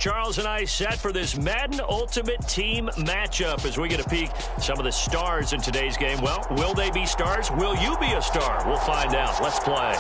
Charles and I set for this Madden Ultimate Team matchup as we get a peek some of the stars in today's game. Well, will they be stars? Will you be a star? We'll find out. Let's play.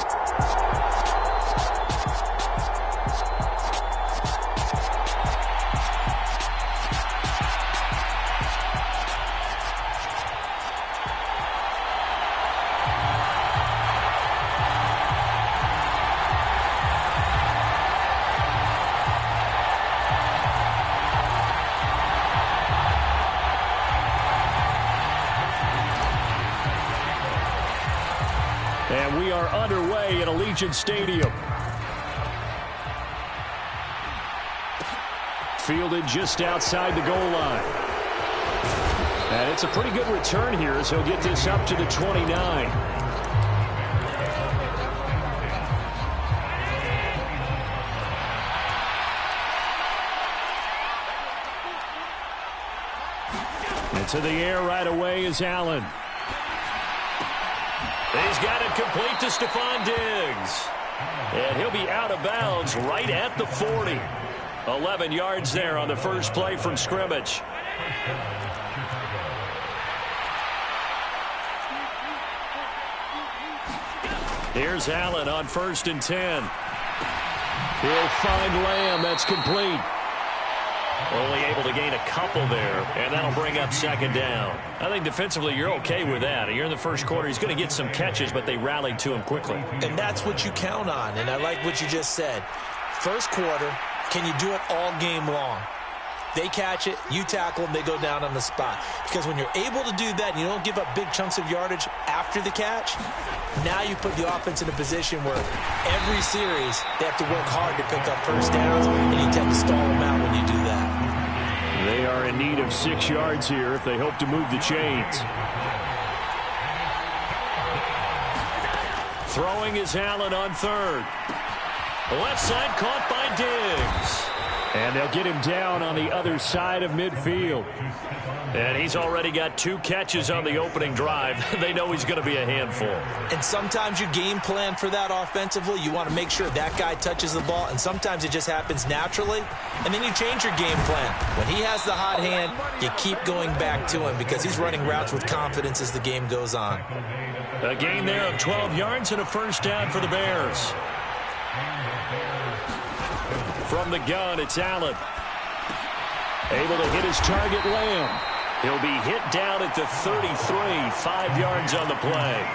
And we are underway at Allegiant Stadium. Fielded just outside the goal line. And it's a pretty good return here as he'll get this up to the 29. Into the air right away is Allen. He's got it complete to Stephon Diggs. And he'll be out of bounds right at the 40. 11 yards there on the first play from scrimmage. Here's Allen on 1st and 10. He'll find Lamb. That's complete. Only able to gain a couple there, and that'll bring up 2nd down. I think defensively you're okay with that. You're in the first quarter. He's going to get some catches, but they rallied to him quickly. And that's what you count on, and I like what you just said. First quarter, can you do it all game long? They catch it, you tackle them, they go down on the spot. Because when you're able to do that and you don't give up big chunks of yardage after the catch, now you put the offense in a position where every series they have to work hard to pick up first downs, and you tend to stall them out when you do that. They are in need of 6 yards here if they hope to move the chains. Throwing is Allen on 3rd. Left side caught by Diggs. And they'll get him down on the other side of midfield. And he's already got 2 catches on the opening drive. They know he's going to be a handful. And sometimes you game plan for that offensively. You want to make sure that guy touches the ball, and sometimes it just happens naturally. And then you change your game plan. When he has the hot hand, you keep going back to him because he's running routes with confidence as the game goes on. A gain there of 12 yards and a first down for the Bears. From the gun, it's Allen. Able to hit his target, Lamb. He'll be hit down at the 33, 5 yards on the play.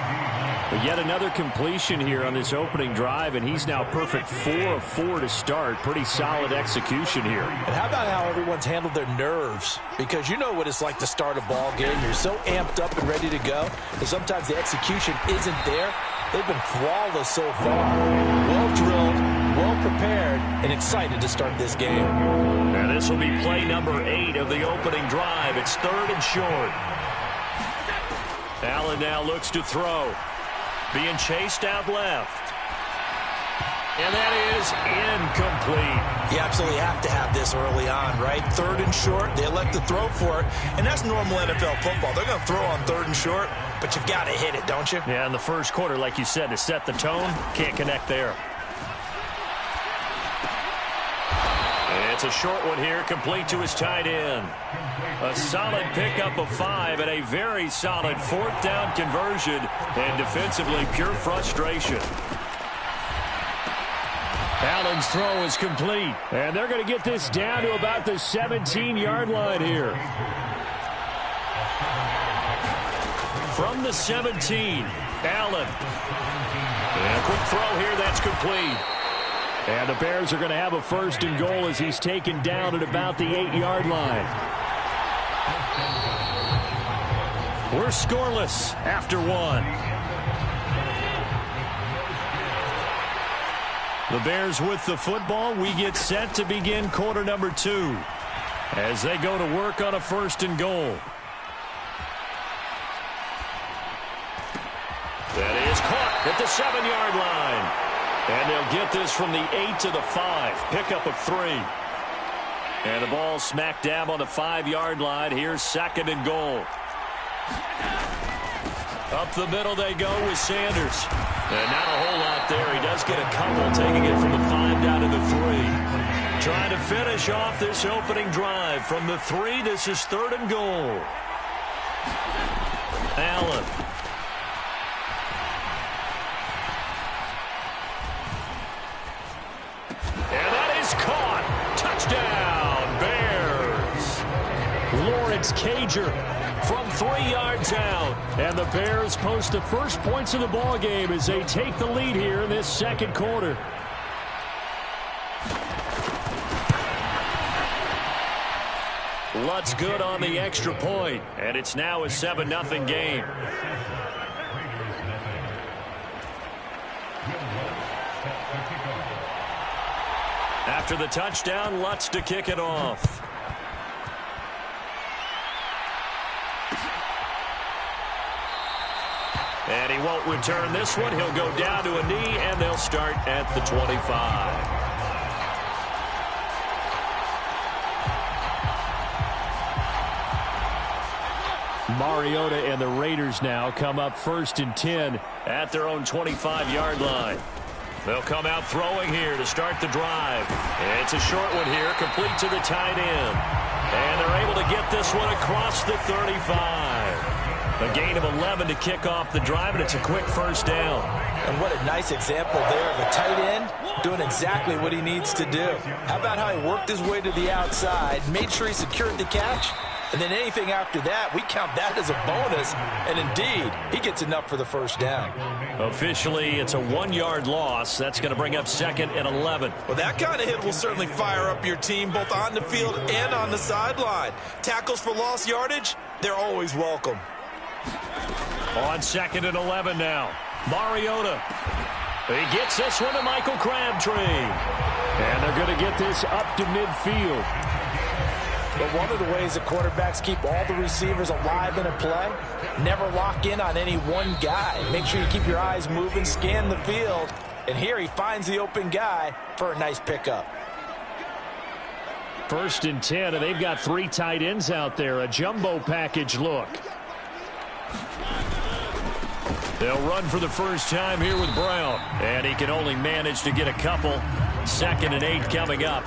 But yet another completion here on this opening drive, and he's now perfect 4 of 4 to start. Pretty solid execution here. And how about how everyone's handled their nerves? Because you know what it's like to start a ball game. You're so amped up and ready to go, and sometimes the execution isn't there. They've been flawless so far. Well drilled, well prepared, and excited to start this game. And this will be play number 8 of the opening drive. It's 3rd and short. Allen now looks to throw. Being chased out left. And that is incomplete. You absolutely have to have this early on, right? 3rd and short, they elect to throw for it. And that's normal NFL football. They're going to throw on 3rd and short, but you've got to hit it, don't you? Yeah, in the first quarter, like you said, to set the tone, can't connect there. It's a short one here, complete to his tight end. A solid pickup of 5 and a very solid 4th down conversion. And defensively, pure frustration. Allen's throw is complete. And they're going to get this down to about the 17-yard line here. From the 17, Allen. And a quick throw here, that's complete. And the Bears are going to have a 1st and goal as he's taken down at about the 8-yard line. We're scoreless after 1. The Bears with the football. We get set to begin quarter number 2 as they go to work on a 1st and goal. That is caught at the 7-yard line. And they'll get this from the 8 to the 5. Pickup of 3. And the ball smack dab on the 5-yard line. Here's 2nd and goal. Up the middle they go with Sanders. And not a whole lot there. He does get a couple, taking it from the 5 down to the 3. Trying to finish off this opening drive. From the 3, this is 3rd and goal. Allen. And that is caught. Touchdown, Bears. Lawrence Cager from 3 yards out. And the Bears post the first points of the ball game as they take the lead here in this second quarter. Lutz good on the extra point, and it's now a 7-0 game. After the touchdown, Lutz to kick it off. And he won't return this one. He'll go down to a knee, and they'll start at the 25. Mariota and the Raiders now come up 1st and 10 at their own 25-yard line. They'll come out throwing here to start the drive. It's a short one here, complete to the tight end. And they're able to get this one across the 35. A gain of 11 to kick off the drive, and it's a quick first down. And what a nice example there of a tight end doing exactly what he needs to do. How about how he worked his way to the outside, made sure he secured the catch, and then anything after that, we count that as a bonus. And indeed, he gets enough for the first down. Officially, it's a 1-yard loss. That's going to bring up 2nd and 11. Well, that kind of hit will certainly fire up your team both on the field and on the sideline. Tackles for lost yardage, they're always welcome. On 2nd and 11 now. Mariota. He gets this one to Michael Crabtree. And they're going to get this up to midfield. But one of the ways that quarterbacks keep all the receivers alive in a play, never lock in on any one guy. Make sure you keep your eyes moving, scan the field. And here he finds the open guy for a nice pickup. 1st and 10, and they've got 3 tight ends out there. A jumbo package look. They'll run for the first time here with Brown. And he can only manage to get a couple. 2nd and 8 coming up.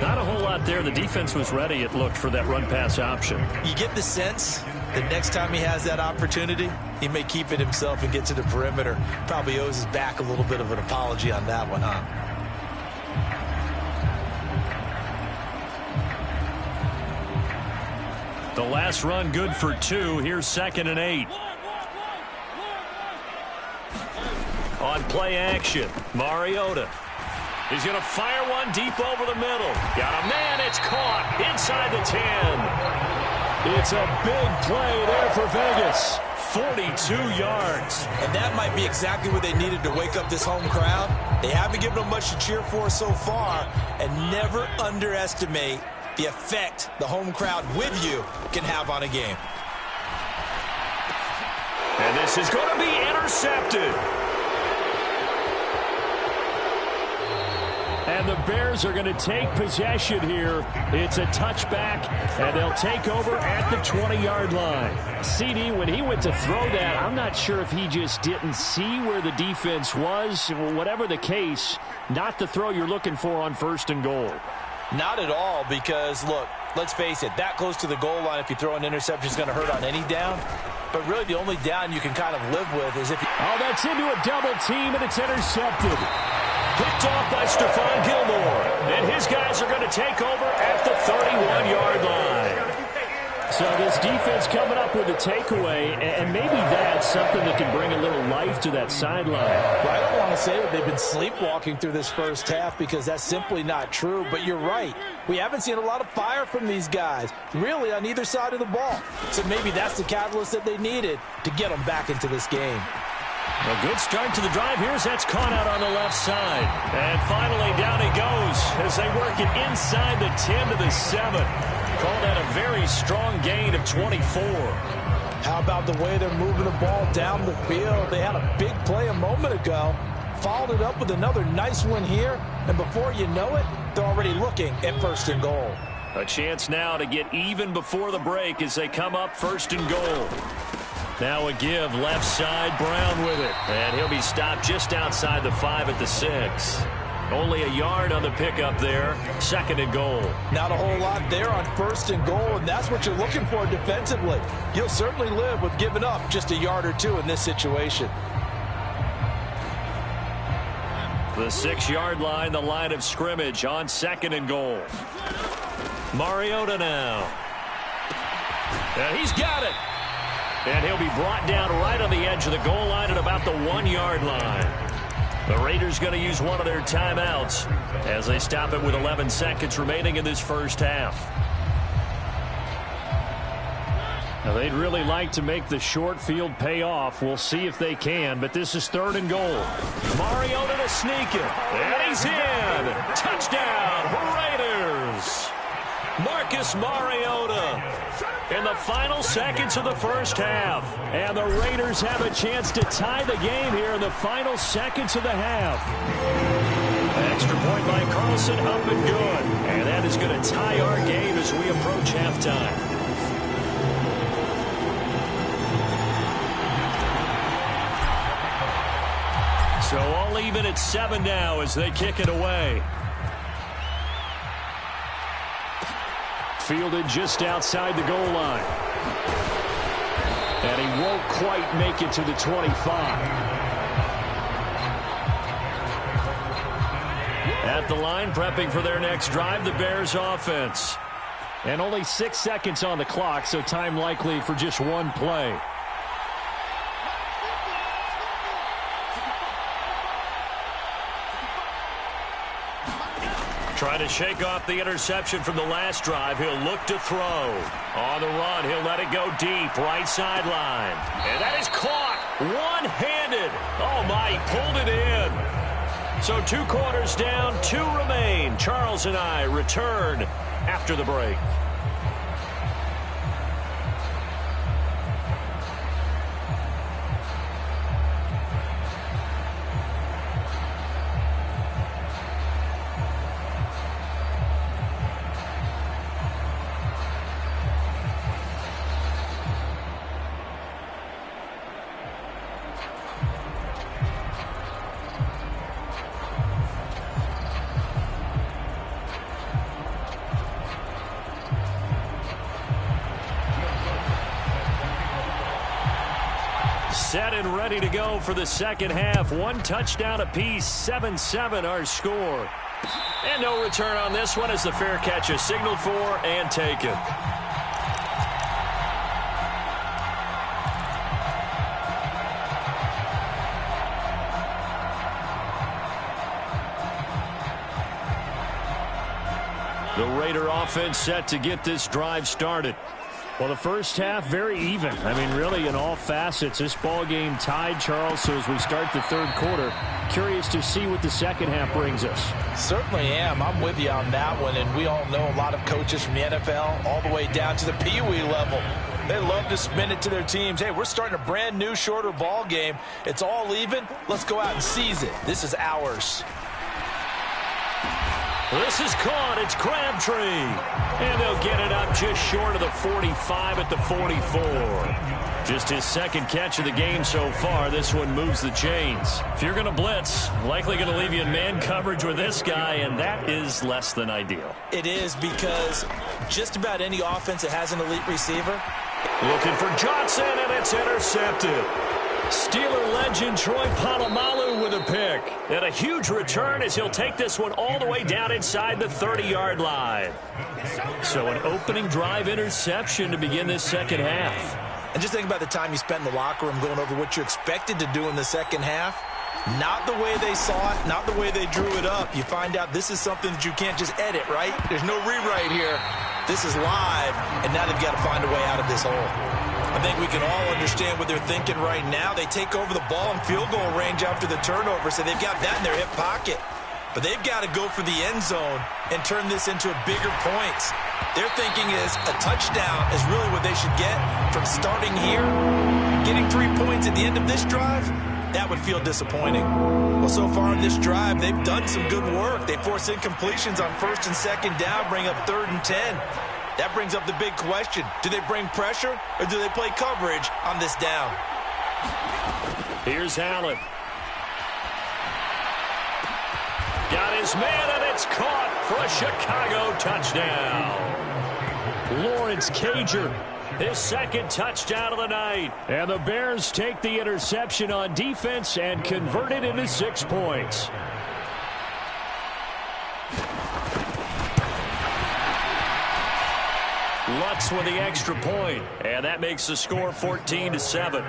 Not a whole lot there. The defense was ready, it looked, for that run-pass option. You get the sense that next time he has that opportunity, he may keep it himself and get to the perimeter. Probably owes his back a little bit of an apology on that one, huh? The last run good for 2. Here's 2nd and 8. On play action, Mariota. He's going to fire one deep over the middle. Got a man, it's caught inside the 10. It's a big play there for Vegas. 42 yards. And that might be exactly what they needed to wake up this home crowd. They haven't given them much to cheer for so far. And never underestimate the effect the home crowd with you can have on a game. And this is going to be intercepted. And the Bears are going to take possession here. It's a touchback, and they'll take over at the 20-yard line. CD, when he went to throw that, I'm not sure if he just didn't see where the defense was. Whatever the case, not the throw you're looking for on 1st and goal. Not at all, because, look, let's face it, that close to the goal line, if you throw an interception, is going to hurt on any down. But really, the only down you can kind of live with is if you... Oh, that's into a double team, and it's intercepted. Picked off by Stephon Gilmore. And his guys are going to take over at the 31-yard line. So this defense coming up with a takeaway, and maybe that's something that can bring a little life to that sideline. Well, I don't want to say that they've been sleepwalking through this first half, because that's simply not true. But you're right. We haven't seen a lot of fire from these guys, really, on either side of the ball. So maybe that's the catalyst that they needed to get them back into this game. A good start to the drive. Here's that's caught out on the left side. And finally down he goes as they work it inside the 10 to the 7. Called that a very strong gain of 24. How about the way they're moving the ball down the field? They had a big play a moment ago. Followed it up with another nice one here. And before you know it, they're already looking at 1st and goal. A chance now to get even before the break as they come up 1st and goal. Now a give, left side, Brown with it. And he'll be stopped just outside the 5 at the 6. Only a yard on the pickup there. 2nd and goal. Not a whole lot there on 1st and goal, and that's what you're looking for defensively. You'll certainly live with giving up just a yard or two in this situation. The 6-yard line, the line of scrimmage on 2nd and goal. Mariota now. And he's got it. And he'll be brought down right on the edge of the goal line at about the 1-yard line. The Raiders going to use one of their timeouts as they stop it with 11 seconds remaining in this first half. Now they'd really like to make the short field pay off. We'll see if they can, but this is 3rd and goal. Mariota to sneak it. And he's in. Touchdown, Raiders. Marcus Mariota in the final seconds of the first half. And the Raiders have a chance to tie the game here in the final seconds of the half. An extra point by Carlson, up and good. And that is going to tie our game as we approach halftime. So all even at 7 now as they kick it away. Fielded just outside the goal line. And he won't quite make it to the 25. At the line, prepping for their next drive, the Bears offense. And only 6 seconds on the clock, so time likely for just one play. Trying to shake off the interception from the last drive. He'll look to throw. On the run, he'll let it go deep. Right sideline. And that is caught. One-handed. Oh, my, he pulled it in. So 2 quarters down, 2 remain. Charles and I return after the break. Set and ready to go for the second half. 1 touchdown apiece, 7-7 our score. And no return on this one as the fair catch is signaled for and taken. The Raider offense set to get this drive started. Well, the first half, very even. I mean, really, in all facets, this ball game tied, Charles. So as we start the 3rd quarter, curious to see what the second half brings us. Certainly am. I'm with you on that one. And we all know a lot of coaches from the NFL all the way down to the Pee Wee level. They love to spin it to their teams. Hey, we're starting a brand new, shorter ball game. It's all even. Let's go out and seize it. This is ours. This is caught. It's Crabtree. And they'll get it up just short of the 45 at the 44. Just his 2nd catch of the game so far. This one moves the chains. If you're going to blitz, likely going to leave you in man coverage with this guy, and that is less than ideal. It is, because just about any offense that has an elite receiver. Looking for Johnson, and it's intercepted. Steeler legend Troy Polamalu with a pick. And a huge return as he'll take this one all the way down inside the 30-yard line. So an opening drive interception to begin this second half. And just think about the time you spent in the locker room going over what you expected to do in the second half. Not the way they saw it, not the way they drew it up. You find out this is something that you can't just edit, right? There's no rewrite here. This is live, and now they've got to find a way out of this hole. I think we can all understand what they're thinking right now. They take over the ball in field goal range after the turnover, so they've got that in their hip pocket. But they've got to go for the end zone and turn this into bigger points. Their thinking is a touchdown is really what they should get from starting here. Getting 3 points at the end of this drive, that would feel disappointing. Well, so far in this drive, they've done some good work. They force incompletions on 1st and 2nd down, bring up 3rd and 10. That brings up the big question. Do they bring pressure or do they play coverage on this down? Here's Allen. Got his his man, and it's caught for a Chicago touchdown. Lawrence Cager, his second touchdown of the night. And the Bears take the interception on defense and convert it into 6 points. Lutz with the extra point, and that makes the score 14-7.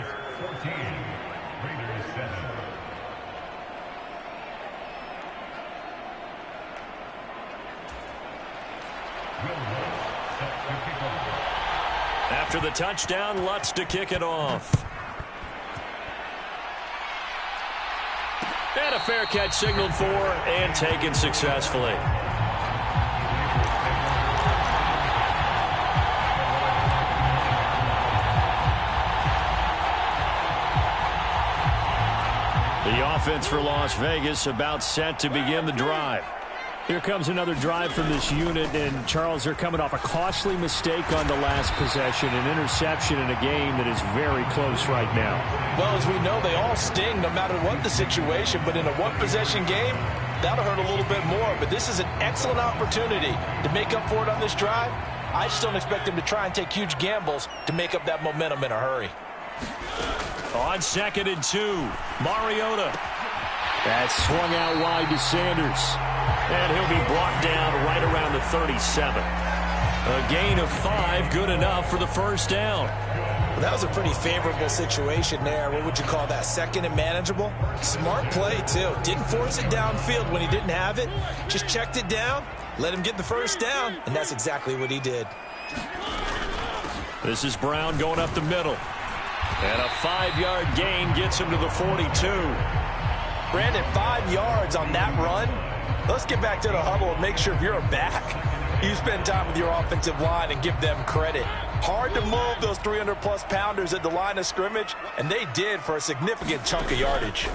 After the touchdown, Lutz to kick it off. And a fair catch signaled for and taken successfully. The offense for Las Vegas about set to begin the drive. Here comes another drive from this unit, and Charles, they're coming off a costly mistake on the last possession, an interception in a game that is very close right now. Well, as we know, they all sting no matter what the situation, but in a one-possession game, that'll hurt a little bit more. But this is an excellent opportunity to make up for it on this drive. I just don't expect them to try and take huge gambles to make up that momentum in a hurry. On 2nd and 2, Mariota. That's swung out wide to Sanders. And he'll be brought down right around the 37. A gain of 5, good enough for the first down. Well, that was a pretty favorable situation there. What would you call that? Second and manageable? Smart play, too. Didn't force it downfield when he didn't have it. Just checked it down, let him get the first down, and that's exactly what he did. This is Brown going up the middle. And a 5-yard gain gets him to the 42. Brandon, 5 yards on that run. Let's get back to the huddle and make sure if you're back, you spend time with your offensive line and give them credit. Hard to move those 300-plus pounders at the line of scrimmage, and they did for a significant chunk of yardage.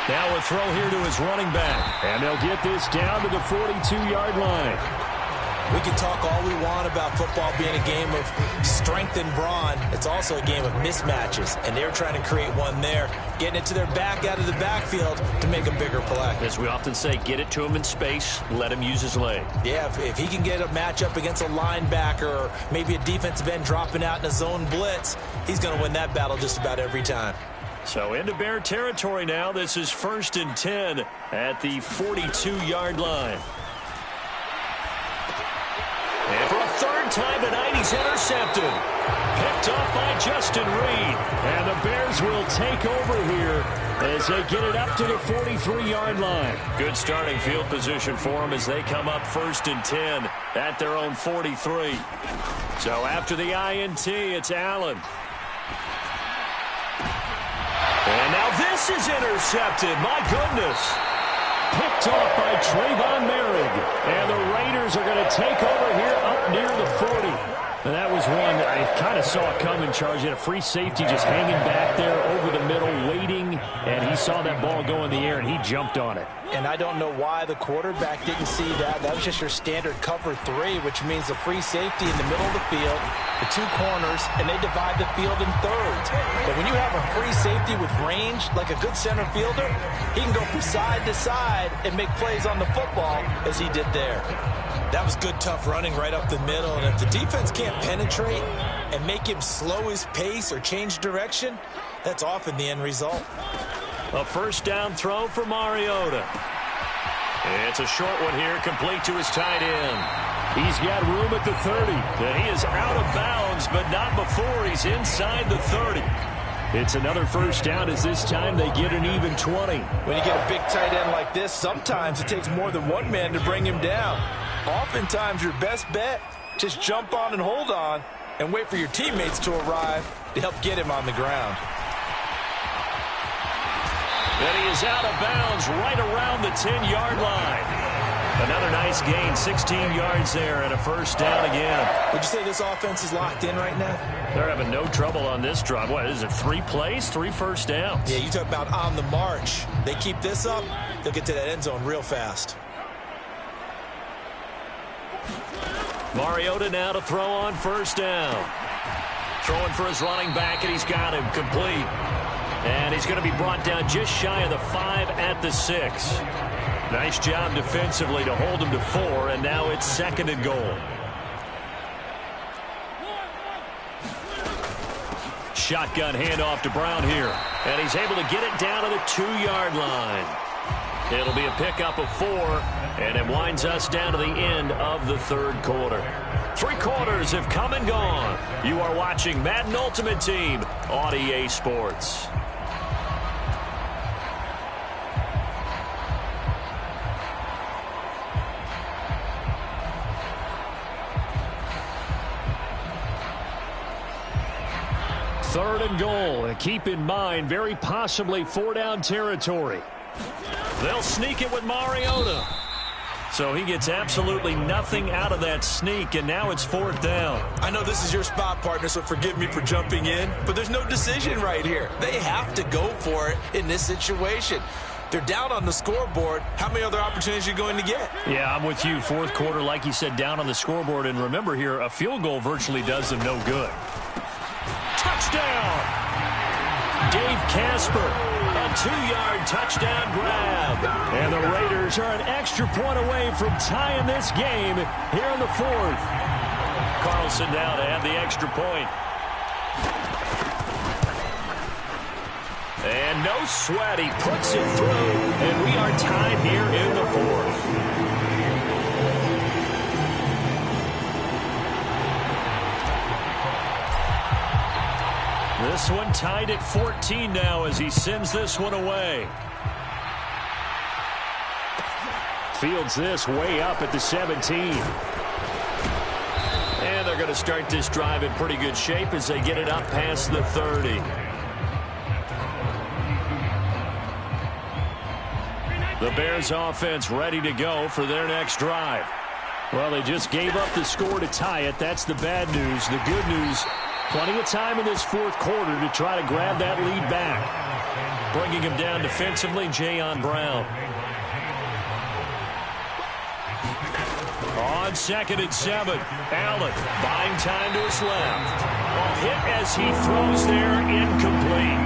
Now a throw here to his running back, and they'll get this down to the 42-yard line. We can talk all we want about football being a game of strength and brawn. It's also a game of mismatches, and they're trying to create one there, getting it to their back out of the backfield to make a bigger play. As we often say, get it to him in space, let him use his leg. Yeah, if he can get a matchup against a linebacker or maybe a defensive end dropping out in a zone blitz, he's going to win that battle just about every time. So into Bear territory now. This is 1st and 10 at the 42-yard line. And for a third time tonight, he's intercepted. Picked off by Justin Reed. And the Bears will take over here as they get it up to the 43-yard line. Good starting field position for them as they come up 1st and 10 at their own 43. So after the INT, it's Allen. And now this is intercepted. My goodness. Picked off by Trayvon Merrick. And the Raiders are going to take over here up near the 40. And that was one I kind of saw coming, Charles. You had a free safety just hanging back there over the middle, waiting. And he saw that ball go in the air, and he jumped on it. And I don't know why the quarterback didn't see that. That was just your standard cover 3, which means the free safety in the middle of the field, the 2 corners, and they divide the field in thirds. But when you have a free safety with range, like a good center fielder, he can go from side to side and make plays on the football as he did there. That was good, tough running right up the middle. And if the defense can't penetrate and make him slow his pace or change direction, that's often the end result. A first down throw for Mariota. It's a short one here, complete to his tight end. He's got room at the 30. And he is out of bounds, but not before he's inside the 30. It's another first down as this time they get an even 20. When you get a big tight end like this, sometimes it takes more than one man to bring him down. Oftentimes your best bet, just jump on and hold on and wait for your teammates to arrive to help get him on the ground. And he is out of bounds right around the 10-yard line. Another nice gain, 16 yards there, and a first down again. Would you say this offense is locked in right now? They're having no trouble on this drive. What is it, 3 plays, 3 first downs? Yeah, you talk about on the march. They keep this up, they'll get to that end zone real fast. Mariota now to throw on first down. Throwing for his running back, and he's got him complete. And he's going to be brought down just shy of the 5 at the 6. Nice job defensively to hold him to 4, and now it's 2nd and goal. Shotgun handoff to Brown here. And he's able to get it down to the 2-yard line. It'll be a pickup of 4, and it winds us down to the end of the 3rd quarter. 3 quarters have come and gone. You are watching Madden Ultimate Team on EA Sports. Third and goal, and keep in mind, very possibly 4-down territory. They'll sneak it with Mariota. So he gets absolutely nothing out of that sneak, and now it's 4th down. I know this is your spot, partner, so forgive me for jumping in, but there's no decision right here. They have to go for it in this situation. They're down on the scoreboard. How many other opportunities are you going to get? Yeah, I'm with you. 4th quarter, like you said, down on the scoreboard. And remember here, a field goal virtually does them no good. Touchdown! Dave Casper, a 2-yard touchdown grab. And the Raiders are an extra point away from tying this game here in the 4th. Carlson now to have the extra point. And no sweat, he puts it through, and we are tied here in the 4th. This one tied at 14 now as he sends this one away. Fields this way up at the 17. And they're going to start this drive in pretty good shape as they get it up past the 30. The Bears offense ready to go for their next drive. Well, they just gave up the score to tie it. That's the bad news. The good news, plenty of time in this 4th quarter to try to grab that lead back. Bringing him down defensively, Jayon Brown. On 2nd and 7, Allen buying time to his left. A hit as he throws there, incomplete.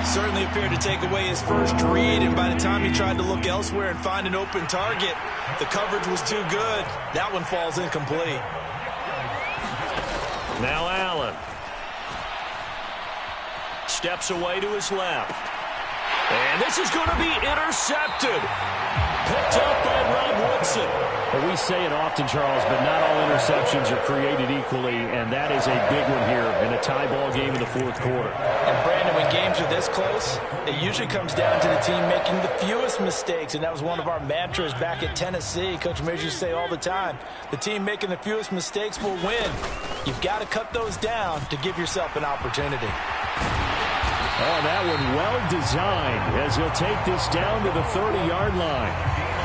Certainly appeared to take away his first read, and by the time he tried to look elsewhere and find an open target, the coverage was too good. That one falls incomplete. Now Allen steps away to his left. And this is going to be intercepted. Picked up by Rob Woodson. Well, we say it often, Charles, but not all interceptions are created equally, and that is a big one here in a tie ball game in the 4th quarter. And Brandon, when games are this close, it usually comes down to the team making the fewest mistakes, and that was one of our mantras back at Tennessee. Coach Mears used to say all the time, the team making the fewest mistakes will win. You've got to cut those down to give yourself an opportunity. Oh, that one well designed as he'll take this down to the 30-yard line.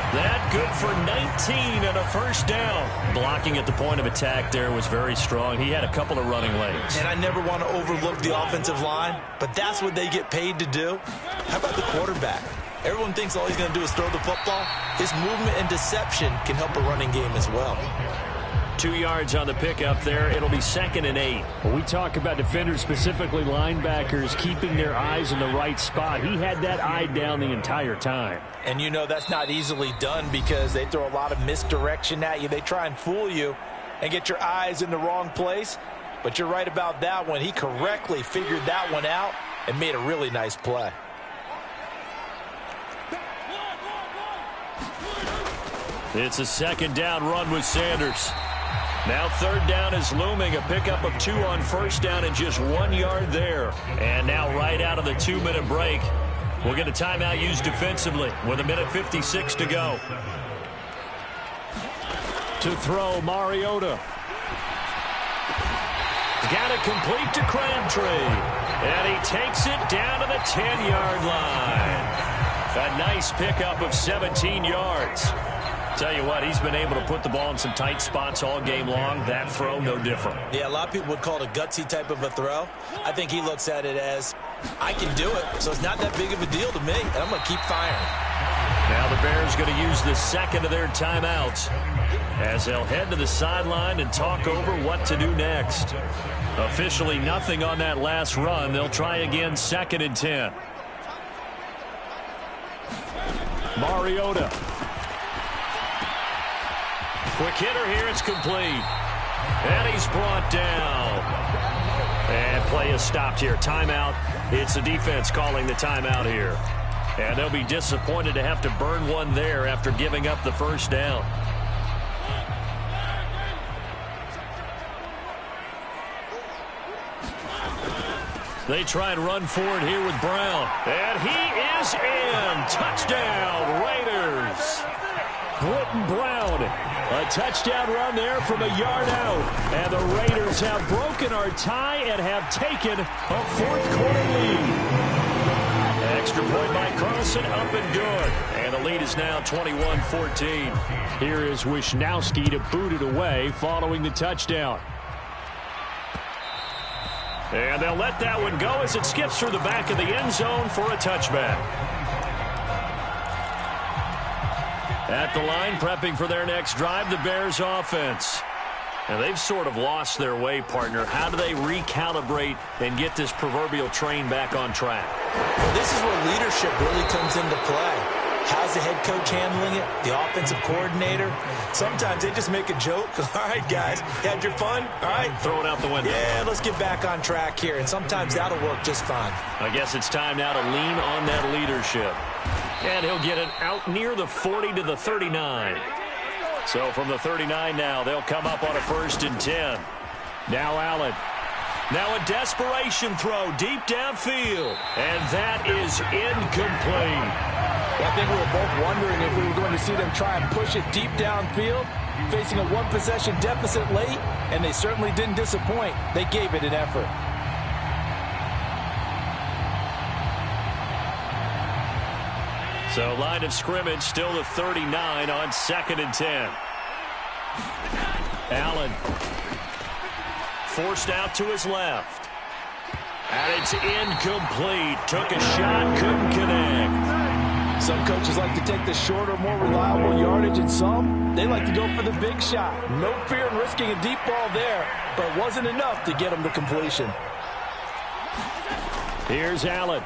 That good for 19 and a first down. Blocking at the point of attack there was very strong. He had a couple of running lanes. And I never want to overlook the offensive line, but that's what they get paid to do. How about the quarterback? Everyone thinks all he's going to do is throw the football. His movement and deception can help a running game as well. 2 yards on the pickup there. It'll be 2nd and 8. When we talk about defenders, specifically linebackers, keeping their eyes in the right spot, he had that eye down the entire time. And you know that's not easily done because they throw a lot of misdirection at you. They try and fool you and get your eyes in the wrong place. But you're right about that one. He correctly figured that one out and made a really nice play. It's a 2nd down run with Sanders. Now 3rd down is looming. A pickup of 2 on 1st down and just 1 yard there. And now right out of the 2-minute break, we'll get a timeout used defensively with 1:56 to go. To throw, Mariota. Got it complete to Crabtree. And he takes it down to the 10-yard line. A nice pickup of 17 yards. Tell you what, he's been able to put the ball in some tight spots all game long. That throw, no different. Yeah, a lot of people would call it a gutsy type of a throw. I think he looks at it as, I can do it, so it's not that big of a deal to me, and I'm going to keep firing. Now the Bears going to use the second of their timeouts as they'll head to the sideline and talk over what to do next. Officially nothing on that last run. They'll try again, 2nd and 10. Mariota. Quick hitter here. It's complete. And he's brought down. And play is stopped here. Timeout. It's the defense calling the timeout here. And they'll be disappointed to have to burn one there after giving up the first down. They try and run forward here with Brown. And he is in. Touchdown, Raiders. Britton Brown. A touchdown run there from a yard out. And the Raiders have broken our tie and have taken a fourth-quarter lead. Extra point by Carlson, up and good. And the lead is now 21-14. Here is Wisnowski to boot it away following the touchdown. And they'll let that one go as it skips through the back of the end zone for a touchback. At the line, prepping for their next drive, the Bears offense. And they've sort of lost their way, partner. How do they recalibrate and get this proverbial train back on track? Well, this is where leadership really comes into play. How's the head coach handling it? The offensive coordinator? Sometimes they just make a joke. All right, guys, you had your fun? All right. Throw it out the window. Yeah, let's get back on track here. And sometimes that'll work just fine. I guess it's time now to lean on that leadership. And he'll get it out near the 40 to the 39. So from the 39 now, they'll come up on a 1st and 10. Now Allen. Now a desperation throw deep downfield. And that is incomplete. Well, I think we were both wondering if we were going to see them try and push it deep downfield, facing a one-possession deficit late, and they certainly didn't disappoint. They gave it an effort. So line of scrimmage still the 39 on 2nd and 10. Allen forced out to his left. And it's incomplete. Took a shot, couldn't connect. Some coaches like to take the shorter, more reliable yardage, and some, they like to go for the big shot. No fear in risking a deep ball there, but it wasn't enough to get them to completion. Here's Allen.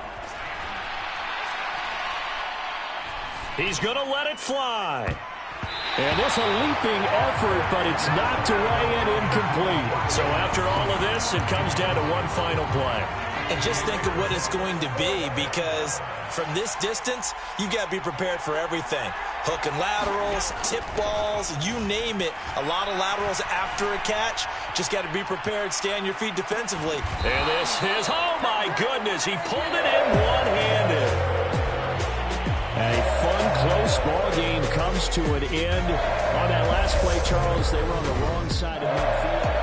He's going to let it fly. And this a leaping effort, but it's knocked away and incomplete. So after all of this, it comes down to one final play. And just think of what it's going to be, because from this distance, you got to be prepared for everything. Hook and laterals, tip balls, you name it. A lot of laterals after a catch. Just got to be prepared, stay on your feet defensively. And this is, oh my goodness, he pulled it in one-handed. A fun, close ball game comes to an end. On that last play, Charles, they were on the wrong side of midfield.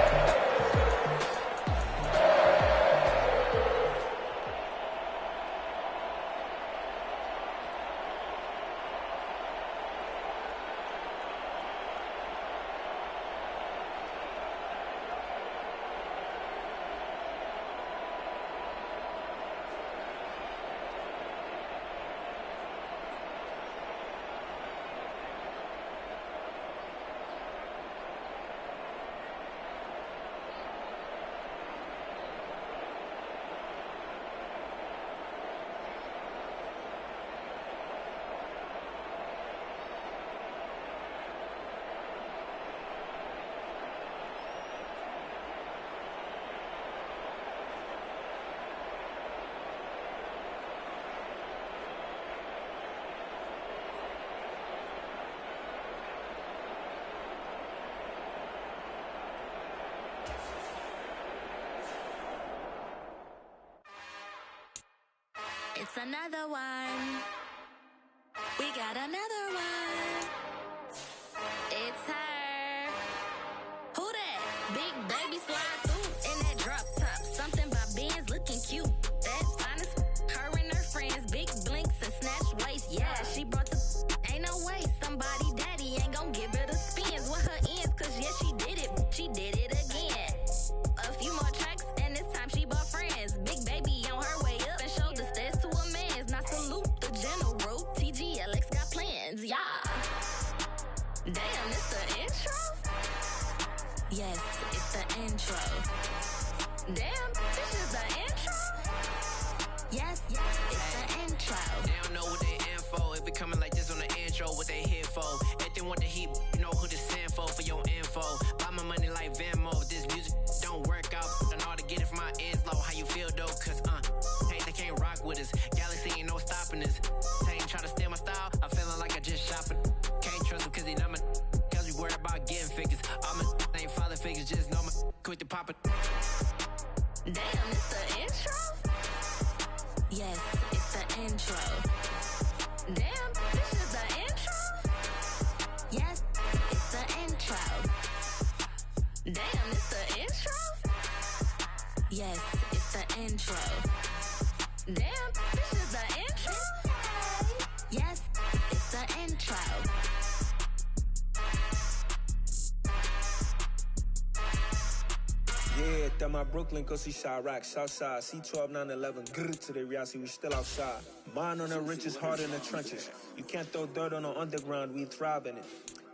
It's another one. We got another one. It's her. Who that? Big baby slide through in that drop top. Something about Benz looking cute. That's fine as her and her friends. Big blinks and snatch waist. Yeah, she brought the ain't no way. Somebody daddy ain't gon' give her the spins with her ends. Cause yeah, she did it. She did it again. A few more tracks and this time she bought friends. Big baby on her way up and showed the stairs to a man's. Now salute the general. TGLX got plans. with us. Galaxy ain't no stopping us. They ain't try to steal my style. I'm feeling like I just shot for. Can't trust him cause he not my. Cause we worried about getting figures. All my ain't father figures, just know my quick to pop it. Damn, it's the intro? Yes, it's the intro. Damn, this is the intro? Yes, it's the intro. Damn, it's the intro? Yes, it's the intro. Damn, this is the intro? Yes, it's the intro. Yeah, that my Brooklyn, go see Chirac, Southside, C12, 911, grrr to the reality, we still outside. Mine on the riches, hard in the trenches. You can't throw dirt on the underground, we thrive in it.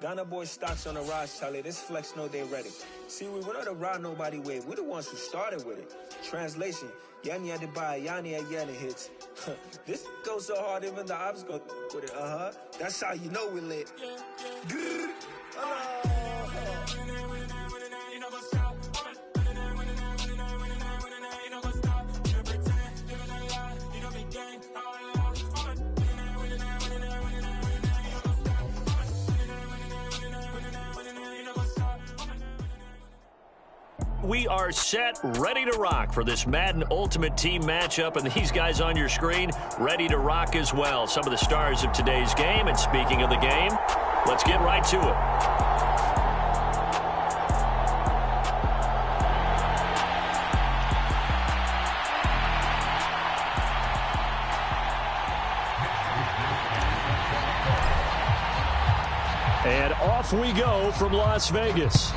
Ghana boys stocks on the rise, Charlie, this flex know they ready. See, we went on the ride nobody wave, we the ones who started with it. Translation, Yanni had to buy, Yanni had Yanni hits. This goes so hard, even the ops go with it, That's how you know we lit. Grrr, We are set, ready to rock for this Madden Ultimate Team matchup, and these guys on your screen ready to rock as well. Some of the stars of today's game, and speaking of the game, let's get right to it. And off we go from Las Vegas.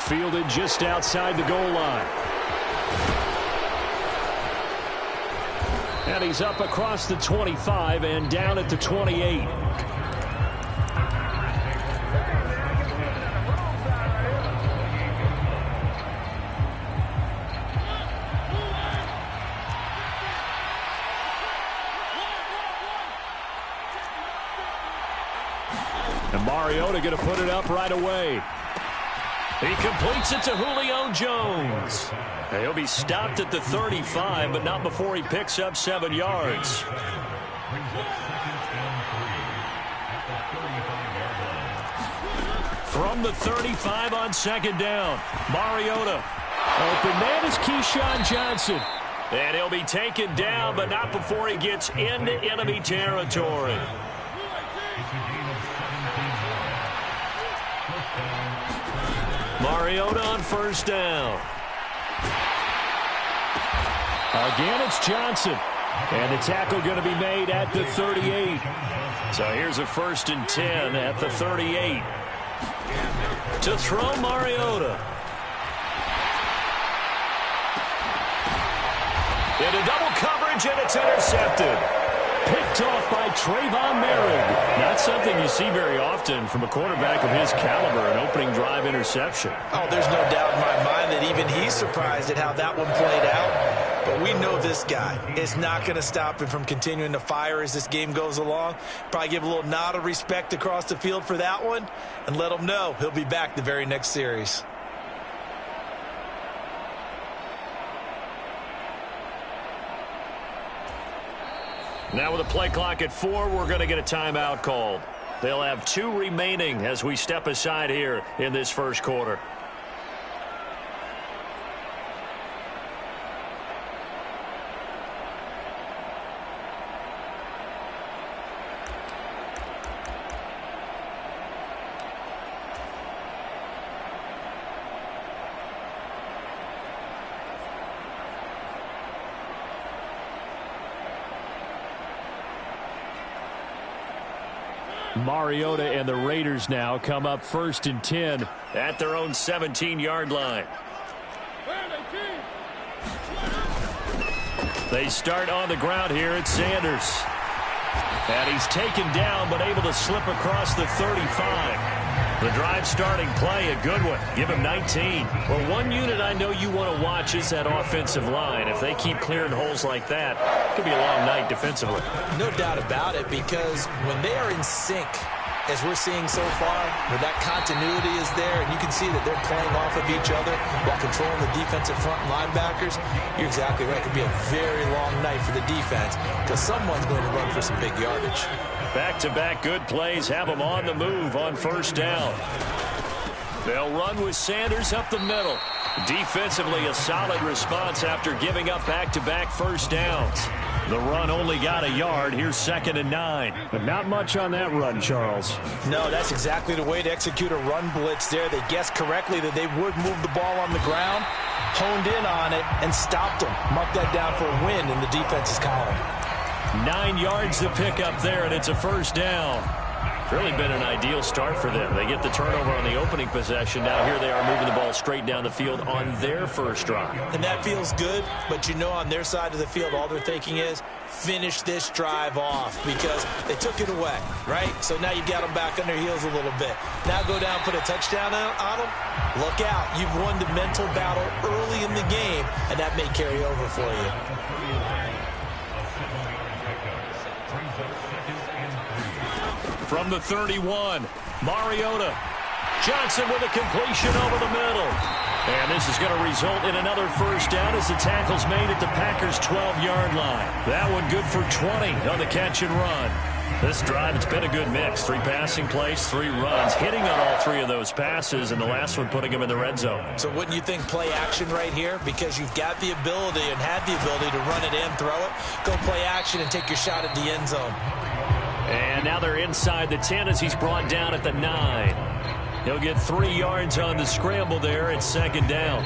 Fielded just outside the goal line. And he's up across the 25 and down at the 28. And Mariota going to put it up right away. He completes it to Julio Jones. He'll be stopped at the 35, but not before he picks up 7 yards. From the 35 on second down, Mariota. Open man is Keyshawn Johnson. And he'll be taken down, but not before he gets into enemy territory. Mariota on first down. Again, it's Johnson. And the tackle going to be made at the 38. So here's a 1st and 10 at the 38. To throw Mariota. Into double coverage, and it's intercepted. Picked off by Trayvon Merrick. Not something you see very often from a quarterback of his caliber, an opening drive interception. Oh, there's no doubt in my mind that even he's surprised at how that one played out. But we know this guy is not going to stop him from continuing to fire as this game goes along. Probably give a little nod of respect across the field for that one and let him know he'll be back the very next series. Now with a play clock at 4, we're going to get a timeout called. They'll have 2 remaining as we step aside here in this first quarter. Mariota and the Raiders now come up 1st and 10 at their own 17-yard line. They start on the ground here at Sanders. And he's taken down but able to slip across the 35. The drive starting play, a good one. Give him 19. Well, one unit I know you want to watch is that offensive line. If they keep clearing holes like that, it could be a long night defensively. No doubt about it, because when they are in sync, as we're seeing so far, where that continuity is there, and you can see that they're playing off of each other while controlling the defensive front linebackers, you're exactly right. It could be a very long night for the defense because someone's going to run for some big yardage. Back-to-back good plays have them on the move on first down. They'll run with Sanders up the middle. Defensively, a solid response after giving up back-to-back first downs. The run only got a yard. Here's 2nd and 9. But not much on that run, Charles. No, that's exactly the way to execute a run blitz there. They guessed correctly that they would move the ball on the ground, honed in on it, and stopped them. Mark that down for a win in the defense's column. 9 yards to pick up there, and it's a first down. Really been an ideal start for them. They get the turnover on the opening possession. Now here they are moving the ball straight down the field on their first drive. And that feels good, but you know on their side of the field, all they're thinking is finish this drive off because they took it away, right? So now you've got them back on their heels a little bit. Now go down, put a touchdown on them. Look out. You've won the mental battle early in the game, and that may carry over for you. From the 31, Mariota. Johnson with a completion over the middle. And this is going to result in another first down as the tackle's made at the Packers' 12-yard line. That one good for 20 on the catch and run. This drive, it's been a good mix. 3 passing plays, 3 runs, hitting on all 3 of those passes, and the last one putting him in the red zone. So wouldn't you think play action right here? Because you've got the ability and had the ability to run it in, throw it, go play action, and take your shot at the end zone. And now they're inside the 10 as he's brought down at the 9. He'll get 3 yards on the scramble there at 2nd down.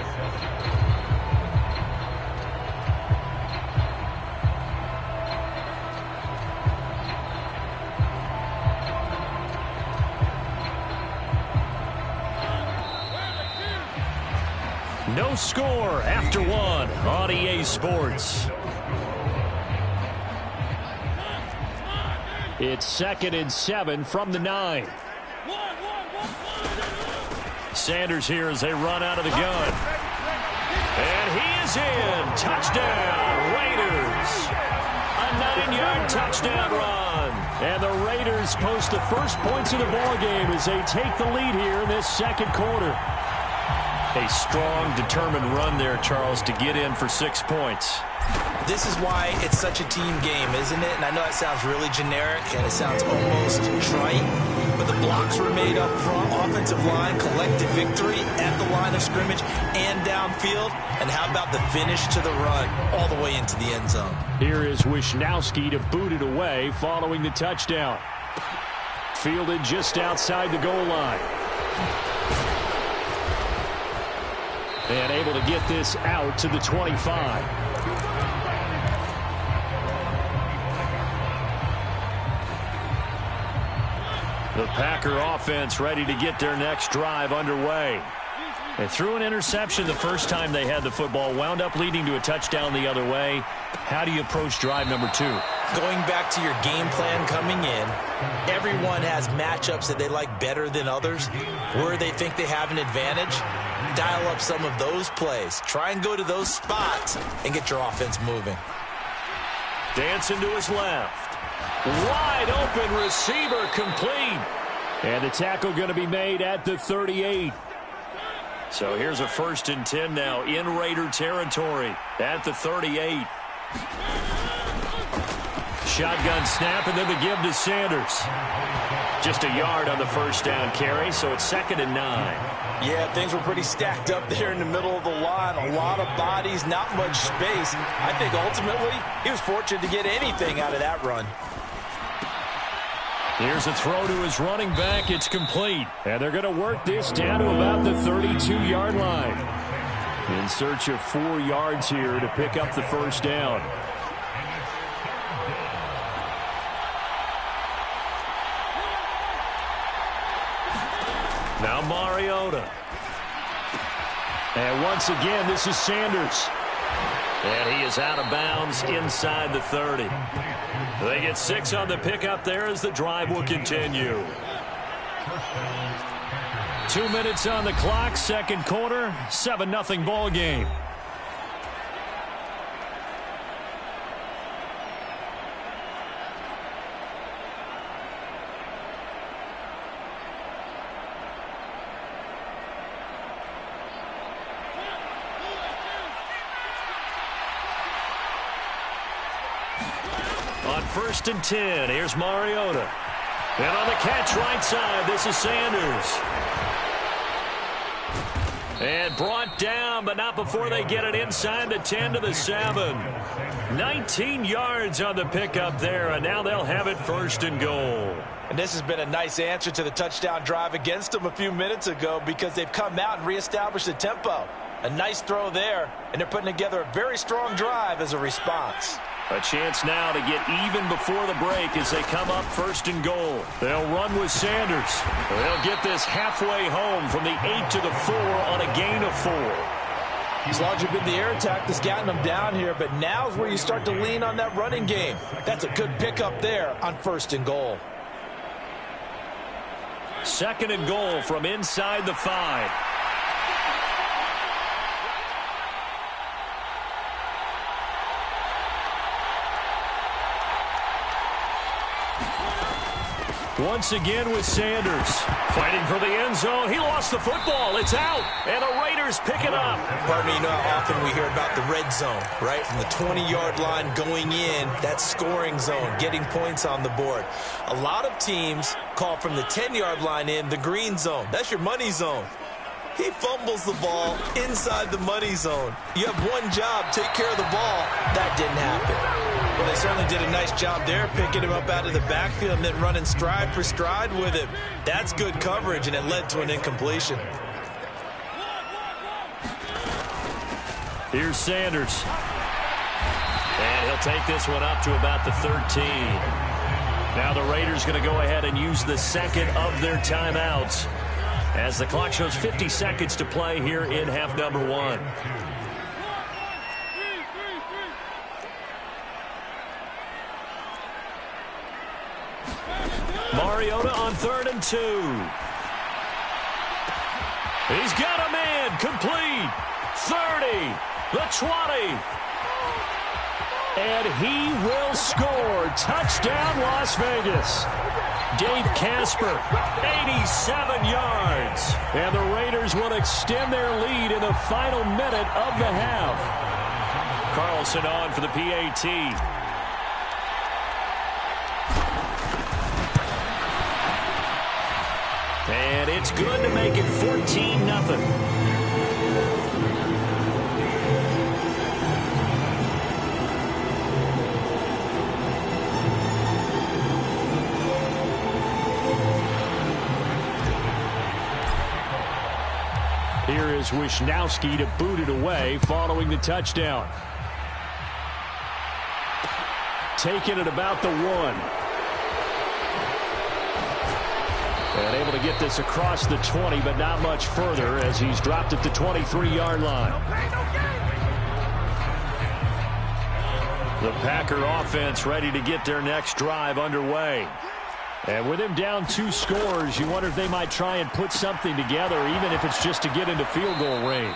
No score after 1 on EA Sports. It's 2nd and 7 from the 9. Sanders here as they run out of the gun. And he is in. Touchdown, Raiders. A 9-yard touchdown run. And the Raiders post the first points of the ballgame as they take the lead here in this second quarter. A strong, determined run there, Charles, to get in for 6 points. This is why it's such a team game, isn't it? And I know that sounds really generic and it sounds almost trite, but the blocks were made up front, offensive line, collective victory at the line of scrimmage and downfield. And how about the finish to the run all the way into the end zone? Here is Wisnowski to boot it away following the touchdown. Fielded just outside the goal line. And able to get this out to the 25. The Packer offense ready to get their next drive underway. They threw an interception the first time they had the football, wound up leading to a touchdown the other way. How do you approach drive number 2? Going back to your game plan coming in, everyone has matchups that they like better than others, where they think they have an advantage. Dial up some of those plays. Try and go to those spots and get your offense moving. Dancing to his left. Wide open receiver complete. And the tackle going to be made at the 38. So here's a 1st and 10 now in Raider territory at the 38. Shotgun snap and then the give to Sanders. Just a yard on the first down carry, so it's 2nd and 9. Yeah, things were pretty stacked up there in the middle of the line. A lot of bodies, not much space. I think ultimately he was fortunate to get anything out of that run. Here's a throw to his running back. It's complete. And they're going to work this down to about the 32-yard line. In search of 4 yards here to pick up the first down. Now Mariota. And once again, this is Sanders. And he is out of bounds inside the 30. They get 6 on the pickup there as the drive will continue. 2 minutes on the clock, second quarter, 7-0 ball game. On 1st and 10, here's Mariota. And on the catch right side, this is Sanders. And brought down, but not before they get it inside the 10 to the 7. 19 yards on the pickup there, and now they'll have it 1st and goal. And this has been a nice answer to the touchdown drive against them a few minutes ago because they've come out and reestablished the tempo. A nice throw there, and they're putting together a very strong drive as a response. A chance now to get even before the break as they come up 1st and goal. They'll run with Sanders. They'll get this halfway home from the 8 to the 4 on a gain of 4. As long as you've been the air attack that's gotten them down here, but now's where you start to lean on that running game. That's a good pickup there on 1st and goal. 2nd and goal from inside the 5. Once again with Sanders. Fighting for the end zone. He lost the football. It's out. And the Raiders pick it up. Pardon me, you know how often we hear about the red zone, right? From the 20-yard line going in, that scoring zone, getting points on the board. A lot of teams call from the 10-yard line in the green zone. That's your money zone. He fumbles the ball inside the money zone. You have one job, take care of the ball. That didn't happen. Well, they certainly did a nice job there, picking him up out of the backfield and then running stride for stride with him. That's good coverage, and it led to an incompletion. Here's Sanders. And he'll take this one up to about the 13. Now the Raiders going to go ahead and use the 2nd of their timeouts as the clock shows 50 seconds to play here in half number 1. Mariota on 3rd and 2. He's got a man complete. 30, the 20. And he will score. Touchdown, Las Vegas. Dave Casper, 87 yards. And the Raiders will extend their lead in the final minute of the half. Carlson on for the PAT. And it's good to make it 14-0. Here is Wisnowski to boot it away following the touchdown. Taking it about the 1. And able to get this across the 20, but not much further as he's dropped at the 23-yard line. The Packer offense ready to get their next drive underway. And with him down 2 scores, you wonder if they might try and put something together, even if it's just to get into field goal range.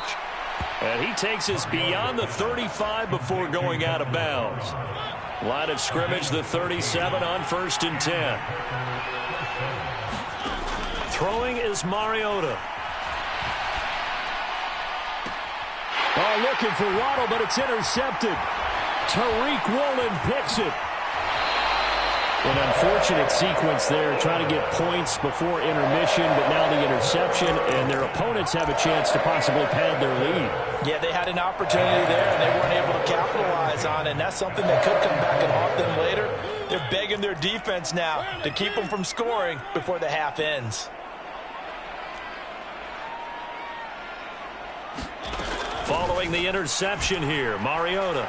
And he takes us beyond the 35 before going out of bounds. Line of scrimmage, the 37 on 1st and 10. Throwing is Mariota. Oh, looking for Waddle, but it's intercepted. Tariq Woolen picks it. An unfortunate sequence there, trying to get points before intermission, but now the interception, and their opponents have a chance to possibly pad their lead. Yeah, they had an opportunity there, and they weren't able to capitalize on it, and that's something that could come back and haunt them later. They're begging their defense now to keep them from scoring before the half ends. Following the interception here, Mariota.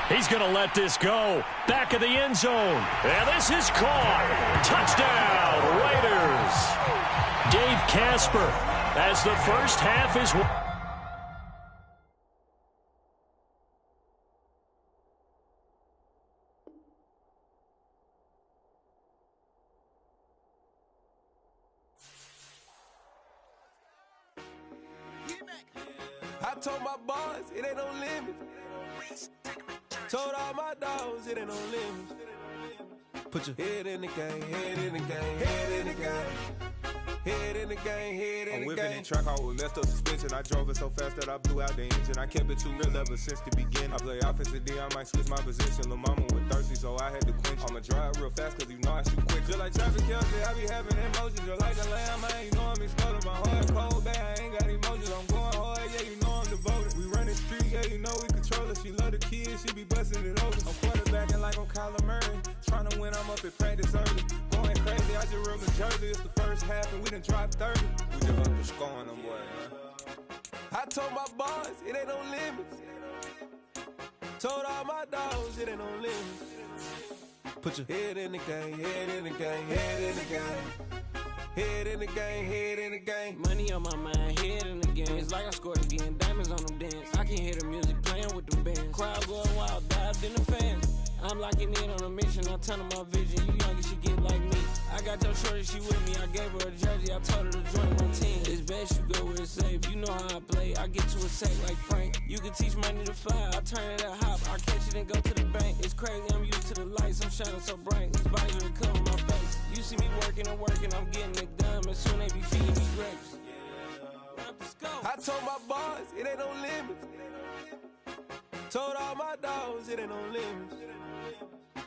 He's going to let this go. Back of the end zone. And this is caught. Touchdown, Raiders. Dave Casper as the first half is... I told my boys, it ain't no limit. Told all my dogs, it ain't no limit. Put your head in the game, head in the game, head in the game. Head in the game, head in the game. I'm whipping and track out with messed up suspension. I drove it so fast that I blew out the engine. I kept it too real ever since the beginning. I play offensive D, I might switch my position. Lil' mama was thirsty, so I had to quench. I'ma drive real fast, cause you know I shoot quick. Just like traffic Kelsey, I be having emotions. Just like a lamb, I ain't know I'm exploding. My heart cold, bad, I ain't got emotions. I'm going hard, yeah, you know I'm devoted. We run the street, yeah, you know we control it. She love the kids, she be busting it open. I'm quarterbacking like I'm Kyler Murray. Trying to win, I'm up at practice early. Going crazy, I just real the jersey. It's the first half and we done dropped 30. We just up the score on them boys, man. I told my boys, it ain't no limits. Told all my dogs, it ain't no limits. Put your head in the game, head in the game, head in the game. Head in the game, head in the game. Money on my mind, head in the game. It's like I scored again, diamonds on them dance. I can hear the music playing with them bands. Crowd going wild, dived in the fans. I'm locking in on a mission, I turn on my vision. You young, you should get like me. I got your shorty, she with me. I gave her a jersey, I told her to join my team. It's best you go where it's safe. You know how I play, I get to a sack like Frank. You can teach money to fly, I turn it at hop. I catch it and go to the bank. It's crazy, I'm used to the lights, I'm shining so bright. This visor will cover my face. You see me working and working, I'm getting it done. But soon they be feeding me grapes. I told my boys, it ain't no limits. Told all my dogs, it ain't no limits.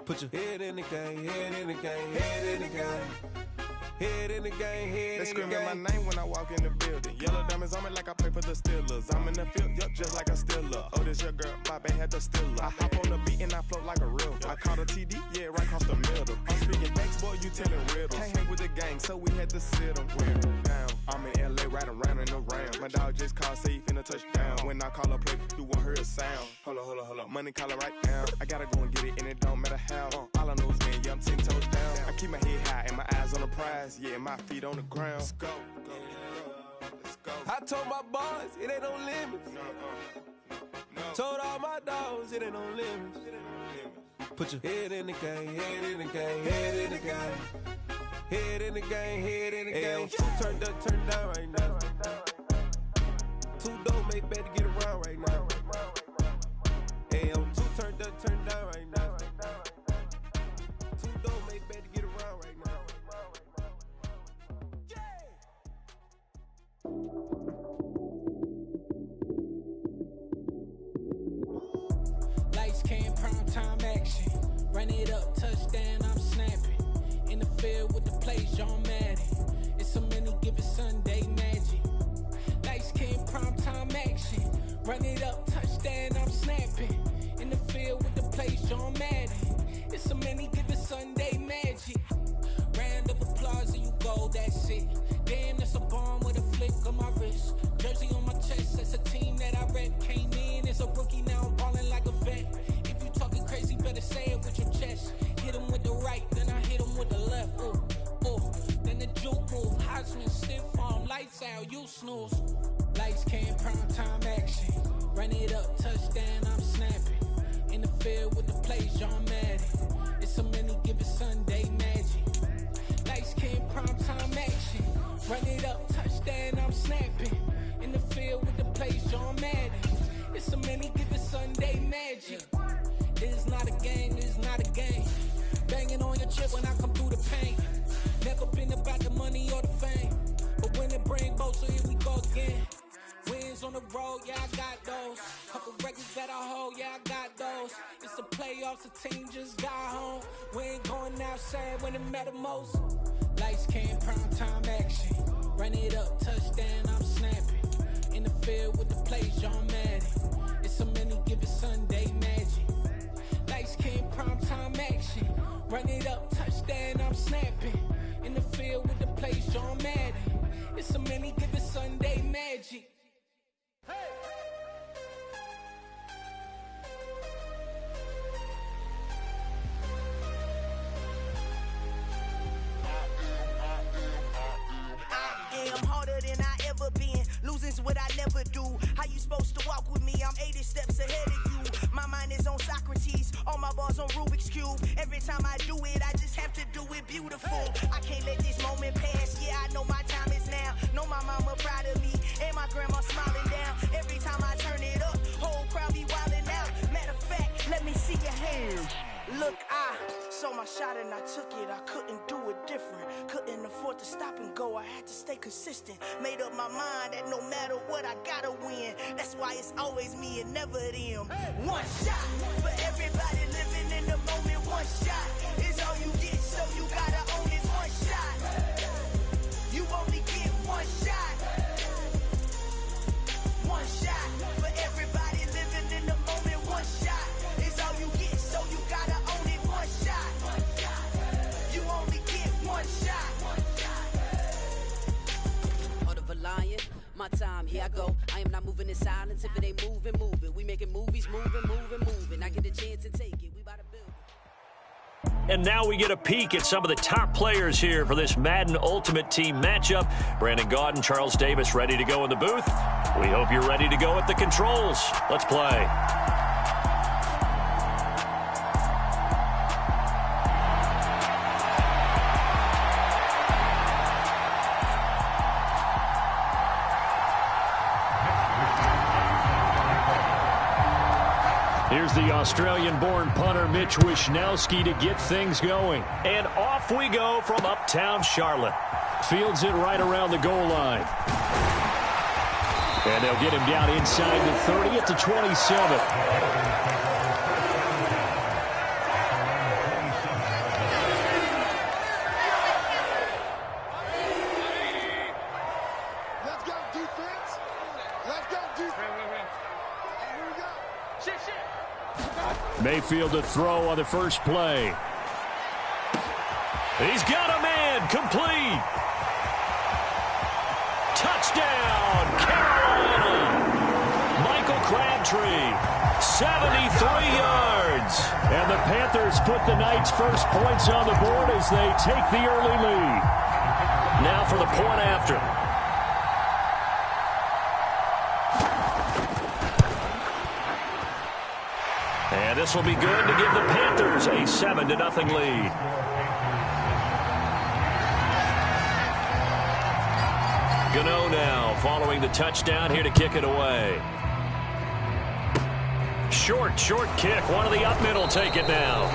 Put your head in the game, head in the game, head in the game. Head in the game, head They in the game. screaming my name when I walk in the building. Yellow diamonds on me like I play for the Steelers. I'm in the field, yup, just like a Steeler. Oh, this your girl, my band had the Steeler. I hop on the beat and I float like a river. I caught a TD, yeah, right across the middle. I'm speaking thanks, boy, you telling riddles. Can't hang with the gang, so we had to sit them down. I'm in LA, riding round and around. My dog just called, say he finna touchdown. When I call a play, you won't hear a sound. Hold up, money calling right now. I gotta go and get it, and it don't matter how. All I know is, man, yeah, I'm 10 toes down. I keep my head high and my eyes on the prize. Yeah, my feet on the ground. Let's go. Let's go. I told my boys, it ain't no limits. No. Told all my dogs, it ain't no limits. Put your head in the game, head in the game, head in the game. Head in the game, head in the game. Turned up, turned down right now. Too dope, make better get around right now. Hey, I'm too turned up, turned down right now. Too dope, make better get around right now. Lights came, prime time action. Run it up, touchdown, I'm snapping. In the field with the plays, John Madden. It's a many given Sunday magic. Lights came, prime time action. Run it up, touchdown, I'm snapping. In the field with the plays, John Madden. It's a many given Sunday magic. Round of applause and you go, that's it. Damn, that's a bomb with a flick on my wrist. Jersey on my chest, that's a team that I rep. Came in as a rookie, now I'm ballin' like a vet. If you talking crazy, better say it with your chest. Hit him with the right, then I hit him with the left. Then the juke move, Heisman, stiff arm, lights out, you snooze. Lights came, prime time action. Run it up, touchdown, I'm snapping. In the field with the plays, John Madden. It's a many given Sunday magic. Lights came, prime time action. Run it up, touchdown, I'm snapping. In the field with the plays, John Madden. It's a many given Sunday magic. It is not a game, it is not a game. Banging on your chip when I come through the paint. Never been about the money or the fame. But when it bring both, so here we go again. Wins on the road, yeah, I got those. Couple records that I hold, yeah, I got those. It's the playoffs, the team just got home. We ain't going outside when it matter most. Lights came, prime time action. Run it up, touchdown, I'm snapping. In the field with the plays, John Madden. It's a many given Sunday magic. Lights came, prime time action. Run it up, touchdown, I'm snapping. In the field with the plays, John Madden. It's a many given Sunday magic. Hey! I'm harder than I ever been. Losing's what I never do. How you supposed to walk with me? I'm 80 steps ahead of you. My mind is on Socrates. All my bars on Rubik's Cube. Every time I do it, I just have to do it beautiful. I can't let this moment pass. Yeah, I know my time is now. Know my mama proud of me. And my grandma smiling down. Every time I turn it up, whole crowd be wildin' out. Matter of fact, let me see your hands. Look, I saw my shot and I took it. I couldn't do it different. Couldn't afford to stop and go. I had to stay consistent. Made up my mind that no matter what, I gotta win. That's why it's always me and never them. One shot for everybody living in the moment. One shot is all you get, so you gotta own it. One shot. You only get one shot. One shot for everybody living in the moment. One shot is all you get, so you gotta own it. One shot. You only get one shot. Heart of a lion, my time, here I go. I am not moving in silence. If it ain't moving, move it. We making movies, moving. I get a chance to take it. We about to build it. And now we get a peek at some of the top players here for this Madden Ultimate Team matchup. Brandon Gaudin, Charles Davis ready to go in the booth. We hope you're ready to go at the controls. Let's play. Here's the Australian-born punter Mitch Wishnowsky to get things going. And off we go from uptown Charlotte. Fields it right around the goal line. And they'll get him down inside the 30 at the 27. Let's go, defense. Let's go, defense. Here we go. Shit. Mayfield to throw on the first play. He's got a man, complete. Touchdown, Carolina. Michael Crabtree, 73 yards. And the Panthers put the Knights' first points on the board as they take the early lead. Now for the point after. And this will be good to give the Panthers a 7-0 lead. Gano now following the touchdown here to kick it away. Short kick. One of the up middle take it now.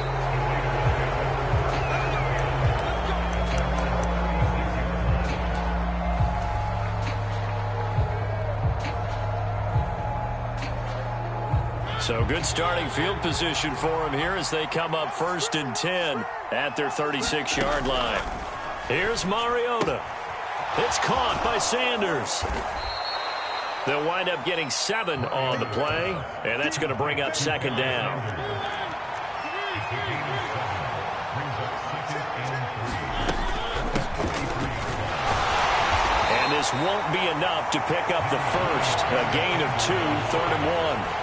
So good starting field position for him here as they come up 1st and 10 at their 36-yard line. Here's Mariota. It's caught by Sanders. They'll wind up getting 7 on the play, and that's going to bring up 2nd down. And this won't be enough to pick up the first. A gain of 2, 3rd and 1.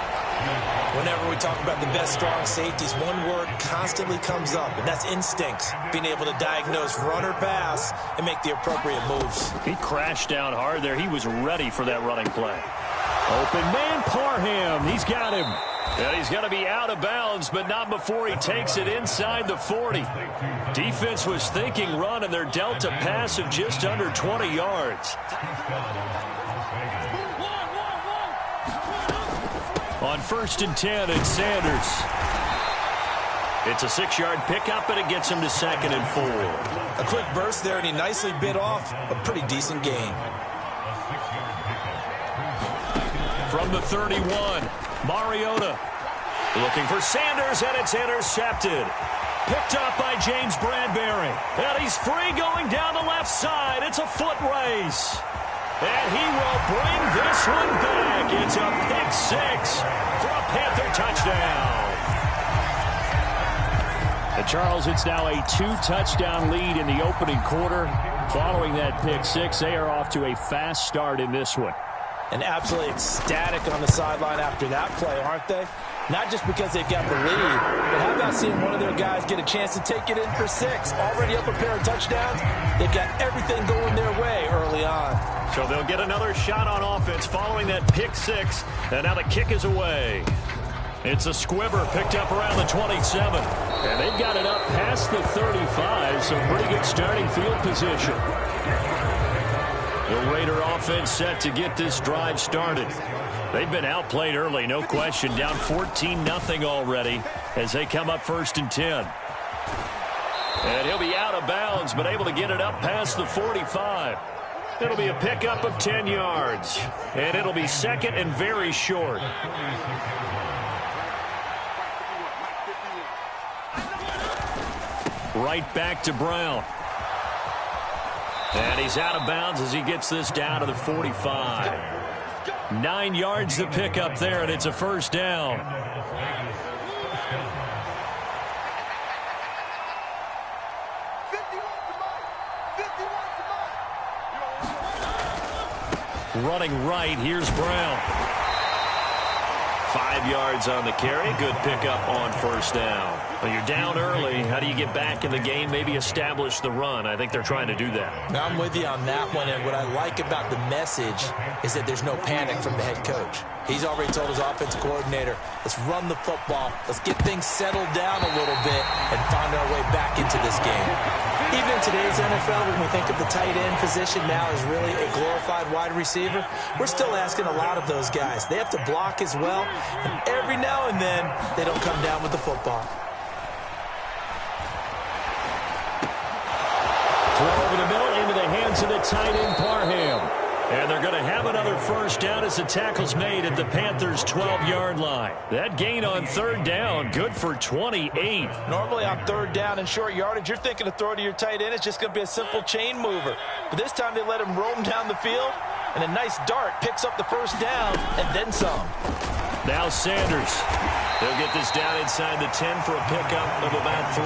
Whenever we talk about the best strong safeties, one word constantly comes up, and that's instincts. Being able to diagnose run or pass and make the appropriate moves. He crashed down hard there. He was ready for that running play. Open man, Parham. He's got him. And he's going to be out of bounds, but not before he takes it inside the 40. Defense was thinking run, and they're dealt a pass of just under 20 yards. On 1st and 10, it's Sanders. It's a 6-yard pickup, and it gets him to 2nd and 4. A quick burst there, and he nicely bit off a pretty decent gain. From the 31, Mariota looking for Sanders, and it's intercepted. Picked up by James Bradbury. And he's free going down the left side. It's a foot race. And he will bring this one back. It's a pick 6 for a Panther touchdown. And Charles, it's now a 2-touchdown lead in the opening quarter. Following that pick 6, they are off to a fast start in this one. And absolutely ecstatic on the sideline after that play, aren't they? Not just because they've got the lead, but how about seeing one of their guys get a chance to take it in for 6? Already up a pair of touchdowns. They've got everything going their way early on. So they'll get another shot on offense following that pick 6. And now the kick is away. It's a squibber picked up around the 27. And they've got it up past the 35, so pretty good starting field position. The Raider offense set to get this drive started. They've been outplayed early, no question. Down 14-0 already as they come up 1st and 10. And he'll be out of bounds, but able to get it up past the 45. It'll be a pickup of 10 yards. And it'll be second and very short. Right back to Brown. And he's out of bounds as he gets this down to the 45. 9 yards to pick up there, and it's a first down. Running right, here's Brown. 5 yards on the carry. Good pickup on first down. Well, you're down early. How do you get back in the game? Maybe establish the run. I think they're trying to do that. Now, I'm with you on that one, and what I like about the message is that there's no panic from the head coach. He's already told his offensive coordinator, let's run the football, let's get things settled down a little bit, and find our way back into this game. Even in today's NFL, when we think of the tight end position now as really a glorified wide receiver, we're still asking a lot of those guys. They have to block as well, and every now and then, they don't come down with the football. Throw over the middle into the hands of the tight end, Parham. And they're going to have another first down as the tackle's made at the Panthers' 12-yard line. That gain on third down, good for 28. Normally on third down and short yardage, you're thinking to throw to your tight end. It's just going to be a simple chain mover. But this time they let him roam down the field, and a nice dart picks up the first down and then some. Now Sanders. They'll get this down inside the 10 for a pickup of about 3.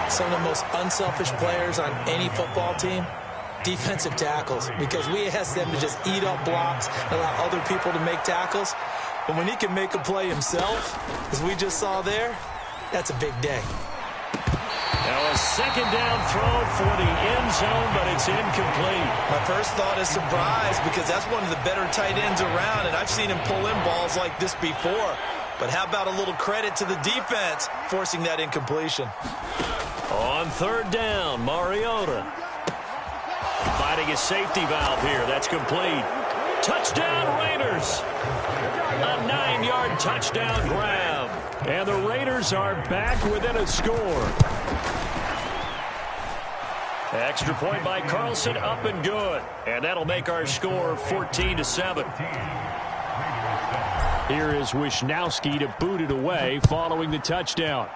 Some of the most unselfish players on any football team, defensive tackles, because we ask them to just eat up blocks and allow other people to make tackles. But when he can make a play himself, as we just saw there, that's a big day. Now a second down throw for the end zone, but it's incomplete. My first thought is surprise, because that's one of the better tight ends around, and I've seen him pull in balls like this before. But how about a little credit to the defense forcing that incompletion? On third down, Mariota. Finding a safety valve here. That's complete. Touchdown, Raiders. A 9-yard touchdown grab. And the Raiders are back within a score. Extra point by Carlson, up and good. And that'll make our score 14-7. Here is Wisnowski to boot it away following the touchdown.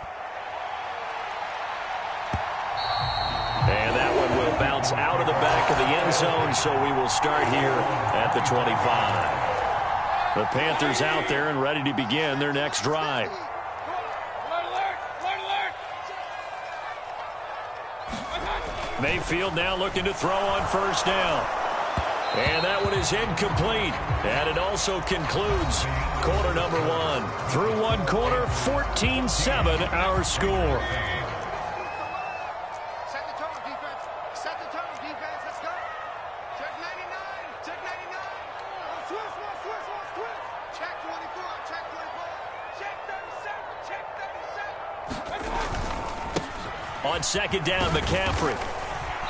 And that one will bounce out of the back of the end zone, so we will start here at the 25. The Panthers out there and ready to begin their next drive. Mayfield now looking to throw on first down. And that one is incomplete. And it also concludes quarter number 1. Through one quarter, 14-7 our score. On second down, McCaffrey.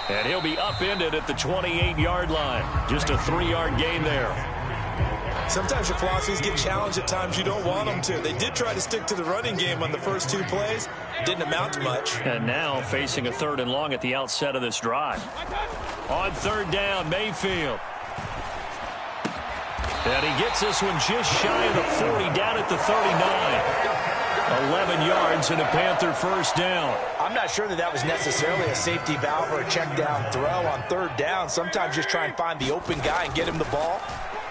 And he'll be upended at the 28-yard line. Just a 3-yard gain there. Sometimes your philosophies get challenged at times you don't want them to. They did try to stick to the running game on the first 2 plays. Didn't amount to much. And now facing a 3rd and long at the outset of this drive. On third down, Mayfield. And he gets this one just shy of the 40, down at the 39. 11 yards and a Panther first down. I'm not sure that was necessarily a safety valve or a check down throw on third down. Sometimes just try and find the open guy and get him the ball.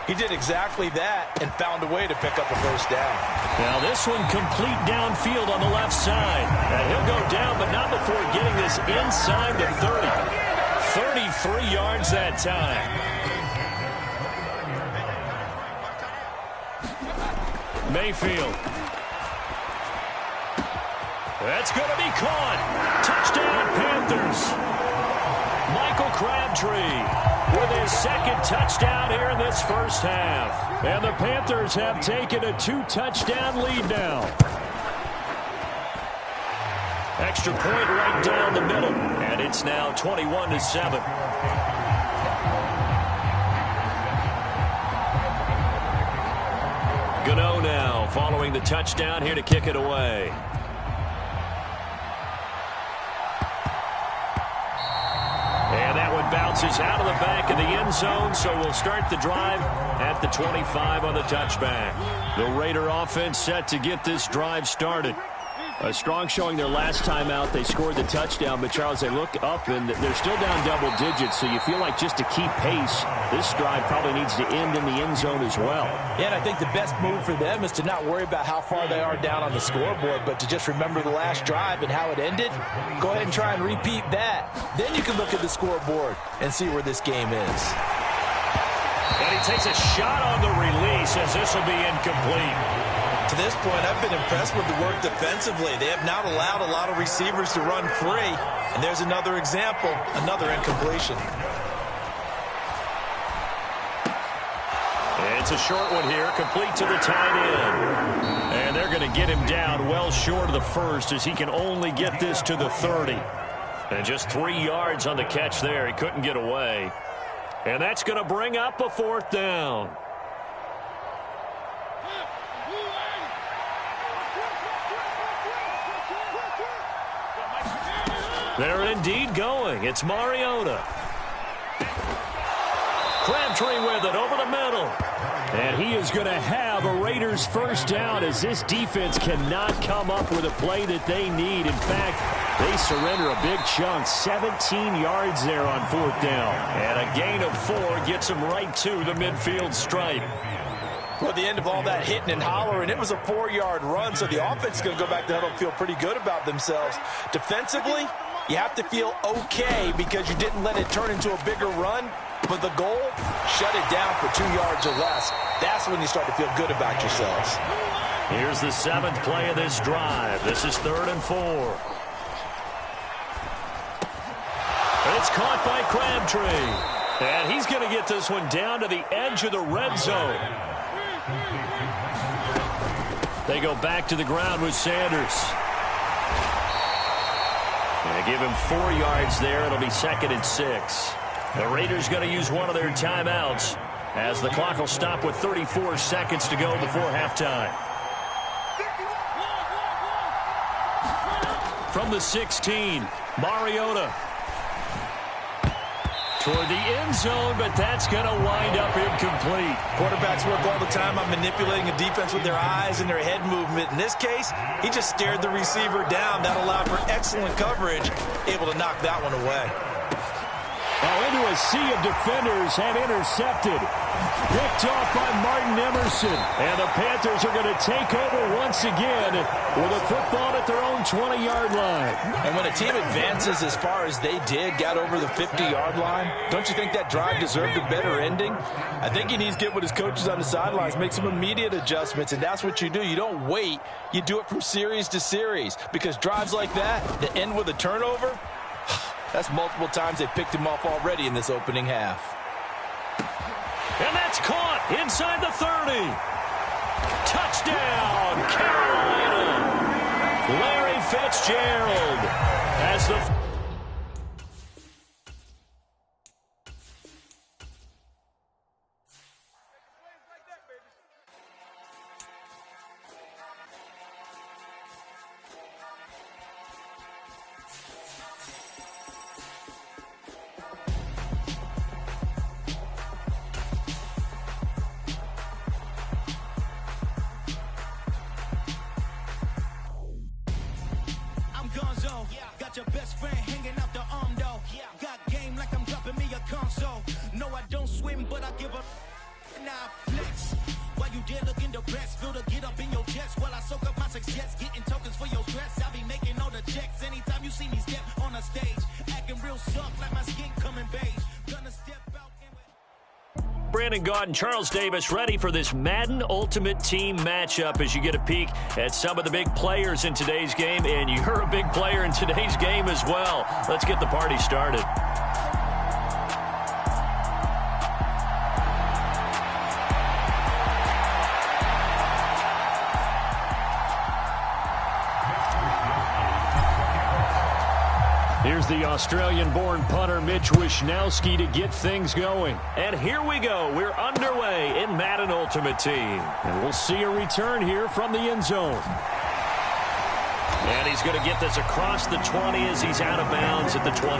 He did exactly that and found a way to pick up a first down. Now this one complete downfield on the left side. And he'll go down, but not before getting this inside the 30. 33 yards that time. Mayfield. That's going to be caught. Touchdown, Panthers. Michael Crabtree with his second touchdown here in this first half. And the Panthers have taken a 2-touchdown lead now. Extra point right down the middle. And it's now 21-7. Gano now following the touchdown here to kick it away. bounces out of the back of the end zone, so we'll start the drive at the 25 on the touchback. The Raider offense set to get this drive started. A strong showing their last time out. They scored the touchdown, but, Charles, they look up, and they're still down double digits, so you feel like just to keep pace, this drive probably needs to end in the end zone as well. Yeah, and I think the best move for them is to not worry about how far they are down on the scoreboard, but to just remember the last drive and how it ended. Go ahead and try and repeat that. Then you can look at the scoreboard and see where this game is. And he takes a shot on the release as this will be incomplete. To this point, I've been impressed with the work defensively. They have not allowed a lot of receivers to run free. And there's another example, another incompletion. It's a short one here, complete to the tight end. And they're going to get him down well short of the first as he can only get this to the 30. And just 3 yards on the catch there. He couldn't get away. And that's going to bring up a fourth down. They're indeed going. It's Mariota. Crabtree with it over the middle. And he is going to have a Raiders first down as this defense cannot come up with a play that they need. In fact, they surrender a big chunk. 17 yards there on fourth down. And a gain of 4 gets them right to the midfield stripe. Well, at the end of all that hitting and hollering, it was a 4-yard run, so the offense is going to go back to huddle and feel pretty good about themselves. Defensively, you have to feel okay because you didn't let it turn into a bigger run. But the goal, shut it down for 2 yards or less. That's when you start to feel good about yourselves. Here's the 7th play of this drive. This is 3rd and 4. It's caught by Crabtree. And he's going to get this one down to the edge of the red zone. They go back to the ground with Sanders. They give him 4 yards there. It'll be 2nd and 6. The Raiders going to use one of their timeouts as the clock will stop with 34 seconds to go before halftime. From the 16, Mariota. Toward the end zone, but that's going to wind up incomplete. Quarterbacks work all the time on manipulating a defense with their eyes and their head movement. In this case, he just stared the receiver down. That allowed for excellent coverage, able to knock that one away. Now into a sea of defenders and intercepted. Picked off by Martin Emerson. And the Panthers are going to take over once again with a football at their own 20-yard line. And when a team advances as far as they did, got over the 50-yard line, don't you think that drive deserved a better ending? I think he needs to get with his coaches on the sidelines, make some immediate adjustments, and that's what you do. You don't wait. You do it from series to series because drives like that end with a turnover, that's multiple times they picked him off already in this opening half. And that's caught inside the 30. Touchdown, Carolina. Larry Fitzgerald as the... Brandon Gaudin and Charles Davis ready for this Madden Ultimate Team matchup as you get a peek at some of the big players in today's game, and you're a big player in today's game as well. Let's get the party started. Here's the Australian-born punter Mitch Wishnowsky to get things going. And here we go. We're underway in Madden Ultimate Team. And we'll see a return here from the end zone. And he's going to get this across the 20 as he's out of bounds at the 23.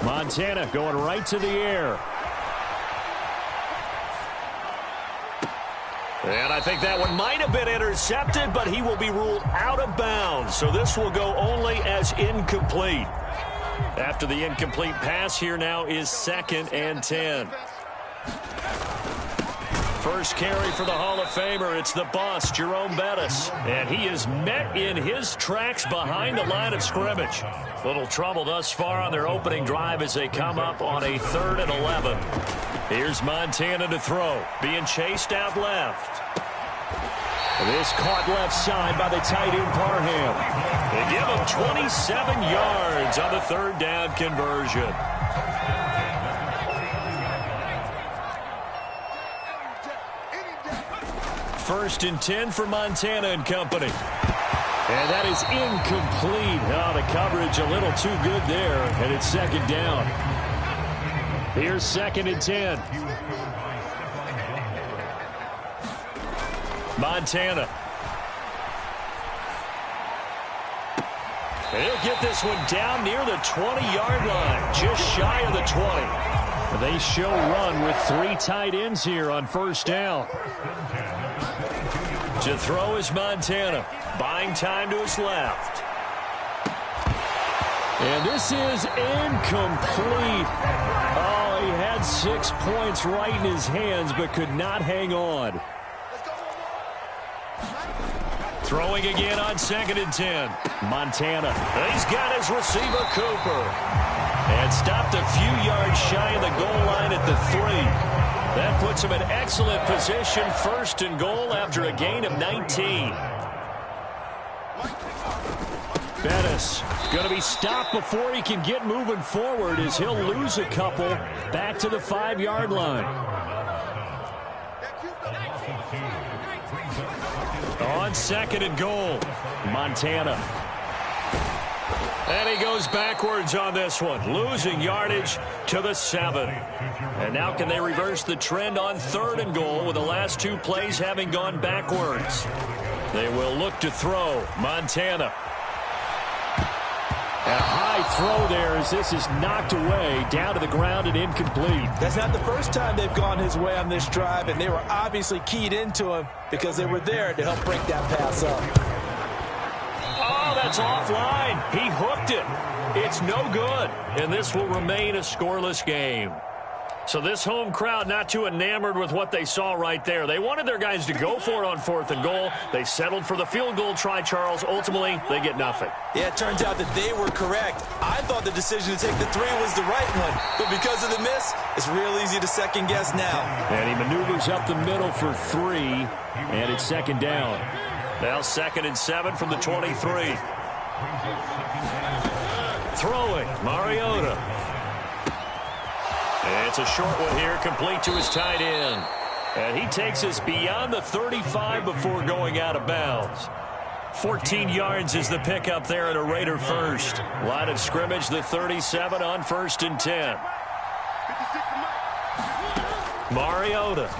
Montana going right to the air. And I think that one might have been intercepted, but he will be ruled out of bounds. So this will go only as incomplete. After the incomplete pass, here now is 2nd and 10. First carry for the Hall of Famer. It's the boss, Jerome Bettis. And he is met in his tracks behind the line of scrimmage. Little trouble thus far on their opening drive as they come up on a 3rd and 11. Here's Montana to throw. Being chased out left. This caught left side by the tight end Parham. They give him 27 yards on the 3rd down conversion. First and 10 for Montana and company. And that is incomplete. Oh, the coverage a little too good there. And it's 2nd down. Here's 2nd and 10. Montana. He'll get this one down near the 20-yard line. Just shy of the 20. They show run with 3 tight ends here on 1st down. To throw is Montana. Buying time to his left. And this is incomplete. Oh, he had 6 points right in his hands, but could not hang on. Throwing again on 2nd and 10. Montana. He's got his receiver, Cooper. And stopped a few yards shy of the goal line at the 3. That puts him in excellent position, 1st and goal after a gain of 19. Bettis going to be stopped before he can get moving forward as he'll lose a couple back to the 5-yard line. On 2nd and goal, Montana. And he goes backwards on this one, losing yardage to the 7. And now can they reverse the trend on 3rd and goal with the last 2 plays having gone backwards? They will look to throw. Montana. And a high throw there as this is knocked away, down to the ground and incomplete. That's not the first time they've gone his way on this drive, and they were obviously keyed into him because they were there to help break that pass up. Oh, that's offline. He hooked it. It's no good, and this will remain a scoreless game. So this home crowd not too enamored with what they saw right there. They wanted their guys to go for it on 4th and goal. They settled for the field goal try, Charles. Ultimately, they get nothing. Yeah, it turns out that they were correct. I thought the decision to take the 3 was the right one. But because of the miss, it's real easy to second guess now. And he maneuvers up the middle for 3, and it's 2nd down. Now 2nd and 7 from the 23. Throwing, Mariota. It's a short one here, complete to his tight end. And he takes us beyond the 35 before going out of bounds. 14 yards is the pickup there at a Raider first. Line of scrimmage, the 37 on 1st and 10. Mariota.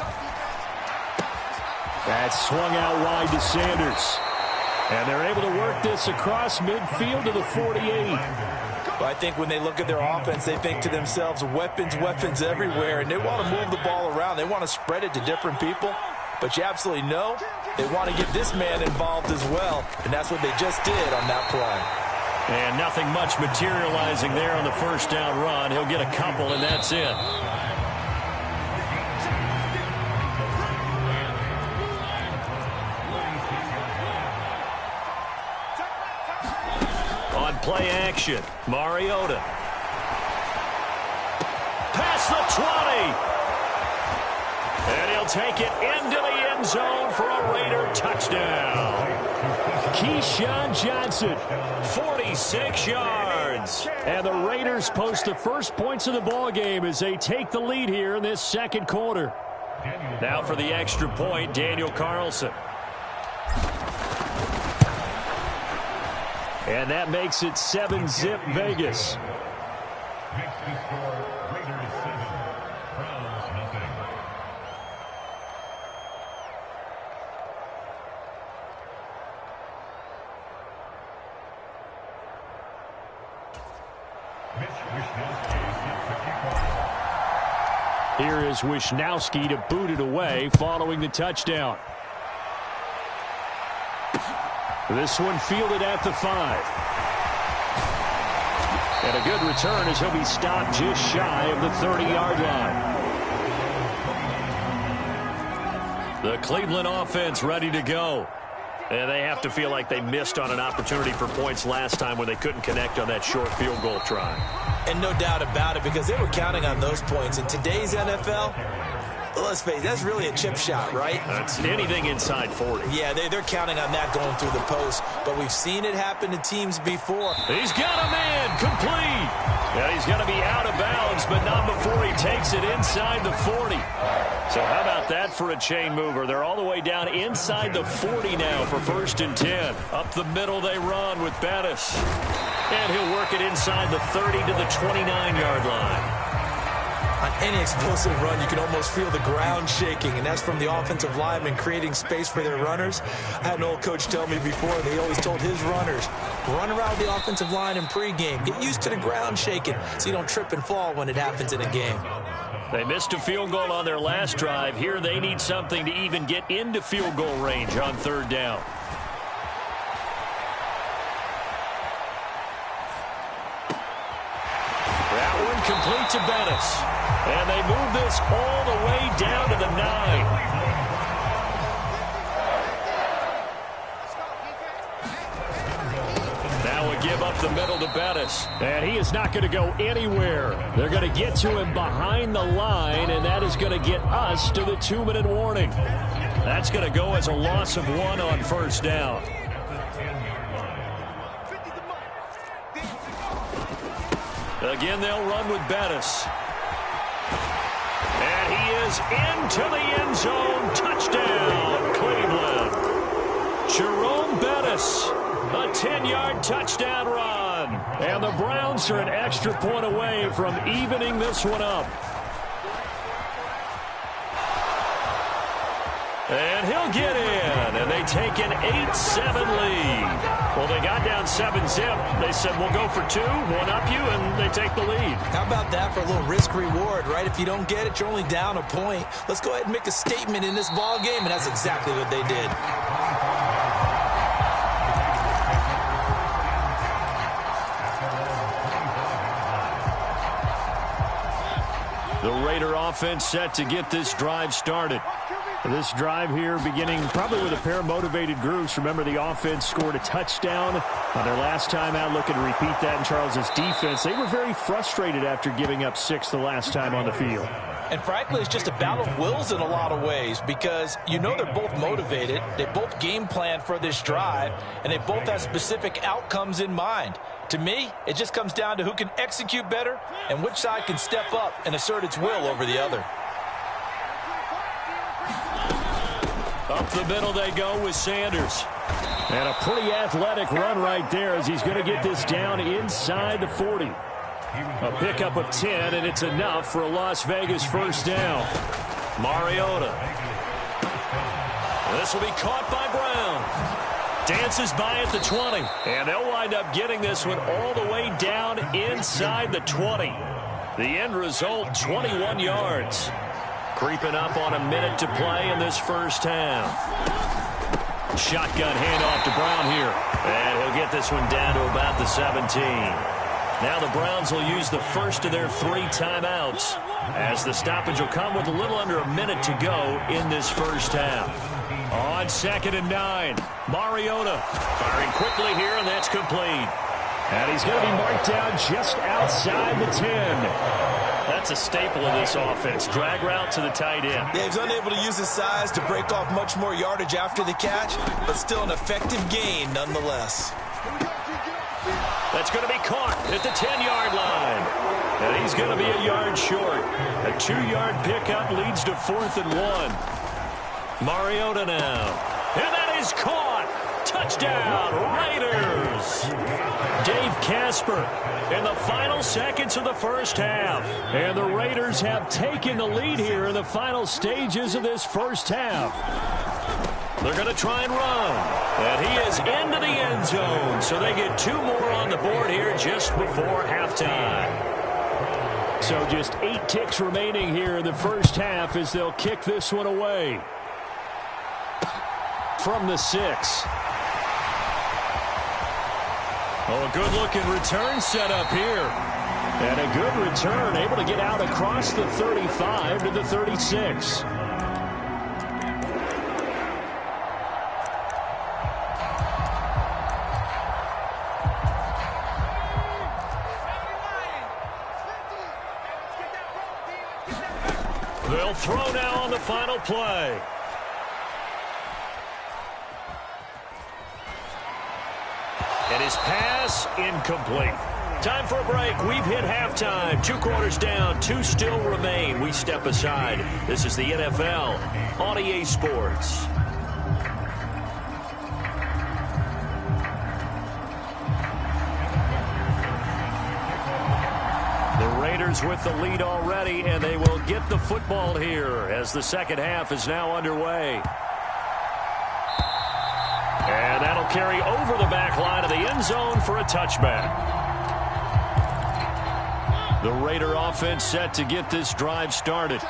That's swung out wide to Sanders. And they're able to work this across midfield to the 48. Well, I think when they look at their offense, they think to themselves, weapons, weapons everywhere, and they want to move the ball around. They want to spread it to different people, but you absolutely know they want to get this man involved as well, and that's what they just did on that play. And nothing much materializing there on the 1st down run. He'll get a couple, and that's it. Play action. Mariota. Past the 20. And he'll take it into the end zone for a Raider touchdown. Keyshawn Johnson, 46 yards. And the Raiders post the first points of the ball game as they take the lead here in this 2nd quarter. Now for the extra point, Daniel Carlson. And that makes it 7-zip Vegas. Here is Wisnowski to boot it away following the touchdown. This one fielded at the 5. And a good return as he'll be stopped just shy of the 30-yard line. The Cleveland offense ready to go. And they have to feel like they missed on an opportunity for points last time when they couldn't connect on that short field goal try. And no doubt about it, because they were counting on those points. In today's NFL, let's face it, that's really a chip shot, right? It's anything inside 40. Yeah, they're counting on that going through the post. But we've seen it happen to teams before. He's got a man complete. Yeah, he's going to be out of bounds, but not before he takes it inside the 40. So how about that for a chain mover? They're all the way down inside the 40 now for 1st and 10. Up the middle they run with Bettis. And he'll work it inside the 30 to the 29-yard line. On any explosive run, you can almost feel the ground shaking, and that's from the offensive linemen creating space for their runners. I had an old coach tell me before, and he always told his runners, run around the offensive line in pregame. Get used to the ground shaking so you don't trip and fall when it happens in a game. They missed a field goal on their last drive. Here they need something to even get into field goal range on 3rd down. That one complete to Bettis. And they move this all the way down to the 9. Now we give up the middle to Bettis. And he is not going to go anywhere. They're going to get to him behind the line, and that is going to get us to the 2-minute warning. That's going to go as a loss of 1 on 1st down. Again, they'll run with Bettis. And he is into the end zone. Touchdown, Cleveland. Jerome Bettis, a 10-yard touchdown run. And the Browns are an extra point away from evening this one up. And he'll get in, and they take an 8-7 lead. Well, they got down 7-zip. They said, we'll go for 2, one up you, and they take the lead. How about that for a little risk-reward, right? If you don't get it, you're only down a point. Let's go ahead and make a statement in this ball game, and that's exactly what they did. The Raider offense set to get this drive started. This drive here beginning probably with a pair of motivated groups. Remember, the offense scored a touchdown on their last time out. Looking to repeat that in Charles's defense. They were very frustrated after giving up 6 the last time on the field. And frankly, it's just a battle of wills in a lot of ways because you know they're both motivated. They both game plan for this drive, and they both have specific outcomes in mind. To me, it just comes down to who can execute better and which side can step up and assert its will over the other. Up the middle they go with Sanders. And a pretty athletic run right there as he's going to get this down inside the 40. A pickup of 10, and it's enough for a Las Vegas 1st down. Mariota. This will be caught by Brown. Dances by at the 20. And they'll wind up getting this one all the way down inside the 20. The end result, 21 yards. Creeping up on a minute to play in this 1st half. Shotgun handoff to Brown here. And he'll get this one down to about the 17. Now the Browns will use the first of their 3 timeouts as the stoppage will come with a little under a minute to go in this 1st half. On 2nd and 9, Mariota firing quickly here, and that's complete. And he's going to be marked down just outside the 10. That's a staple of this offense. Drag route to the tight end. Yeah, he's unable to use his size to break off much more yardage after the catch, but still an effective gain nonetheless. That's going to be caught at the 10-yard line. And he's going to be a yard short. A 2-yard pickup leads to 4th and 1. Mariota now. And that is caught. Touchdown, Raiders. Dave Casper in the final seconds of the 1st half. And the Raiders have taken the lead here in the final stages of this 1st half. They're going to try and run. And he is into the end zone. So they get 2 more on the board here just before halftime. So just 8 ticks remaining here in the first half as they'll kick this one away. From the 6. Oh, a good-looking return set up here. And a good return, able to get out across the 35 to the 36. They'll throw now on the final play. And his pass incomplete. Time for a break. We've hit halftime. 2 quarters down. 2 still remain. We step aside. This is the NFL on EA Sports. The Raiders with the lead already, and they will get the football here as the second half is now underway. And that'll carry over the back line of the end zone for a touchback. The Raider offense set to get this drive started.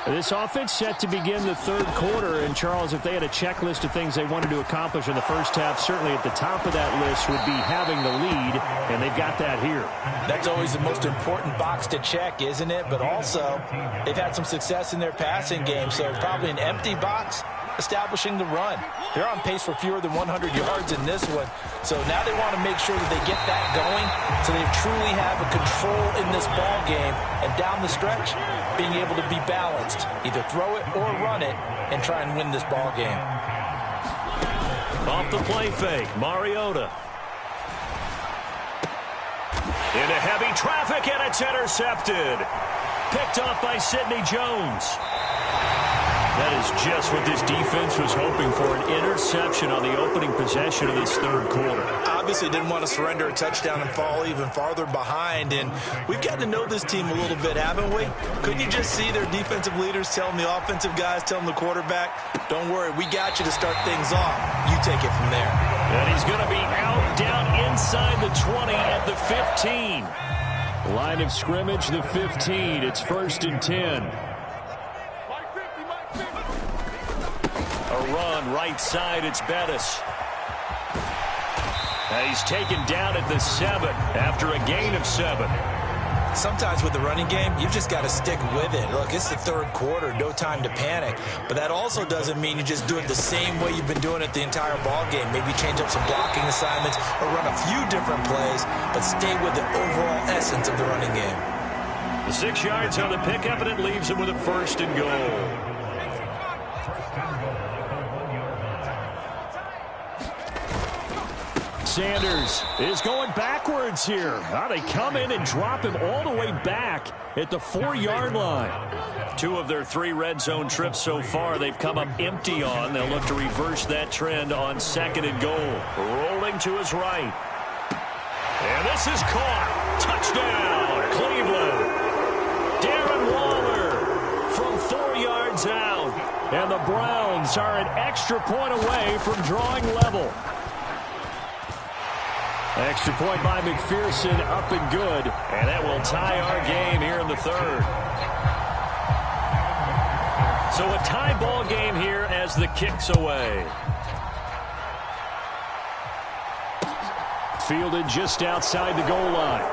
This offense set to begin the third quarter. And, Charles, if they had a checklist of things they wanted to accomplish in the first half, certainly at the top of that list would be having the lead, and they've got that here. That's always the most important box to check, isn't it? But also, they've had some success in their passing game, so probably an empty box establishing the run. They're on pace for fewer than 100 yards in this one, so now they want to make sure that they get that going so they truly have a control in this ball game, and down the stretch, being able to be balanced, either throw it or run it, and try and win this ball game. Off the play fake, Mariota. Into heavy traffic, and it's intercepted. Picked off by Sidney Jones. That is just what this defense was hoping for, an interception on the opening possession of this third quarter. Obviously didn't want to surrender a touchdown and fall even farther behind, and we've gotten to know this team a little bit, haven't we? Couldn't you just see their defensive leaders telling the offensive guys, telling the quarterback, don't worry, we got you to start things off. You take it from there. And he's going to be out down inside the 20 at the 15. Line of scrimmage, the 15. It's 1st and 10. A run right side, it's Bettis. And he's taken down at the 7 after a gain of 7. Sometimes with the running game, you've just got to stick with it. Look, it's the third quarter, no time to panic. But that also doesn't mean you just do it the same way you've been doing it the entire ball game. Maybe change up some blocking assignments or run a few different plays, but stay with the overall essence of the running game. The 6 yards on the pickup, and it leaves him with a 1st and goal. Sanders is going backwards here. Now they come in and drop him all the way back at the 4-yard line. 2 of their 3 red zone trips so far they've come up empty on. They'll look to reverse that trend on 2nd and goal. Rolling to his right. And this is caught. Touchdown, Cleveland. Darren Waller from 4 yards out. And the Browns are an extra point away from drawing level. Extra point by McPherson, up and good. And that will tie our game here in the 3rd. So a tie ball game here as the kick's away. Fielded just outside the goal line.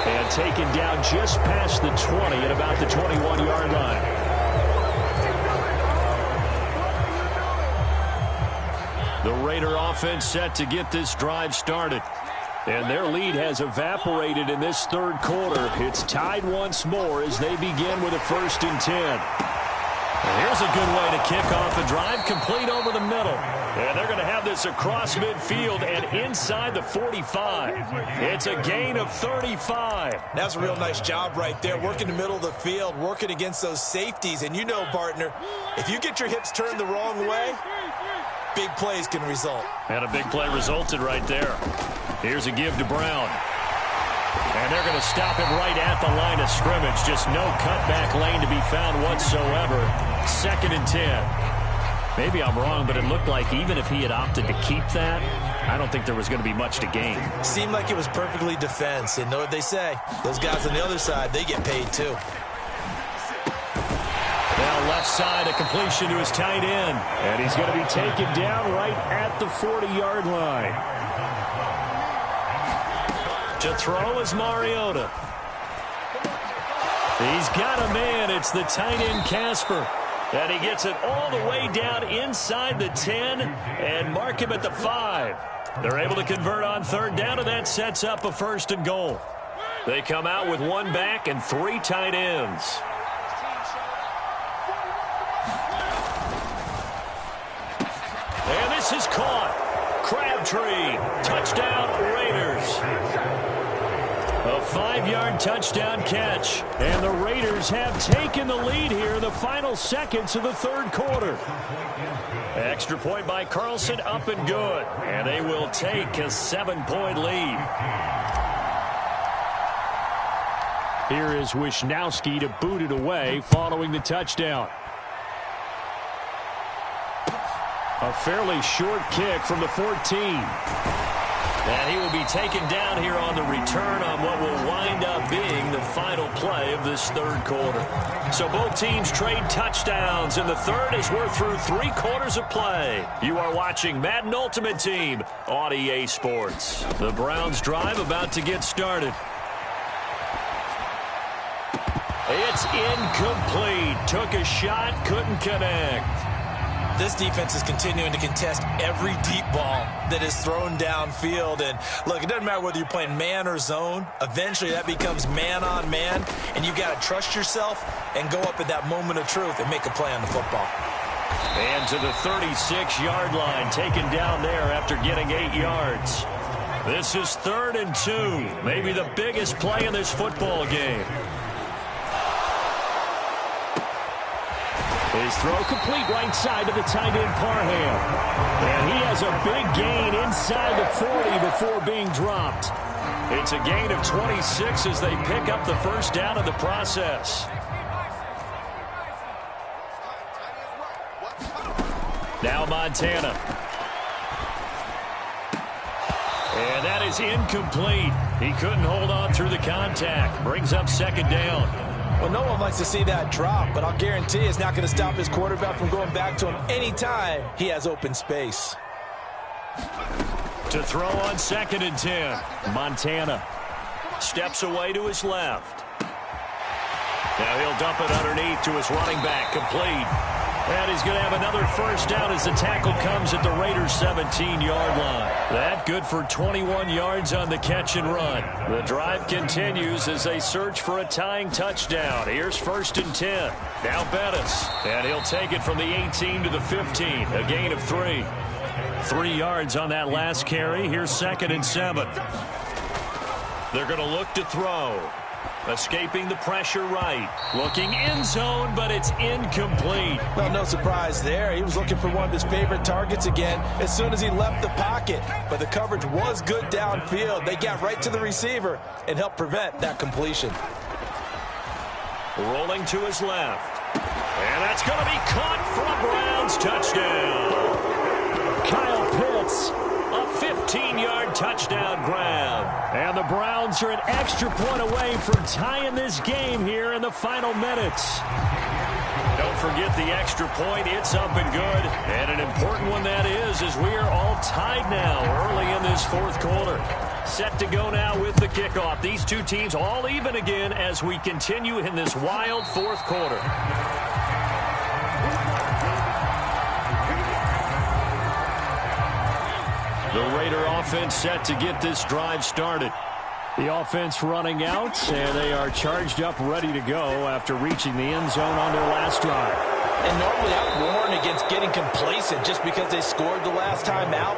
And taken down just past the 20 at about the 21-yard line. The Raider offense set to get this drive started. And their lead has evaporated in this third quarter. It's tied once more as they begin with a 1st and 10. And here's a good way to kick off a drive, complete over the middle. And they're going to have this across midfield and inside the 45. It's a gain of 35. That's a real nice job right there, working the middle of the field, working against those safeties. And you know, partner, if you get your hips turned the wrong way, big plays can result. And a big play resulted right there. Here's a give to Brown. And they're going to stop him right at the line of scrimmage. Just no cutback lane to be found whatsoever. 2nd and 10. Maybe I'm wrong, but it looked like even if he had opted to keep that, I don't think there was going to be much to gain. Seemed like it was perfectly defense. And know what they say? Those guys on the other side, they get paid too. Now left side, a completion to his tight end. And he's going to be taken down right at the 40-yard line. To throw is Mariota. He's got a man. It's the tight end, Casper. And he gets it all the way down inside the 10 and mark him at the 5. They're able to convert on third down, and that sets up a 1st and goal. They come out with 1 back and 3 tight ends. And this is caught. Crabtree. Touchdown, Raiders. A 5-yard touchdown catch. And the Raiders have taken the lead here in the final seconds of the 3rd quarter. Extra point by Carlson, up and good. And they will take a 7-point lead. Here is Wisnowski to boot it away following the touchdown. A fairly short kick from the 14. And he will be taken down here on the return on what will wind up being the final play of this 3rd quarter. So both teams trade touchdowns in the 3rd as we're through 3 quarters of play. You are watching Madden Ultimate Team on EA Sports. The Browns drive about to get started. It's incomplete. Took a shot, couldn't connect. This defense is continuing to contest every deep ball that is thrown downfield. And look, it doesn't matter whether you're playing man or zone. Eventually that becomes man on man, and you've got to trust yourself and go up at that moment of truth and make a play on the football. And to the 36-yard line, taken down there after getting 8 yards. This is 3rd and 2, maybe the biggest play in this football game. His throw complete right side to the tight end, Parham. And he has a big gain inside the 40 before being dropped. It's a gain of 26 as they pick up the 1st down in the process. Now Montana. And that is incomplete. He couldn't hold on through the contact. Brings up 2nd down. Well, no one likes to see that drop, but I'll guarantee it's not going to stop his quarterback from going back to him anytime he has open space. To throw on 2nd and 10. Montana steps away to his left. Now he'll dump it underneath to his running back, complete. And he's going to have another 1st down as the tackle comes at the Raiders' 17-yard line. That good for 21 yards on the catch and run. The drive continues as they search for a tying touchdown. Here's 1st and 10. Now Bettis. And he'll take it from the 18 to the 15. A gain of 3. 3 yards on that last carry. Here's 2nd and 7. They're going to look to throw. Escaping the pressure right. Looking end zone, but it's incomplete. Well, no surprise there. He was looking for one of his favorite targets again as soon as he left the pocket. But the coverage was good downfield. They got right to the receiver and helped prevent that completion. Rolling to his left. And that's going to be caught for a Browns touchdown. Kyle Pitts. A 15-yard touchdown grab. And the Browns are an extra point away from tying this game here in the final minutes. Don't forget the extra point. It's up and good. And an important one that is, as we are all tied now early in this 4th quarter. Set to go now with the kickoff. These two teams all even again as we continue in this wild 4th quarter. The Raider offense set to get this drive started. The offense running out, and they are charged up, ready to go after reaching the end zone on their last drive. And normally I warn against getting complacent just because they scored the last time out.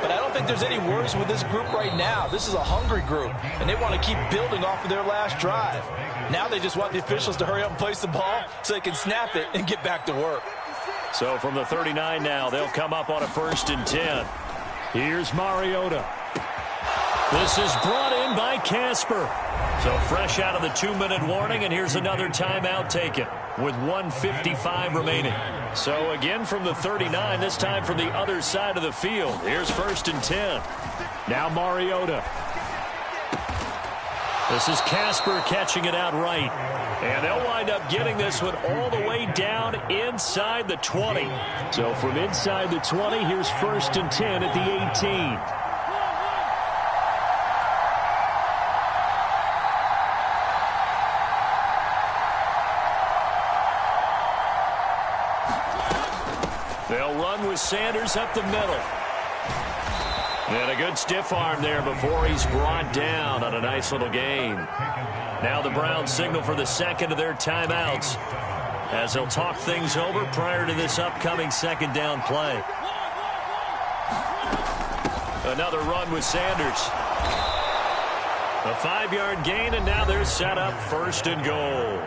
But I don't think there's any worries with this group right now. This is a hungry group, and they want to keep building off of their last drive. Now they just want the officials to hurry up and place the ball so they can snap it and get back to work. So from the 39 now, they'll come up on a 1st and 10. Here's Mariota. This is brought in by Casper. So fresh out of the 2-minute warning, and here's another timeout taken. with 1:55 remaining. So again from the 39, this time from the other side of the field. Here's 1st and 10. Now Mariota. This is Casper catching it out right. And they'll wind up getting this one all the way down inside the 20. So from inside the 20, here's 1st and 10 at the 18. They'll run with Sanders up the middle. And a good stiff arm there before he's brought down on a nice little gain. Now the Browns signal for the second of their timeouts as they'll talk things over prior to this upcoming 2nd down play. Another run with Sanders. A 5-yard gain, and now they're set up 1st and goal.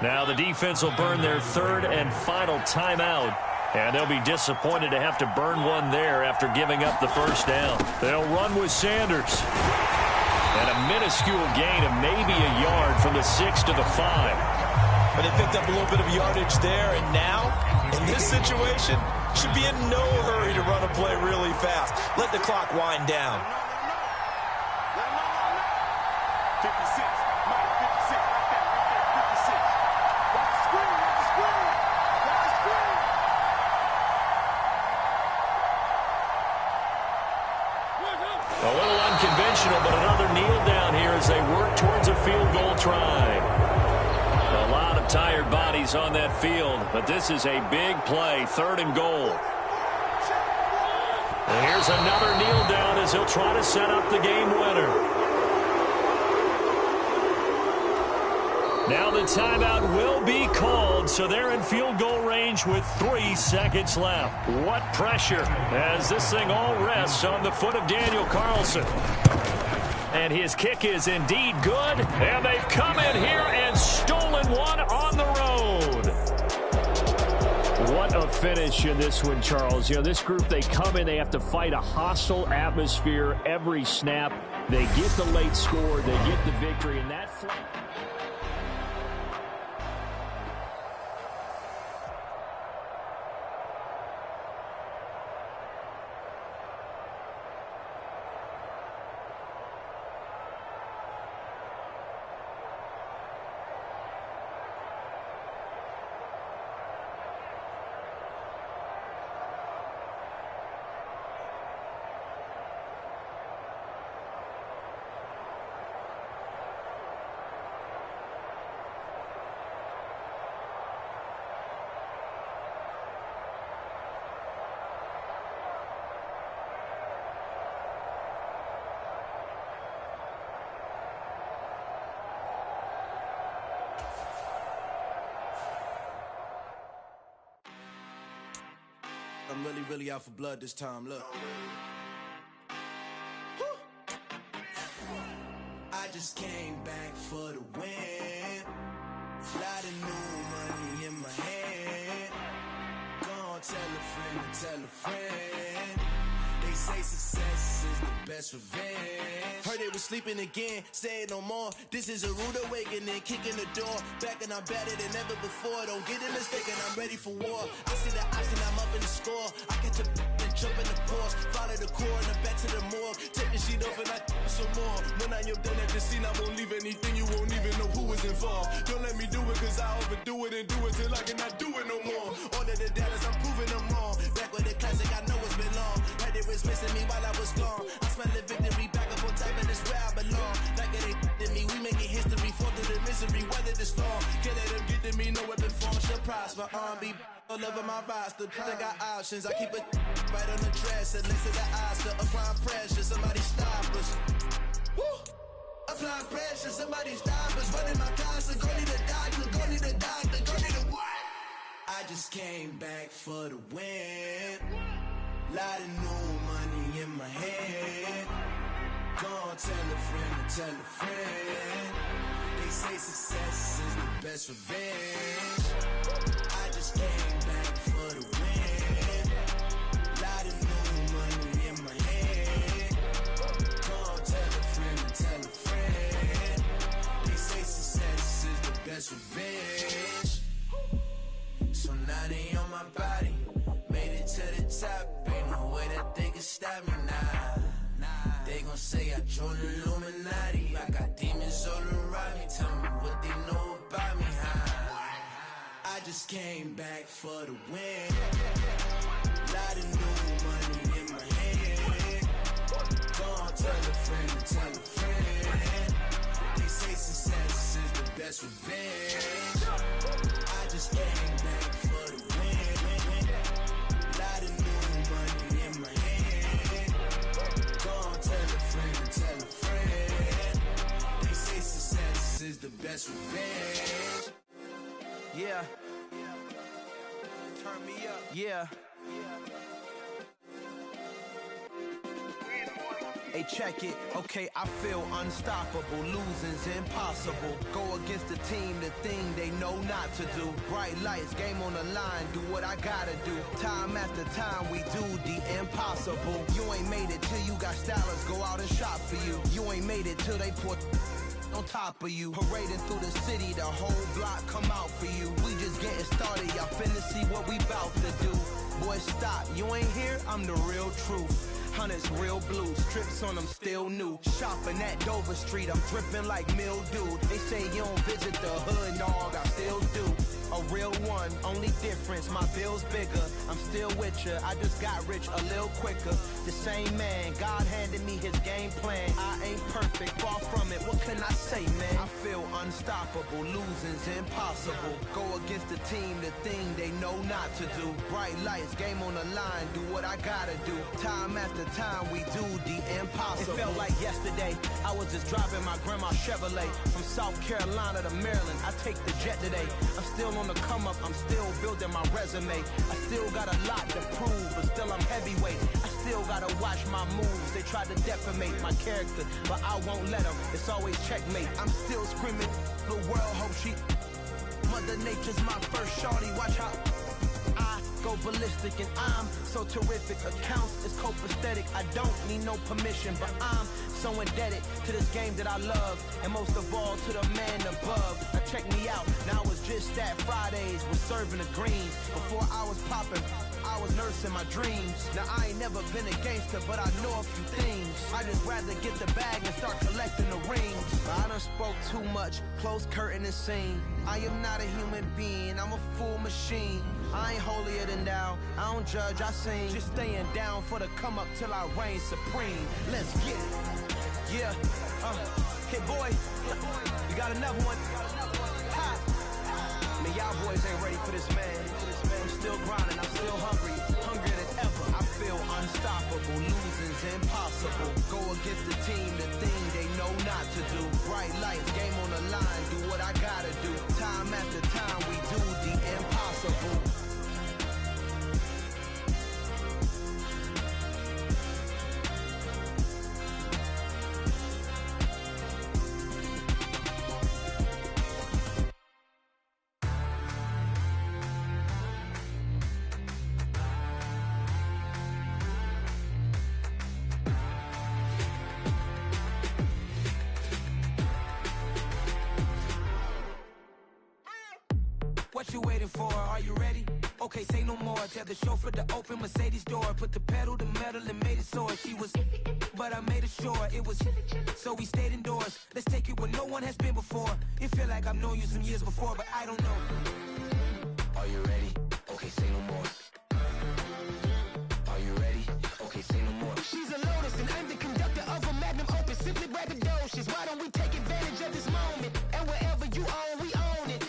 Now the defense will burn their 3rd and final timeout. And they'll be disappointed to have to burn one there after giving up the 1st down. They'll run with Sanders. And a minuscule gain of maybe a yard from the 6 to the 5. But they picked up a little bit of yardage there, and now, in this situation, should be in no hurry to run a play really fast. Let the clock wind down. A little unconventional, but another kneel down here as they work towards a field goal try. A lot of tired bodies on that field, but this is a big play, 3rd and goal. And here's another kneel down as he'll try to set up the game winner. Now the timeout will be called, so they're in field goal range with 3 seconds left. What pressure as this thing all rests on the foot of Daniel Carlson. And his kick is indeed good, and they've come in here and stolen one on the road. What a finish in this one, Charles. You know, this group, they come in, they have to fight a hostile atmosphere every snap. They get the late score, they get the victory, and that I'm really out for blood this time, look. I just came back for the win. Lot of new money in my hand. Gonna tell a friend to tell a friend. They say success is the best revenge. Heard they was sleeping again, say it no more. This is a rude awakening, kicking the door. Back and I'm better than ever before. Don't get it mistaken, I'm ready for war. I see the option, I'm up in the score. I catch a and jump in the course. Follow the core and then back to the morgue. Take the sheet off and I some more. When I'm done at the scene, I won't leave anything. You won't even know who is involved. Don't let me do it, cause I overdo it and do it till I cannot do it no more. All of the data, I'm proving them wrong. Back with the classic, I know it's been long. Heard it was missing me while I was gone. I smell the victory back up on top, and it's where I belong. Like it ain't to me, we making history. Fall through the misery, weather the storm. Can't let them get to me, no weapon form shall prosper. R&B all over my roster. I got options, I keep it right on the dresser. Next to the Oscar, applying pressure, somebody stop us. Woo! Applying pressure, somebody stop us. Running my concert, go need a doctor, go need a doctor, go need a what? I just came back for the win. Lot of new money in my hand. Gonna tell a friend to tell a friend. They say success is the best revenge. I just came back for the win. Lot of new money in my hand. Gonna tell a friend to tell a friend. They say success is the best revenge. so now they on my body. Made it to the top, ain't no way that they can stop me now. They gon' say I joined the Illuminati. I got demons all around me, tell me what they know about me, I just came back for the win. Lot of new money in my hand. Gonna tell a friend to tell a friend. They say success is the best revenge. I just came back for the win. Lot of new money in my hand. Gonna tell a friend to tell a friend. They say success is the best revenge. Yeah. Turn me up. Yeah. Hey, check it. Okay, I feel unstoppable. Losing's impossible. Go against the team, the thing they know not to do. Bright lights, game on the line, do what I gotta do. Time after time, we do the impossible. You ain't made it till you got stylers go out and shop for you. You ain't made it till they put on top of you. Parading through the city, the whole block come out for you. We just getting started, y'all finna see what we bout to do. Boy, stop, you ain't here, I'm the real truth. Hunters real blue, strips on them still new. Shopping at Dover Street, I'm dripping like mildew. They say you don't visit the hood, dog, I still do. A real one, only difference, my bill's bigger. I'm still with ya, I just got rich a little quicker. The same man, God handed me his game plan. I ain't perfect, far from it, what can I say, man? I feel unstoppable, losing's impossible. Go against the team, the thing they know not to do. Bright lights, game on the line, do what I gotta do. Time after time, we do the impossible. It felt like yesterday, I was just driving my grandma's Chevrolet. From South Carolina to Maryland, I take the jet today. I'm still on the come up, I'm still building my resume. I still got a lot to prove, but still I'm heavyweight. I still gotta watch my moves. They tried to defamate my character, but I won't let them. It's always checkmate. I'm still screaming, the world hope she. Mother Nature's my first shorty, watch how I go ballistic and I'm so terrific. Accounts is copacetic, I don't need no permission, but I'm so indebted to this game that I love, and most of all to the man above. Now check me out, now it's just that Fridays was serving the greens. Before I was popping, I was nursing my dreams. Now I ain't never been a gangster, but I know a few things. I just rather get the bag and start collecting the rings. I done spoke too much, close curtain and scene. I am not a human being, I'm a full machine. I ain't holier than thou, I don't judge, I sing. Just staying down for the come up till I reign supreme. Let's get it. Yeah, hey boy, you got another one? Ha. Man, y'all boys ain't ready for this, man. I'm still grinding, I'm still hungry, hungrier than ever. I feel unstoppable, losing's impossible. Go against the team, the thing they know not to do. Bright lights, game on the line, do what I gotta do. Time after time, we do the impossible. What you waiting for? Are you ready? Okay, say no more. Tell the chauffeur to open Mercedes door. Put the pedal to metal and made it soar. She was, but I made it sure it was. So we stayed indoors. Let's take it where no one has been before. It feel like I've known you some years before, but I don't know. Are you ready? Okay, say no more. Are you ready? Okay, say no more. She's a Lotus and I'm the conductor of a magnum opus. Simply braggadocious. Why don't we take advantage of this moment? And wherever you own, we own it.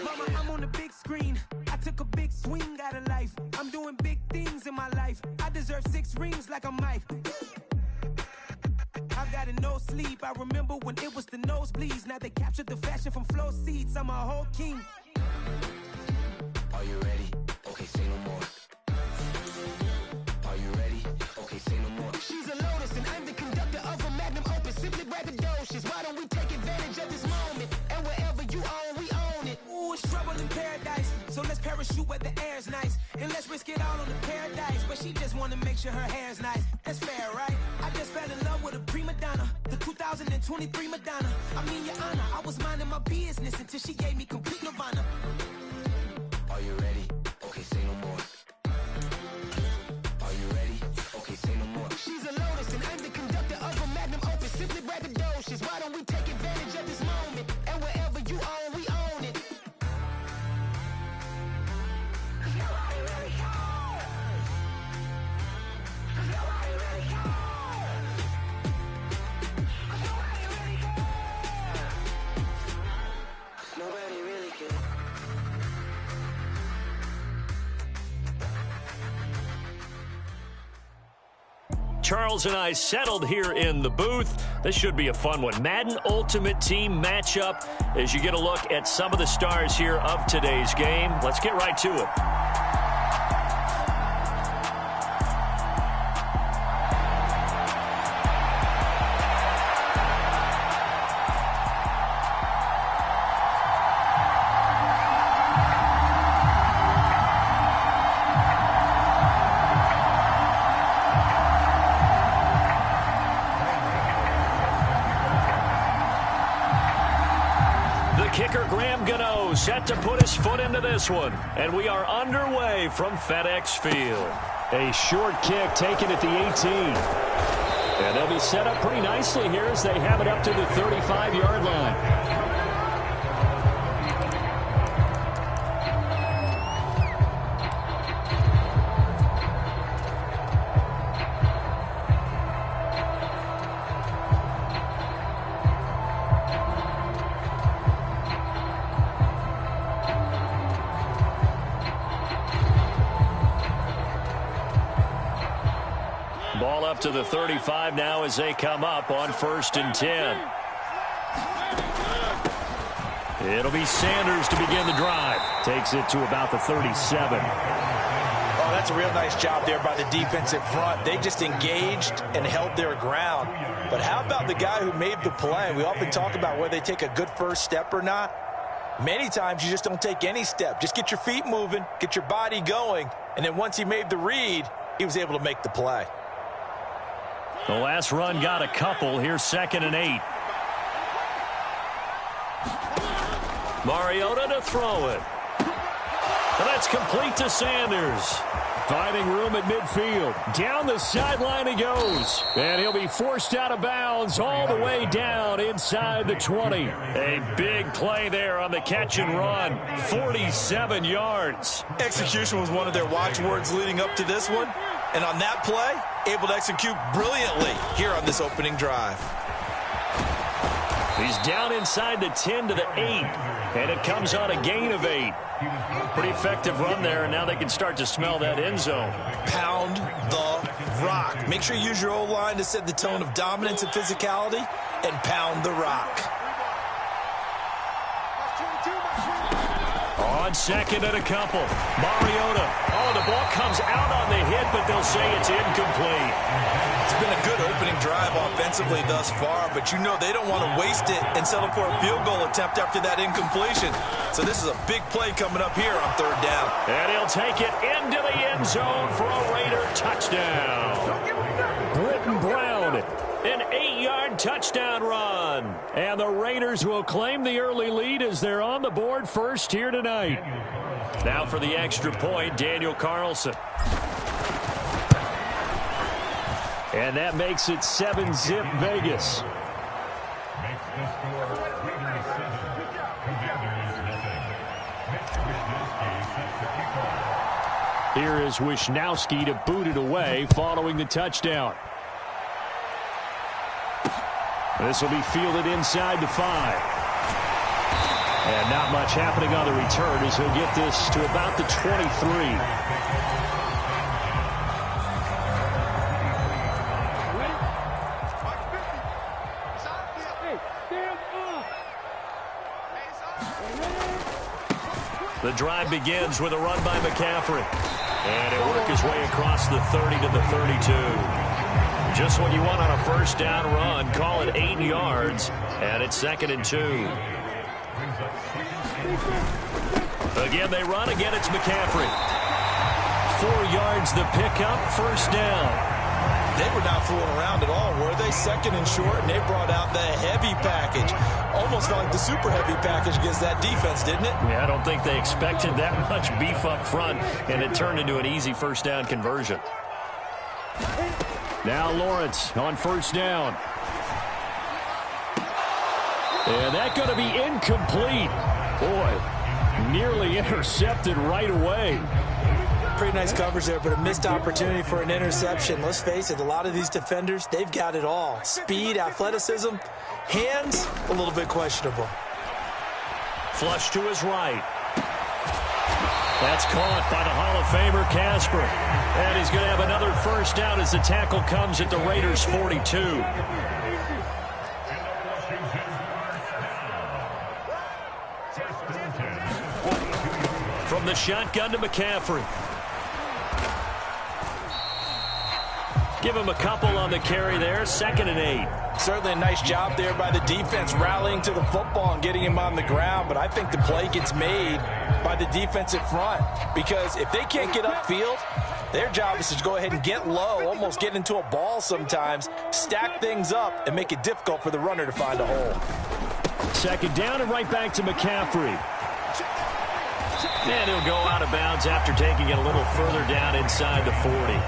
Mama, I'm on the big screen. I took a big swing out of life. I'm doing big things in my life. I deserve 6 rings like I'm Mike. I've got no sleep. I remember when it was the nosebleeds. Now they captured the fashion from flow seats. I'm a whole king. Are you ready? Okay, say no more. Are you ready? Okay, say no more. She's a Lotus and I'm the conductor of a magnum opus. Simply braggadocious. Why don't we take advantage of this moment? And wherever you own, we own it. Ooh, it's trouble in Paris. paradise. So let's parachute where the air's nice. And let's risk it all on the paradise. But she just wanna make sure her hair's nice. That's fair, right? I just fell in love with a prima donna. The 2023 Madonna. I mean, your honor, I was minding my business until she gave me complete nirvana. Are you ready? Okay, say no more. Are you ready? Okay, say no more. She's a lotus and I'm the conductor of a magnum opus. Simply braggadocious. Why don't we take advantage of this moment? And wherever you own, we own it. Nobody really cares. Charles and I settled here in the booth. This should be a fun one. Madden Ultimate Team matchup as you get a look at some of the stars here of today's game. Let's get right to it. Kicker Graham Gano set to put his foot into this one. And we are underway from FedEx Field. A short kick taken at the 18. And they'll be set up pretty nicely here as they have it up to the 35-yard line. Ball up to the 35 now as they come up on 1st and 10. It'll be Sanders to begin the drive. Takes it to about the 37. Oh, that's a real nice job there by the defensive front. They just engaged and held their ground. But how about the guy who made the play? We often talk about whether they take a good first step or not. Many times you just don't take any step. Just get your feet moving, get your body going, and then once he made the read, he was able to make the play. The last run got a couple. Here's 2nd and 8. Mariota to throw it. And that's complete to Sanders. Finding room at midfield. Down the sideline he goes. And he'll be forced out of bounds all the way down inside the 20. A big play there on the catch and run. 47 yards. Execution was one of their watchwords leading up to this one. And on that play, able to execute brilliantly here on this opening drive. He's down inside the 10 to the 8. And it comes on a gain of 8. Pretty effective run there, and now they can start to smell that end zone. Pound the rock. Make sure you use your O-line to set the tone of dominance and physicality, and pound the rock. On 2nd and a couple. Mariota. Oh, the ball comes out on the hit, but they'll say it's incomplete. It's been a good opening drive offensively thus far, but you know they don't want to waste it and settle for a field goal attempt after that incompletion. So this is a big play coming up here on 3rd down. And he'll take it into the end zone for a Raider touchdown. Britton Brown, an 8-yard touchdown run. And the Raiders will claim the early lead as they're on the board first here tonight. Now for the extra point, Daniel Carlson. And that makes it 7-zip Vegas. Here is Wisnowski to boot it away following the touchdown. This will be fielded inside the 5. And not much happening on the return as he'll get this to about the 23. The drive begins with a run by McCaffrey. And he'll work his way across the 30 to the 32. Just what you want on a first down run. Call it 8 yards. And it's 2nd and 2. Again, they run. Again, it's McCaffrey. 4 yards the pickup, first down. They were not fooling around at all, were they? Second and short, and they brought out the heavy package. Almost felt like the super heavy package against that defense, didn't it? Yeah, I don't think they expected that much beef up front, and it turned into an easy first down conversion. Now Lawrence on first down. And that's going to be incomplete. Boy, nearly intercepted right away. Pretty nice coverage there, but a missed opportunity for an interception. Let's face it, a lot of these defenders, they've got it all. Speed, athleticism, hands, a little bit questionable. Flush to his right. That's caught by the Hall of Famer Casper. And he's going to have another first down as the tackle comes at the Raiders' 42. From the shotgun to McCaffrey. Give him a couple on the carry there. 2nd and 8. Certainly a nice job there by the defense rallying to the football and getting him on the ground. But I think the play gets made by the defensive front. Because if they can't get upfield, their job is to go ahead and get low, almost get into a ball sometimes, stack things up, and make it difficult for the runner to find a hole. 2nd down and right back to McCaffrey. And he'll go out of bounds after taking it a little further down inside the 40.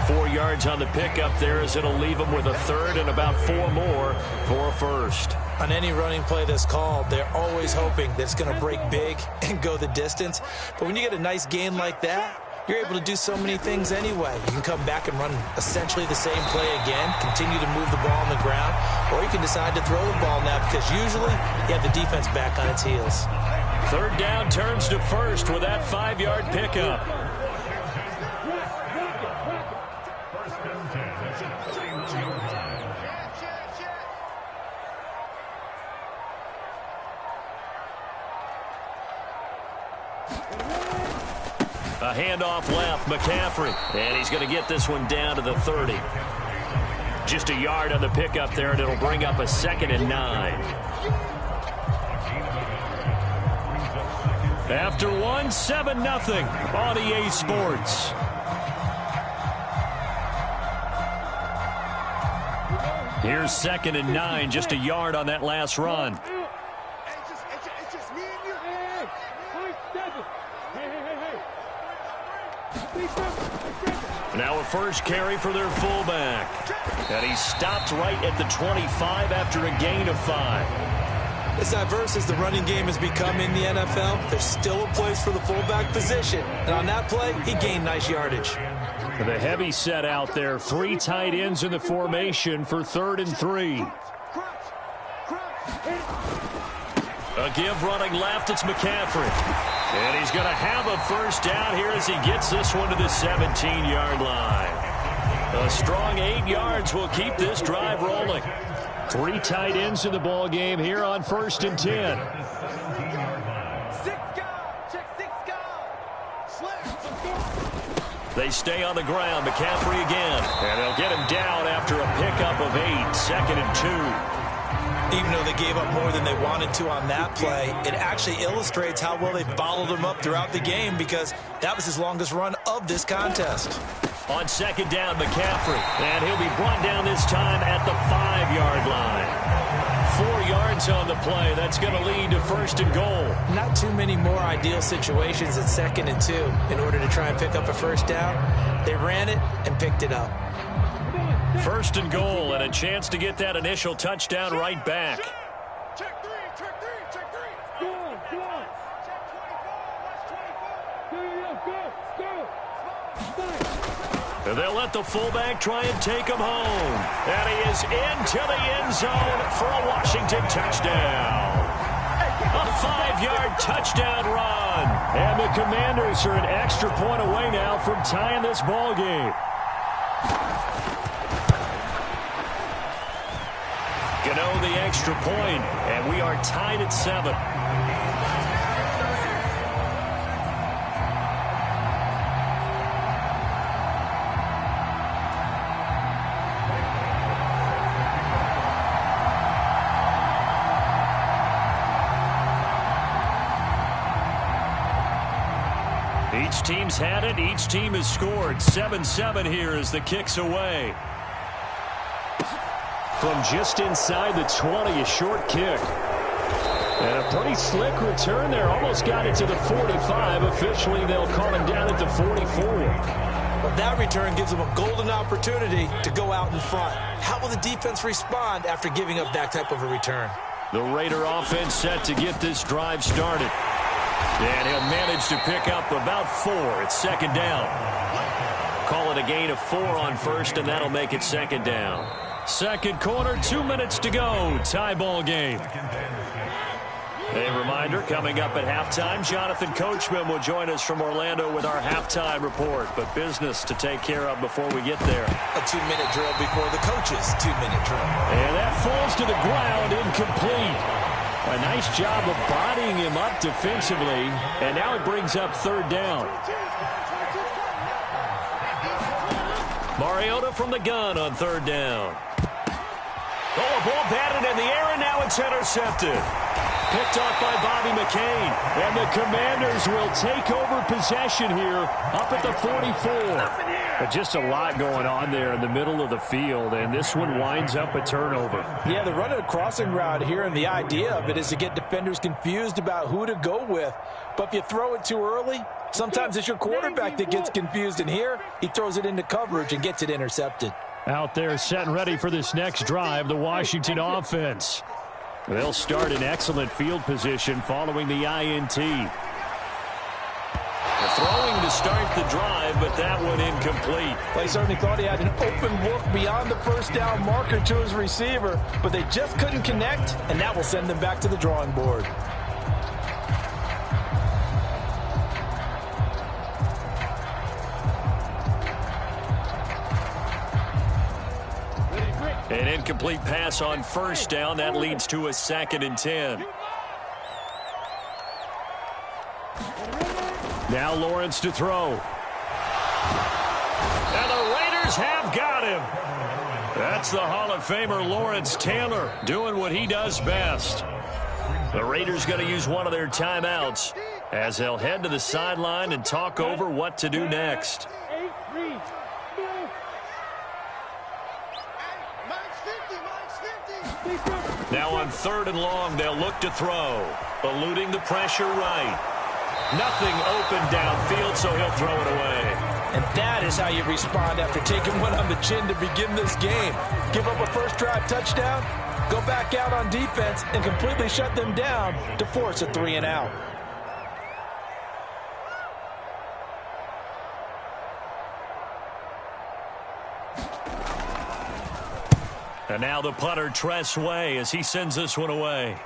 4 yards on the pickup there as it'll leave him with a third and about 4 more for a first. On any running play that's called, they're always hoping that it's going to break big and go the distance. But when you get a nice gain like that, you're able to do so many things anyway. You can come back and run essentially the same play again, continue to move the ball on the ground, or you can decide to throw the ball now because usually you have the defense back on its heels. 3rd down turns to first with that 5-yard pickup. A handoff left, McCaffrey. And he's going to get this one down to the 30. Just a yard on the pickup there, and it'll bring up a 2nd and 9. After 1, 7-0 on EA Sports. Here's 2nd and 9, just a yard on that last run. Now a first carry for their fullback. And he stopped right at the 25 after a gain of 5. As diverse as the running game has become in the NFL, there's still a place for the fullback position. And on that play, he gained nice yardage. The heavy set out there. 3 tight ends in the formation for 3rd and 3. A give running left. It's McCaffrey. And he's going to have a first down here as he gets this one to the 17-yard line. A strong 8 yards will keep this drive rolling. 3 tight ends in the ball game here on 1st and 10. They stay on the ground. McCaffrey again. And they'll get him down after a pickup of 8. 2nd and 2. Even though they gave up more than they wanted to on that play, it actually illustrates how well they bottled him up throughout the game because that was his longest run of this contest. On 2nd down, McCaffrey. And he'll be brought down this time at the 5-yard line. 4 yards on the play. That's going to lead to 1st and goal. Not too many more ideal situations at 2nd and 2 in order to try and pick up a first down. They ran it and picked it up. 1st and goal and a chance to get that initial touchdown right back. Check 3, check 3, check 3. Go on, go on. Check 24, watch 24. And they'll let the fullback try and take him home. And he is into the end zone for a Washington touchdown. A 5-yard touchdown run. And the Commanders are an extra point away now from tying this ball game. Gano the extra point, and we are tied at 7. Each team's had it. Each team has scored. 7-7 here as the kick's away. From just inside the 20, a short kick. And a pretty slick return there. Almost got it to the 45. Officially, they'll call him down at the 44. But that return gives them a golden opportunity to go out in front. How will the defense respond after giving up that type of a return? The Raider offense set to get this drive started. And he'll manage to pick up about 4. It's second down. Call it a gain of 4 on first, and that'll make it second down. Second quarter, 2 minutes to go. Tie ball game. A reminder, coming up at halftime, Jonathan Coachman will join us from Orlando with our halftime report. But business to take care of before we get there. A 2-minute drill before the coach's 2-minute drill. And that falls to the ground, incomplete. A nice job of bodying him up defensively. And now it brings up third down. Mariota from the gun on third down. Oh, a ball batted in the air, and now it's intercepted. Picked off by Bobby McCain. And the Commanders will take over possession here up at the 44. But just a lot going on there in the middle of the field, and this one winds up a turnover. Yeah, they're running a crossing route here, and the idea of it is to get defenders confused about who to go with. But if you throw it too early, sometimes it's your quarterback that gets confused, and here he throws it into coverage and gets it intercepted. Out there set and ready for this next drive, the Washington offense. They'll start in excellent field position following the INT. Throwing to start the drive, but that one incomplete. They certainly thought he had an open look beyond the first down marker to his receiver, but they just couldn't connect, and that will send them back to the drawing board. An incomplete pass on first down. That leads to a 2nd and 10. Now Lawrence to throw. And the Raiders have got him. That's the Hall of Famer Lawrence Taylor doing what he does best. The Raiders going to use one of their timeouts as they'll head to the sideline and talk over what to do next. Now on 3rd and long, they'll look to throw. Eluding the pressure right. Nothing open downfield, so he'll throw it away. And that is how you respond after taking one on the chin to begin this game. Give up a first drive touchdown, go back out on defense, and completely shut them down to force a 3-and-out. And now the punter, Tress Way, as he sends this one away.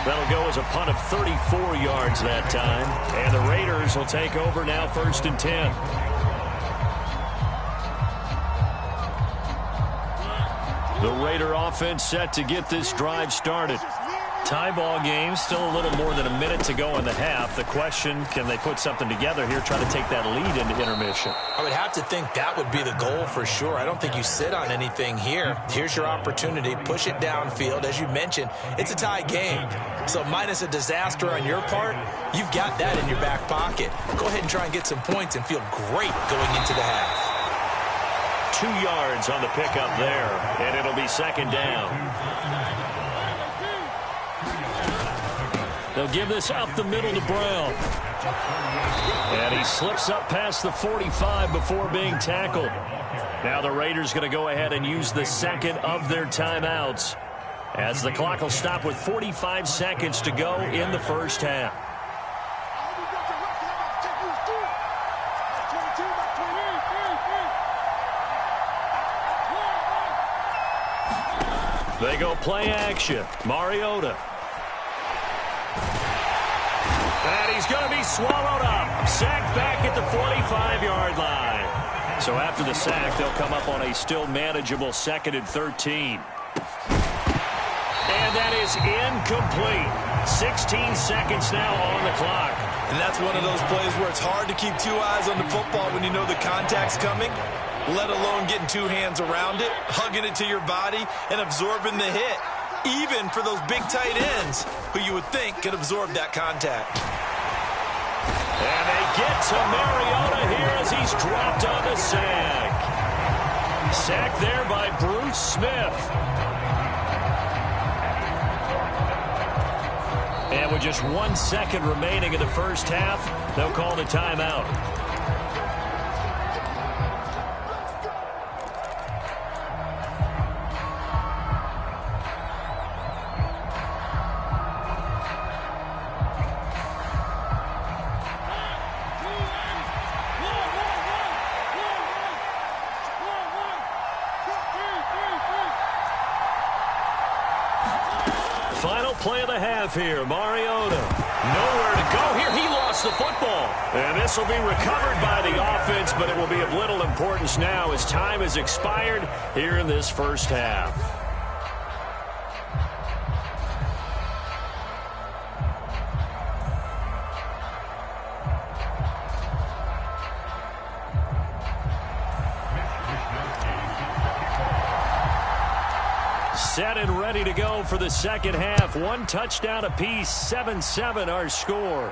That'll go as a punt of 34 yards that time. And the Raiders will take over now 1st and 10. The Raider offense set to get this drive started. Tie ball game, still a little more than a minute to go in the half. The question, can they put something together here, try to take that lead into intermission? I would have to think that would be the goal for sure. I don't think you sit on anything here. Here's your opportunity. Push it downfield. As you mentioned, it's a tie game. So minus a disaster on your part, you've got that in your back pocket. Go ahead and try and get some points and feel great going into the half. 2 yards on the pickup there, and it'll be 2nd down. They'll give this up the middle to Brown. And he slips up past the 45 before being tackled. Now the Raiders going to go ahead and use the 2nd of their timeouts, as the clock will stop with 45 seconds to go in the first half. They go play action. Mariota. And he's going to be swallowed up. Sacked back at the 45-yard line. So after the sack, they'll come up on a still manageable 2nd and 13. And that is incomplete. 16 seconds now on the clock. And that's one of those plays where it's hard to keep 2 eyes on the football when you know the contact's coming, let alone getting 2 hands around it, hugging it to your body, and absorbing the hit, even for those big tight ends who you would think could absorb that contact. get to Mariota here as he's dropped on the sack. Sack there by Bruce Smith. And with just 1 second remaining in the first half, they'll call the timeout. Final play of the half here. Mariota. Nowhere to go here. He lost the football. And this will be recovered by the offense, but it will be of little importance now as time has expired here in this first half. Set and ready to go for the second half. 1 touchdown apiece, 7-7 our score.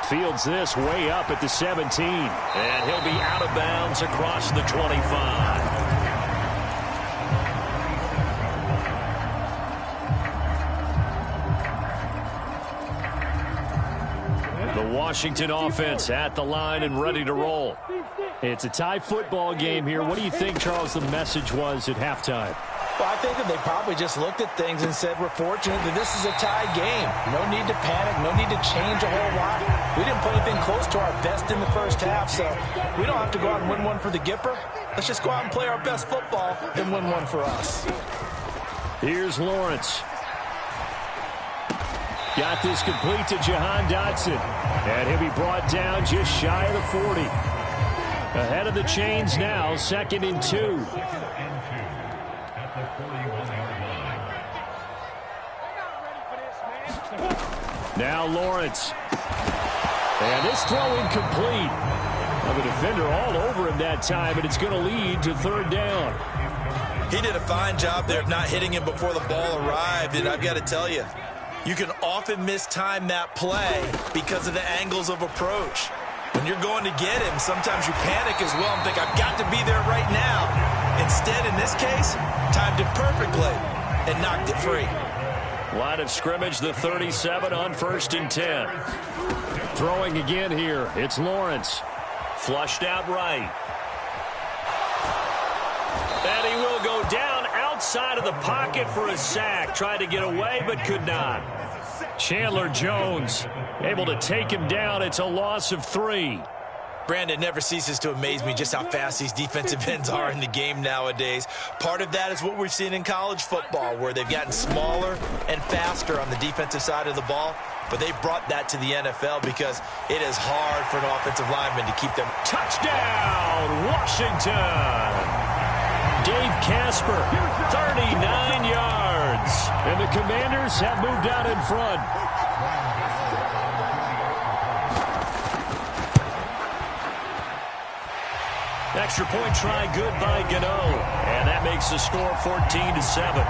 Fields this way up at the 17. And he'll be out of bounds across the 25. The Washington offense at the line and ready to roll. It's a tie football game here. What do you think, Charles, the message was at halftime? Well, I think that they probably just looked at things and said, we're fortunate that this is a tie game. No need to panic. No need to change a whole lot. We didn't play anything close to our best in the first half, so we don't have to go out and win one for the Gipper. Let's just go out and play our best football and win one for us. Here's Lawrence. Got this complete to Jahan Dotson. And he'll be brought down just shy of the 40. Ahead of the chains now, 2nd and 2. Now Lawrence. And this throw incomplete. The defender all over him that time, and it's going to lead to 3rd down. He did a fine job there of not hitting him before the ball arrived, and I've got to tell you, you can often mistime that play because of the angles of approach. When you're going to get him, sometimes you panic as well and think, I've got to be there right now. Instead, in this case, timed it perfectly and knocked it free. Line of scrimmage, the 37 on 1st and 10. Throwing again here. It's Lawrence. Flushed out right. And he will go down outside of the pocket for a sack. Tried to get away, but could not. Chandler Jones able to take him down. It's a loss of 3. Brandon, never ceases to amaze me just how fast these defensive ends are in the game nowadays. Part of that is what we've seen in college football, where they've gotten smaller and faster on the defensive side of the ball. But they've brought that to the NFL because it is hard for an offensive lineman to keep them. Touchdown, Washington! Dave Casper, 39 yards. And the Commanders have moved out in front. Extra point try good by Gano. And that makes the score 14-7.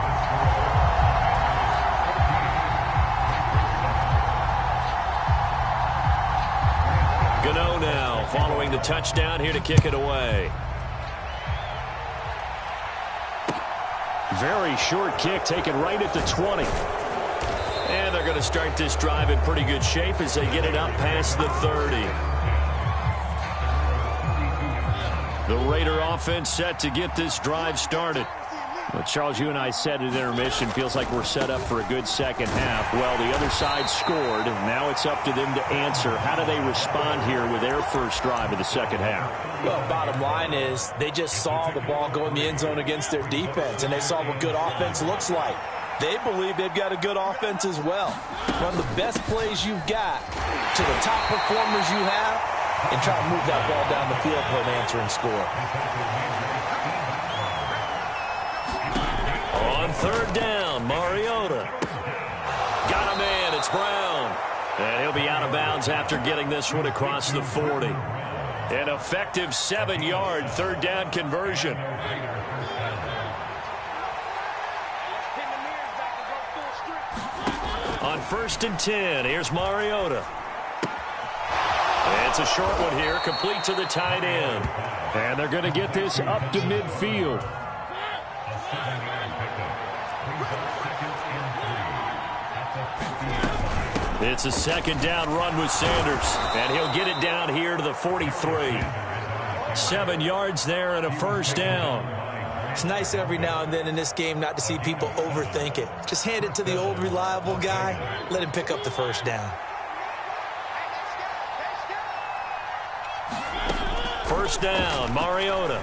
Gano now following the touchdown here to kick it away. Very short kick taken right at the 20. And they're going to start this drive in pretty good shape as they get it up past the 30. The Raider offense set to get this drive started. Well, Charles, you and I said at intermission, feels like we're set up for a good second half. Well, the other side scored, and now it's up to them to answer. How do they respond here with their first drive of the second half? Well, bottom line is they just saw the ball go in the end zone against their defense, and they saw what good offense looks like. They believe they've got a good offense as well. Run the best plays you've got to the top performers you have, and try to move that ball down the field for an answering score. On 3rd down, Mariota. Got a man, it's Brown. And he'll be out of bounds after getting this one across the 40. An effective 7-yard 3rd down conversion. On 1st and 10, here's Mariota. And It's a short one here, complete to the tight end. And they're going to get this up to midfield. It's a second down run with Sanders, and he'll get it down here to the 43. 7 yards there and a first down. It's nice every now and then in this game not to see people overthink it. Just hand it to the old reliable guy. Let him pick up the first down. First down, Mariota.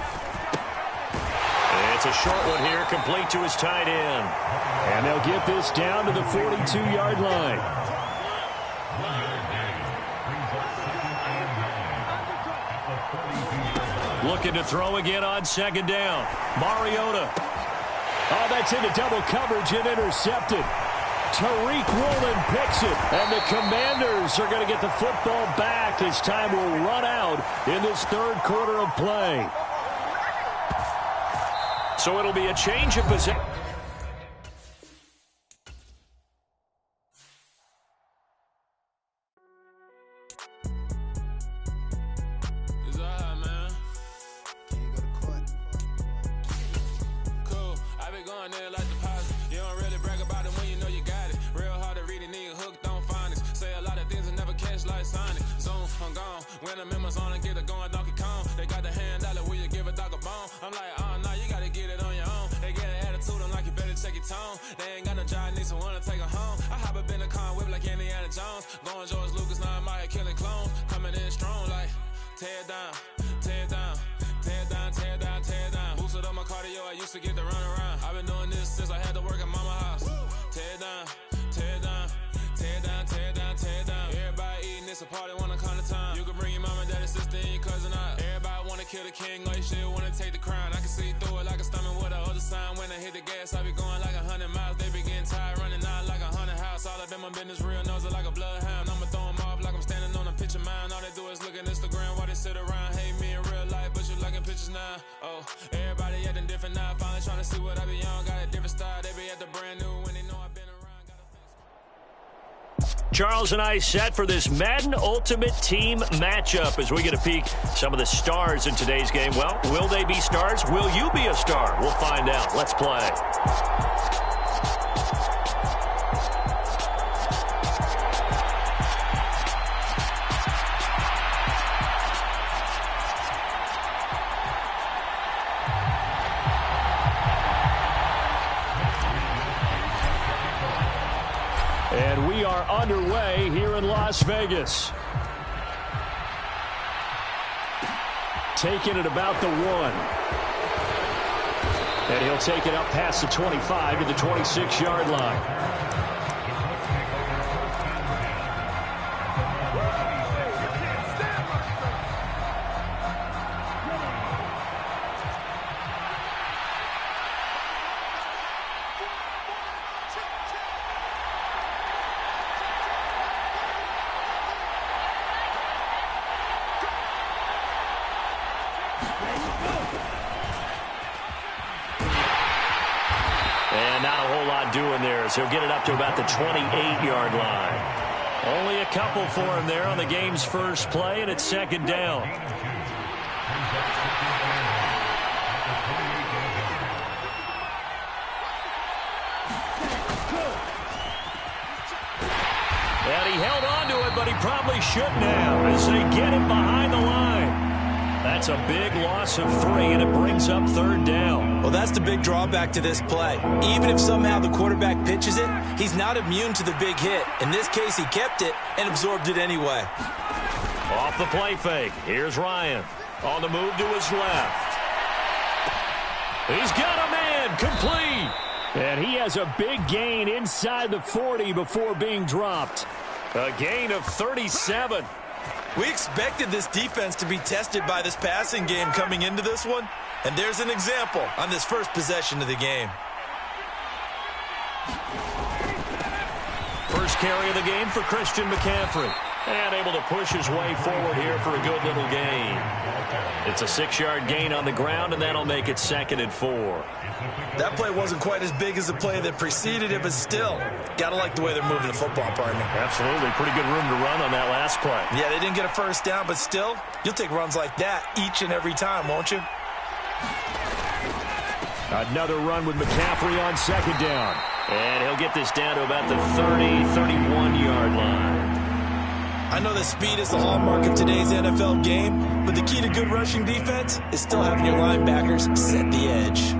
It's a short one here, complete to his tight end. And they'll get this down to the 42-yard line. Looking to throw again on second down. Mariota. Oh, that's into double coverage and intercepted. Tariq Woolen picks it, and the Commanders are going to get the football back as time will run out in this third quarter of play. So it'll be a change of possession. Charles and I set for this Madden Ultimate Team matchup as we get a peek some of the stars in today's game. Well, will they be stars? Will you be a star? We'll find out. Let's play. And we are underway here in Las Vegas. Taking it about the 1. And he'll take it up past the 25 to the 26-yard line. He'll get it up to about the 28-yard line. Only a couple for him there on the game's first play, and it's second down. And he held on to it, but he probably shouldn't have as they get him behind the line. That's a big loss of 3, and it brings up third down. Well, that's the big drawback to this play. Even if somehow the quarterback pitches it, he's not immune to the big hit. In this case, he kept it and absorbed it anyway. Off the play fake. Here's Ryan. On the move to his left. He's got a man. Complete. And he has a big gain inside the 40 before being dropped. A gain of 37. We expected this defense to be tested by this passing game coming into this one, and there's an example on this first possession of the game. First carry of the game for Christian McCaffrey. And able to push his way forward here for a good little gain. It's a 6-yard gain on the ground, and that'll make it 2nd and 4. That play wasn't quite as big as the play that preceded it, but still, got to like the way they're moving the football, partner. Absolutely. Pretty good room to run on that last play. Yeah, they didn't get a first down, but still, you'll take runs like that each and every time, won't you? Another run with McCaffrey on 2nd down. And he'll get this down to about the 30, 31-yard line. I know that speed is the hallmark of today's NFL game, but the key to good rushing defense is still having your linebackers set the edge.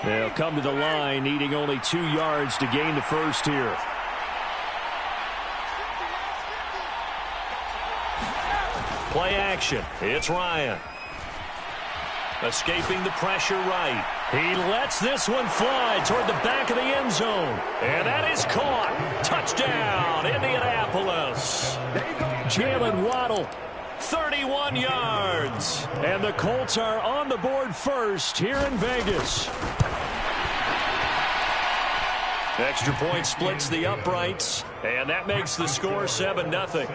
They'll come to the line, needing only 2 yards to gain the first here. Play action. It's Ryan. Escaping the pressure right. He lets this one fly toward the back of the end zone. And that is caught. Touchdown, Indianapolis. Jalen Waddle, 31 yards. And the Colts are on the board first here in Vegas. Extra point splits the uprights. And that makes the score 7-0.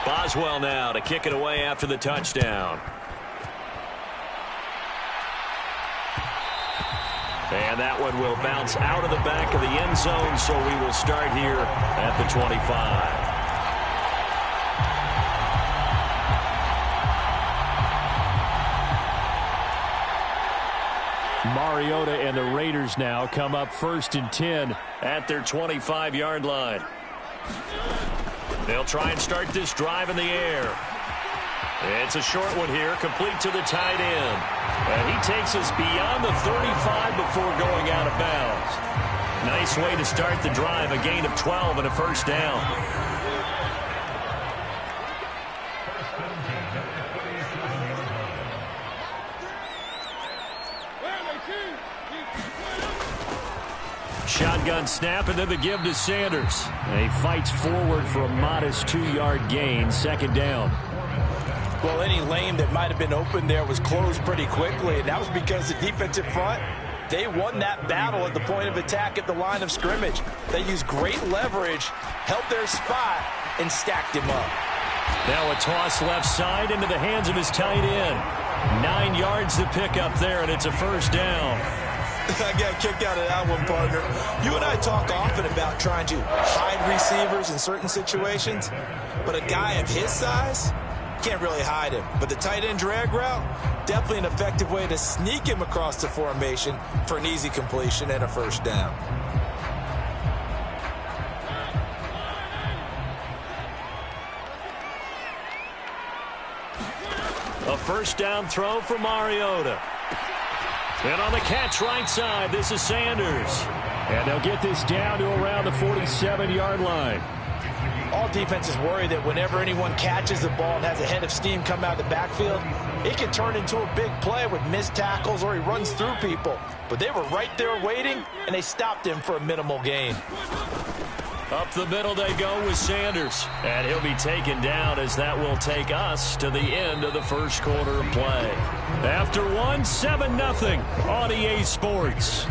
Boswell now to kick it away after the touchdown. And that one will bounce out of the back of the end zone, so we will start here at the 25. Mariota and the Raiders now come up 1st and 10 at their 25-yard line. They'll try and start this drive in the air. It's a short one here, complete to the tight end. And he takes us beyond the 35 before going out of bounds. Nice way to start the drive, a gain of 12 and a first down. Shotgun snap, and then the give to Sanders. And he fights forward for a modest 2-yard gain, 2nd down. Well, any lane that might have been open there was closed pretty quickly, and that was because the defensive front, they won that battle at the point of attack at the line of scrimmage. They used great leverage, held their spot, and stacked him up. Now a toss left side into the hands of his tight end. 9 yards to pick up there, and it's a first down. I got kicked out of that one, partner. You and I talk often about trying to hide receivers in certain situations, but a guy of his size can't really hide him. But the tight end drag route, definitely an effective way to sneak him across the formation for an easy completion and a first down. A first down throw for Mariota. And on the catch right side, this is Sanders. And they'll get this down to around the 47-yard line. All defenses worry that whenever anyone catches the ball and has a head of steam come out of the backfield, it can turn into a big play with missed tackles or he runs through people. But they were right there waiting, and they stopped him for a minimal gain. Up the middle they go with Sanders. And he'll be taken down as that will take us to the end of the first quarter of play. After one, 7-0 on EA Sports.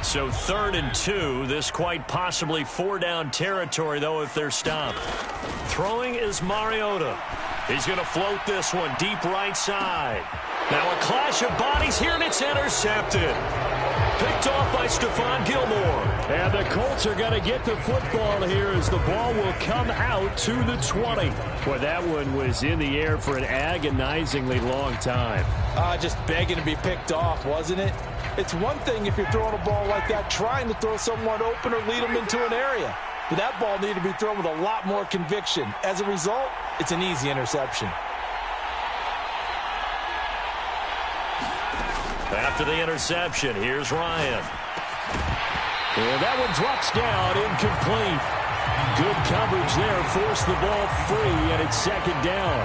So 3rd and 2. This quite possibly 4-down territory, though, if they're stopped. Throwing is Mariota. He's going to float this one deep right side. Now a clash of bodies here, and it's intercepted. Picked off by Stephon Gilmore. And the Colts are going to get the football here as the ball will come out to the 20. Boy, that one was in the air for an agonizingly long time. Just begging to be picked off, wasn't it? It's one thing if you're throwing a ball like that, trying to throw someone open or lead them into an area. But that ball needed to be thrown with a lot more conviction. As a result, it's an easy interception. After the interception, here's Ryan. And that one drops down, incomplete. Good coverage there, forced the ball free, and it's 2nd down.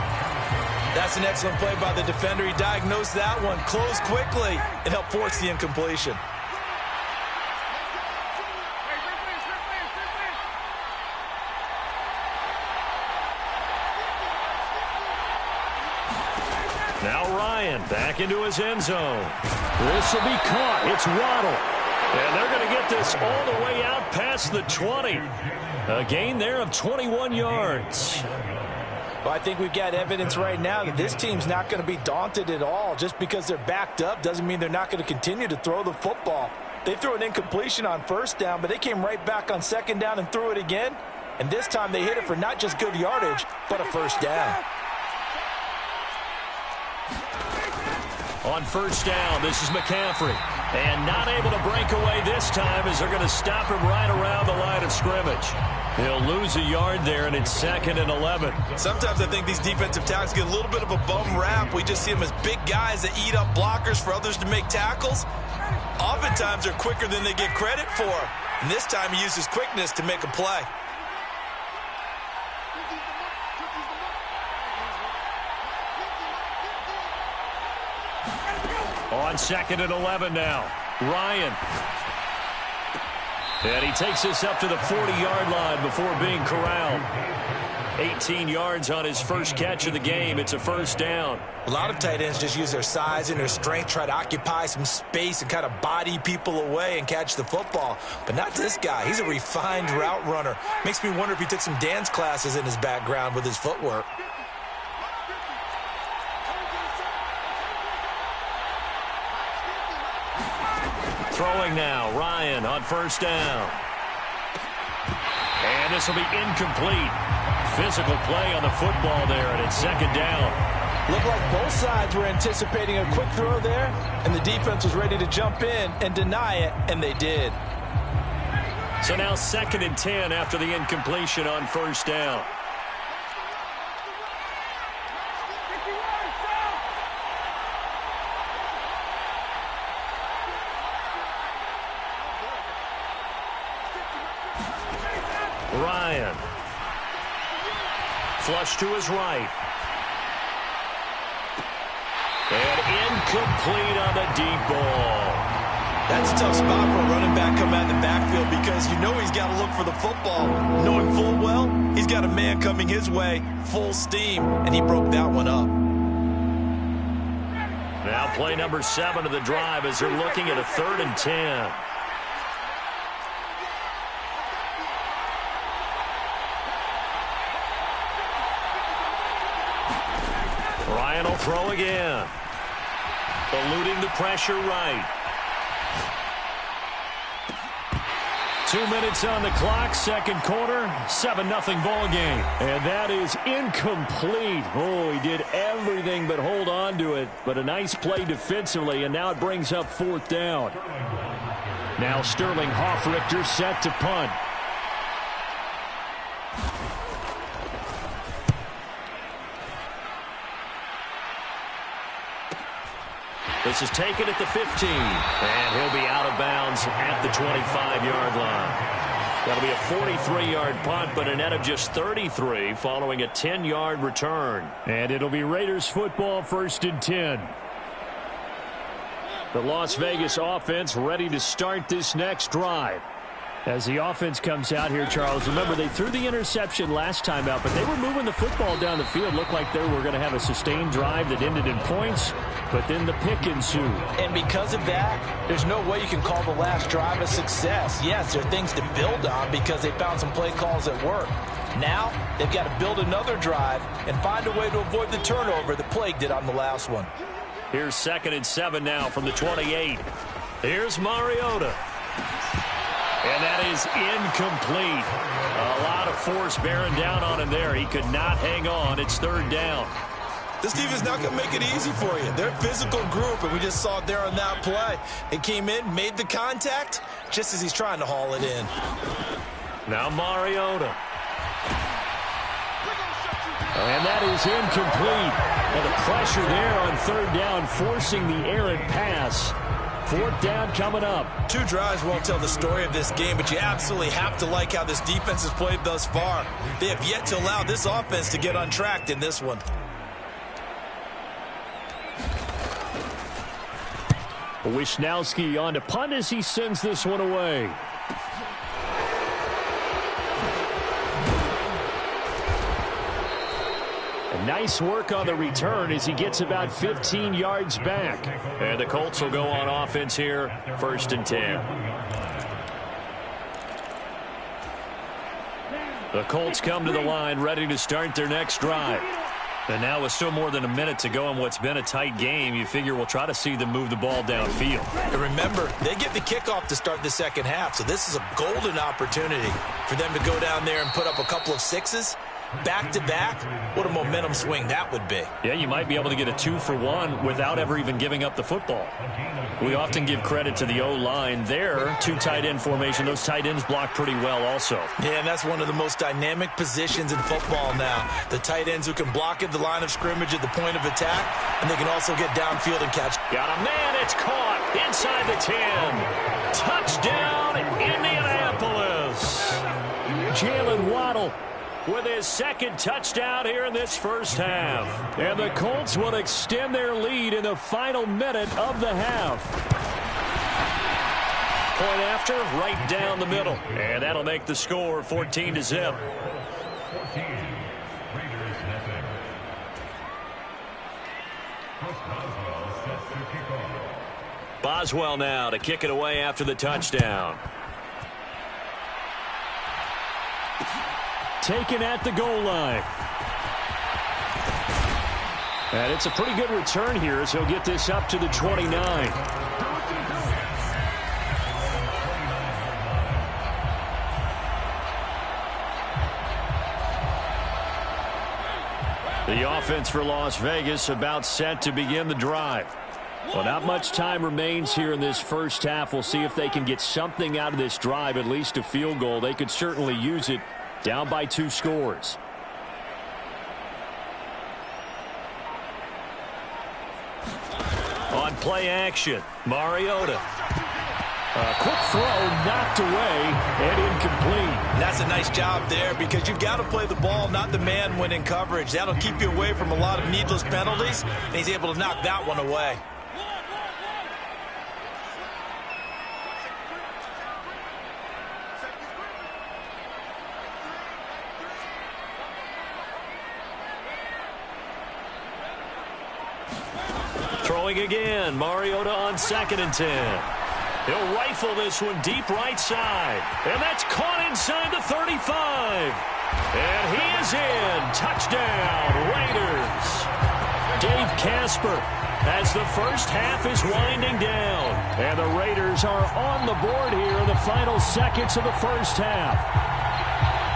That's an excellent play by the defender. He diagnosed that one, closed quickly, and helped force the incompletion. Now Ryan back into his end zone. This will be caught. It's Waddle. And they're going to get this all the way out past the 20. A gain there of 21 yards. Well, I think we've got evidence right now that this team's not going to be daunted at all. Just because they're backed up doesn't mean they're not going to continue to throw the football. They threw an incompletion on first down, but they came right back on second down and threw it again. And this time they hit it for not just good yardage, but a first down. On first down, this is McCaffrey. And not able to break away this time as they're going to stop him right around the line of scrimmage. He'll lose a yard there, and it's 2nd and 11. Sometimes I think these defensive tackles get a little bit of a bum rap. We just see them as big guys that eat up blockers for others to make tackles. Oftentimes they're quicker than they get credit for. And this time he uses quickness to make a play. On 2nd and 11 now. Ryan. And he takes this up to the 40-yard line before being corralled. 18 yards on his first catch of the game. It's a first down. A lot of tight ends just use their size and their strength, try to occupy some space and kind of body people away and catch the football. But not this guy. He's a refined route runner. Makes me wonder if he took some dance classes in his background with his footwork. Throwing now, Ryan on first down. And this will be incomplete. Physical play on the football there, and it's 2nd down. Looked like both sides were anticipating a quick throw there, and the defense was ready to jump in and deny it, and they did. So now 2nd and 10 after the incompletion on first down. Ryan. Flush to his right. And incomplete on the deep ball. That's a tough spot for a running back coming out of the backfield because you know he's got to look for the football. Knowing full well, he's got a man coming his way, full steam, and he broke that one up. Now play number 7 of the drive as they're looking at a 3rd and 10. Ryan will throw again. Eluding the pressure right. 2 minutes on the clock, second quarter, 7-0 ball game. And that is incomplete. Oh, he did everything but hold on to it. But a nice play defensively, and now it brings up 4th down. Now Sterling Hoffrichter set to punt. This is taken at the 15, and he'll be out of bounds at the 25-yard line. That'll be a 43-yard punt, but a net of just 33 following a 10-yard return. And it'll be Raiders football, 1st and 10. The Las Vegas offense ready to start this next drive. As the offense comes out here, Charles, remember they threw the interception last time out, but they were moving the football down the field. Looked like they were going to have a sustained drive that ended in points, but then the pick ensued. And because of that, there's no way you can call the last drive a success. Yes, there are things to build on because they found some play calls that work. Now, they've got to build another drive and find a way to avoid the turnover that plagued it on the last one. Here's 2nd and 7 now from the 28. Here's Mariota. And that is incomplete. A lot of force bearing down on him there. He could not hang on. It's 3rd down. This defense is not going to make it easy for you. They're a physical group, and we just saw it there on that play. It came in, made the contact, just as he's trying to haul it in. Now Mariota. And that is incomplete. And the pressure there on 3rd down, forcing the errant pass. 4th down coming up. 2 drives won't tell the story of this game, but you absolutely have to like how this defense has played thus far. They have yet to allow this offense to get untracked in this one. Wisnowski on to punt as he sends this one away. And Nice work on the return as he gets about 15 yards back. And the Colts will go on offense here, 1st and 10. The Colts come to the line ready to start their next drive. And now with still more than a minute to go in what's been a tight game, you figure we'll try to see them move the ball downfield. And remember, they get the kickoff to start the second half, so this is a golden opportunity for them to go down there and put up a couple of sixes. Back-to-back, what a momentum swing that would be. Yeah, you might be able to get a 2-for-1 without ever even giving up the football. We often give credit to the O-line there. 2 tight end formation. Those tight ends block pretty well also. Yeah, and that's one of the most dynamic positions in football now. The tight ends who can block at the line of scrimmage at the point of attack, and they can also get downfield and catch. Got a man, it's caught inside the 10. Touchdown, Indianapolis. Jalen Waddle with his 2nd touchdown here in this first half. And the Colts will extend their lead in the final minute of the half. Point after, right down the middle. And that'll make the score 14-0. Boswell now to kick it away after the touchdown. Taken at the goal line. And it's a pretty good return here as he'll get this up to the 29. The offense for Las Vegas about set to begin the drive. Well, not much time remains here in this first half. We'll see if they can get something out of this drive, at least a field goal. They could certainly use it. Down by 2 scores. On play action, Mariota. A quick throw knocked away and incomplete. That's a nice job there because you've got to play the ball, not the man when in coverage. That'll keep you away from a lot of needless penalties, and he's able to knock that one away. Throwing again, Mariota on 2nd and 10. He'll rifle this one deep right side. And that's caught inside the 35. And he is in. Touchdown, Raiders. Dave Casper as the first half is winding down. And the Raiders are on the board here in the final seconds of the first half.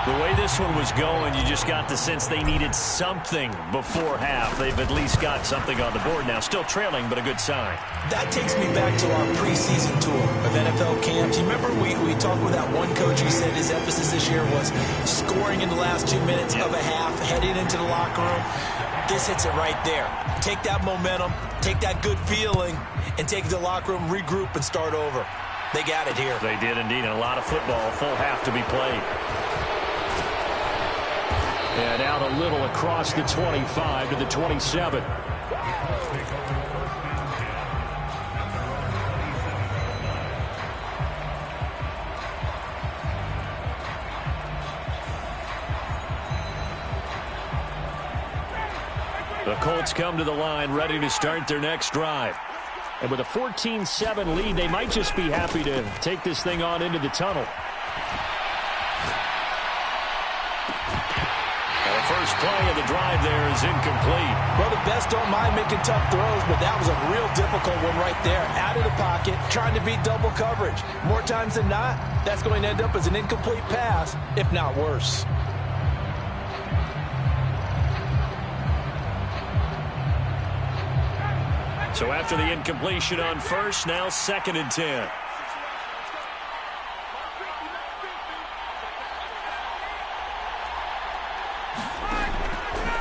The way this one was going, you just got the sense they needed something before half. They've at least got something on the board now. Still trailing, but a good sign. That takes me back to our preseason tour of NFL camps. You remember we talked with that one coach who said his emphasis this year was scoring in the last 2 minutes of a half, heading into the locker room. This hits it right there. Take that momentum, take that good feeling, and take it to the locker room, regroup, and start over. They got it here. They did indeed. And a lot of football, full half to be played. And out a little across the 25 to the 27. The Colts come to the line ready to start their next drive. And with a 14-7 lead, they might just be happy to take this thing on into the tunnel. First play of the drive there is incomplete. Well, the best don't mind making tough throws, but that was a real difficult one right there. Out of the pocket, trying to beat double coverage. More times than not, that's going to end up as an incomplete pass, if not worse. So after the incompletion on first, now 2nd and 10.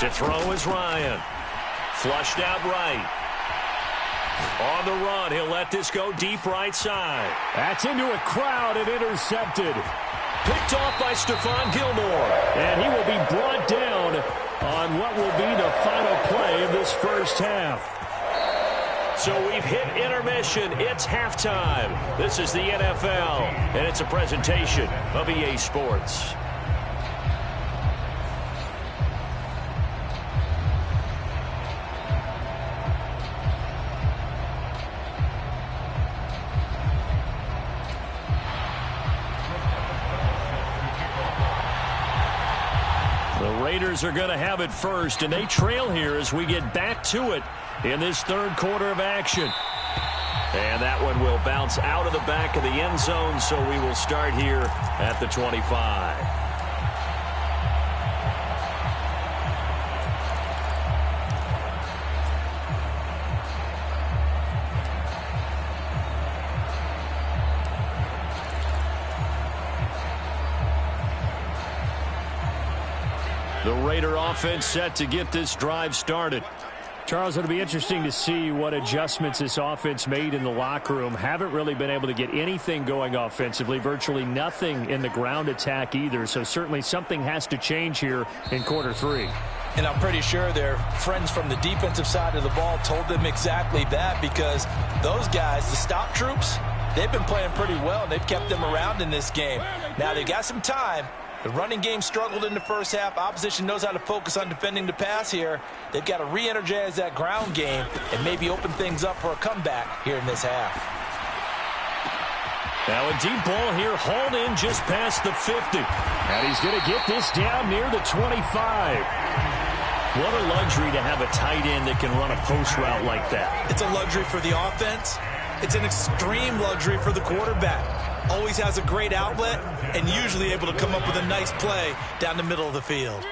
To throw is Ryan. Flushed out right. On the run, he'll let this go deep right side. That's into a crowd and intercepted. Picked off by Stephon Gilmore. And he will be brought down on what will be the final play of this first half. So we've hit intermission. It's halftime. This is the NFL, and it's a presentation of EA Sports. Raiders are going to have it first, and they trail here as we get back to it in this third quarter of action. And that one will bounce out of the back of the end zone, so we will start here at the 25. The Raider offense set to get this drive started. Charles, it'll be interesting to see what adjustments this offense made in the locker room. Haven't really been able to get anything going offensively, virtually nothing in the ground attack either. So certainly something has to change here in quarter three. And I'm pretty sure their friends from the defensive side of the ball told them exactly that, because those guys, the stop troops, they've been playing pretty well. They've kept them around in this game. Now they got some time. The running game struggled in the first half. Opposition knows how to focus on defending the pass here. They've got to re-energize that ground game and maybe open things up for a comeback here in this half. Now a deep ball here, hauled in just past the 50. And he's going to get this down near the 25. What a luxury to have a tight end that can run a post route like that. It's a luxury for the offense. It's an extreme luxury for the quarterback. Always has a great outlet and usually able to come up with a nice play down the middle of the field.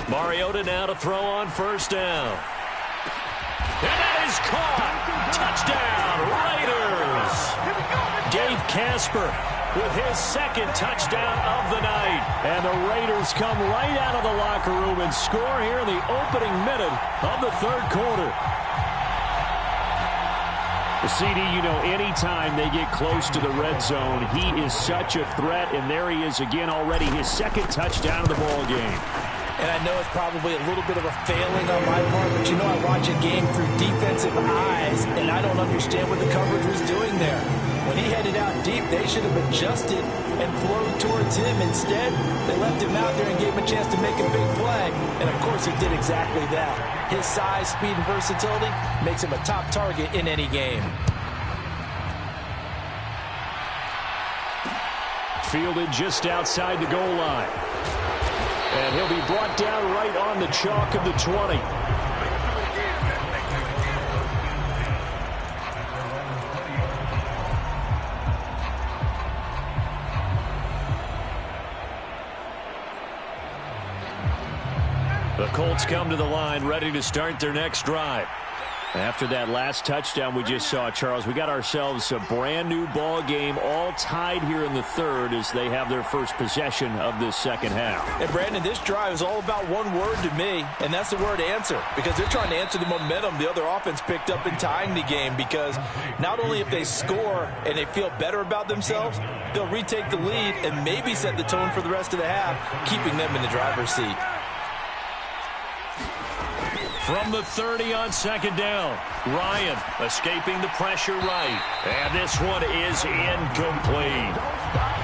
Mariota now to throw on first down. And that is caught. Touchdown, Raiders. Dave Casper with his second touchdown of the night. And the Raiders come right out of the locker room and score here in the opening minute of the third quarter. The CD, you know, anytime they get close to the red zone, he is such a threat. And there he is again already, his second touchdown of the ball game. And I know it's probably a little bit of a failing on my part, but you know, I watch a game through defensive eyes, and I don't understand what the coverage was doing there. When he headed out deep, they should have adjusted and flowed towards him. Instead, they left him out there and gave him a chance to make a big play. And, of course, he did exactly that. His size, speed, and versatility makes him a top target in any game. Fielded just outside the goal line. And he'll be brought down right on the chalk of the 20. The Colts come to the line, ready to start their next drive. After that last touchdown we just saw, Charles, we got ourselves a brand new ball game, all tied here in the third as they have their first possession of this second half. And Brandon, this drive is all about one word to me, and that's the word answer, because they're trying to answer the momentum the other offense picked up in tying the game, because not only if they score and they feel better about themselves, they'll retake the lead and maybe set the tone for the rest of the half, keeping them in the driver's seat. From the 30 on second down, Ryan escaping the pressure right. And this one is incomplete.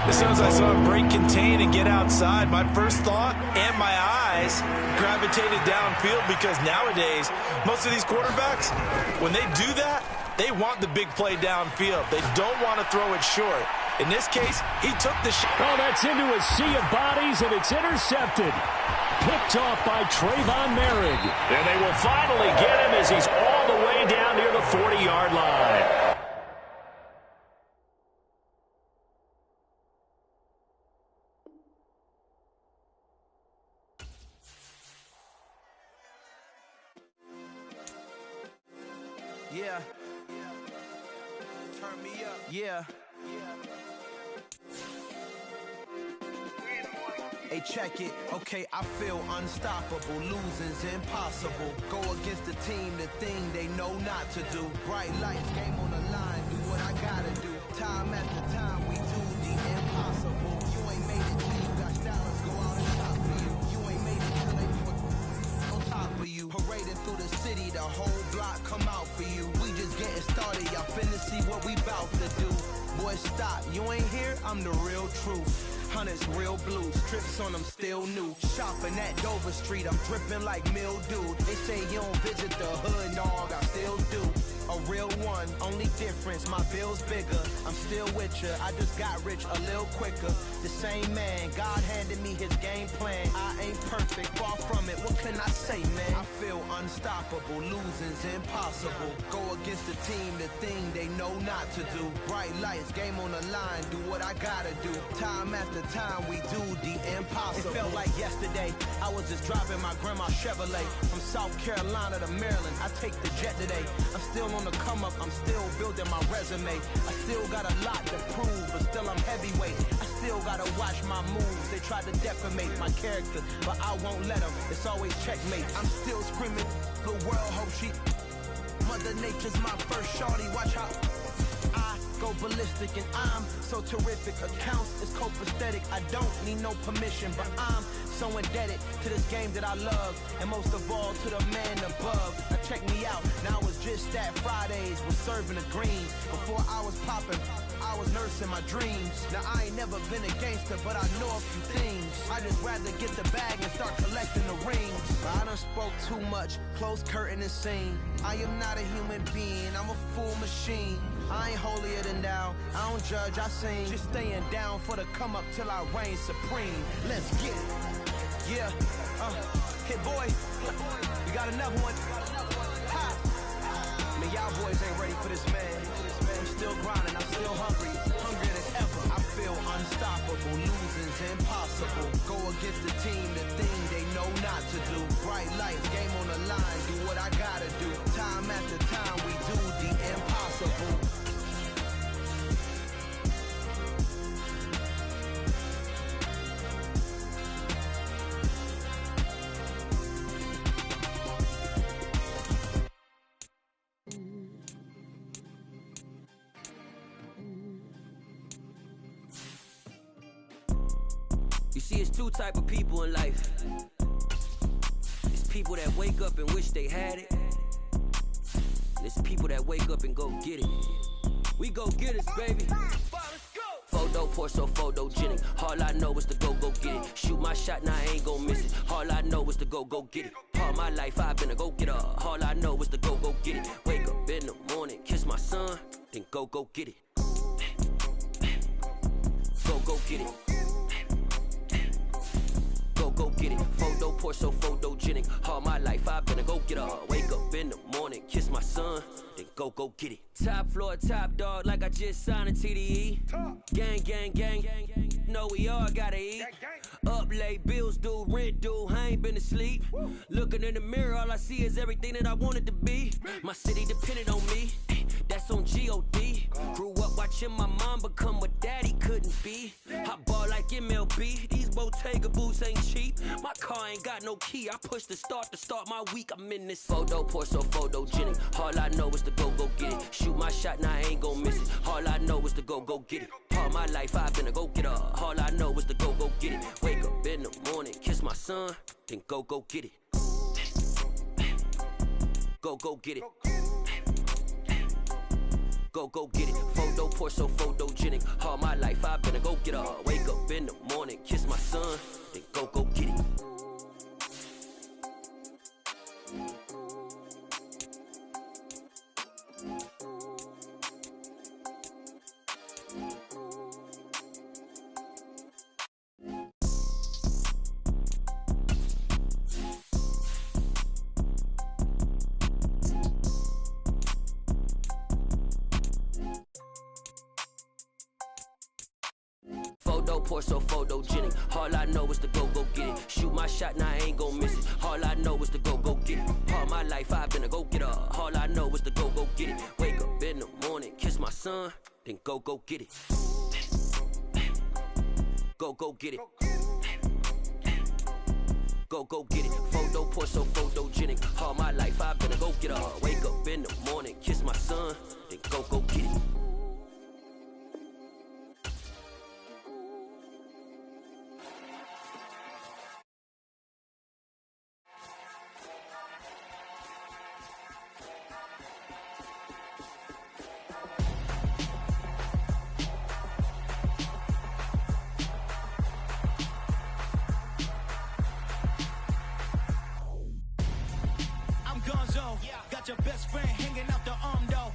As soon as I saw him break contain and get outside, my first thought and my eyes gravitated downfield, because nowadays, most of these quarterbacks, when they do that, they want the big play downfield. They don't want to throw it short. In this case, he took the shot. Oh, that's into a sea of bodies, and it's intercepted. Picked off by Trayvon Merrick. And they will finally get him as he's all the way down near the 40-yard line. Yeah. Turn me up. Yeah. Hey, check it. Okay, I feel unstoppable. Losing's impossible. Go against the team, the thing they know not to do. Bright lights, game on the line. Do what I gotta do. Time after time, we do the impossible. You ain't made it till you got stylers go out and shop for you. You ain't made it till they put on top of you. Parading through the city, the whole block come out for you. We just getting started. Y'all finna see what we bout to do. Boy, stop. You ain't here? I'm the real truth. Hunters, real blues, trips on them still new. Shopping at Dover Street, I'm dripping like mildew. They say you don't visit the hood, dog, I still do. a real one. Only difference, my bill's bigger. I'm still with ya. I just got rich a little quicker. The same man, God handed me his game plan. I ain't perfect, far from it. What can I say, man? I feel unstoppable. Losing's impossible. Go against the team, the thing they know not to do. Bright lights, game on the line. Do what I gotta do. Time after time, we do the impossible. It felt like yesterday. I was just driving my grandma's Chevrolet from South Carolina to Maryland. I take the jet today. I'm still on the come up. I'm still building my resume. I still got a lot to prove, but still I'm heavyweight. I still gotta watch my moves. They tried to defamate my character, but I won't let them. It's always checkmate. I'm still screaming. The world hope she. Mother Nature's my first shorty. Watch how I go ballistic, and I'm so terrific. Accounts is copacetic. I don't need no permission, but I'm so indebted to this game that I love, and most of all to the man above. Now check me out. Now it's just that Fridays was serving the greens. Before I was popping, I was nursing my dreams. Now I ain't never been a gangster, but I know a few things. I just rather get the bag and start collecting the rings. But I done spoke too much. Close curtain and scene. I am not a human being. I'm a full machine. I ain't holier than thou. I don't judge, I sing. Just staying down for the come up till I reign supreme. Let's get it. Yeah, hit boy. We got another one. Ha. Man, y'all boys ain't ready for this, man. I'm still grinding, I'm still hungry. Hungrier than ever. I feel unstoppable. Losing's impossible. Go against the team, the thing they know not to do. Bright lights, game on the line. Do what I gotta do. Time after time, we do the impossible. You see, it's two type of people in life. It's people that wake up and wish they had it. And it's people that wake up and go get it. We go get it, baby. Photo poor, so photogenic. All I know is to go get it. Shoot my shot, now I ain't gon' miss it. All I know is to go get it. All my life I've been a go-getter. All I know is to go get it. Wake up in the morning, kiss my son, then go get it. Go get it. Go get it. Photo poor, so photogenic. All my life I've been a go-getter. Wake up in the morning, kiss my son, then go get it. Top floor, top dog, like I just signed a TDE. Gang, gang, gang, gang. Know we all gotta eat. Up late, bills due, rent due, I ain't been asleep. Looking in the mirror, all I see is everything that I wanted to be. My city depended on me, that's on G.O.D. Grew up watching my mom become what daddy couldn't be. I ball like MLB, these Bottega boots ain't cheap. My car ain't got no key, I push the start to start my week. I'm in this photo poor, so photogenic. All I know is to go get it. Shoot my shot, now I ain't gon' miss it. All I know is to go get it. All my life I've been a go-getter. All I know is to go get it. Wake up in the morning, kiss my son, then go get it. Go get it. Go get it. Photo poor, so photogenic. All my life I've been a go-getter. Wake up in the morning, kiss my son, then go get it. Photo poor, so photogenic. All I know is to go get it. Shoot my shot, now I ain't gon' miss it. All I know is to go get it. All my life I've been a go-getter. All I know is to go get it. Wake up in the morning, kiss my son, then go get it. Go get it. Go get it. Photo poor, so photogenic. All my life I've been a go-getter. Wake up in the morning, kiss my son, then go get it. Got your best friend hanging out the arm, though.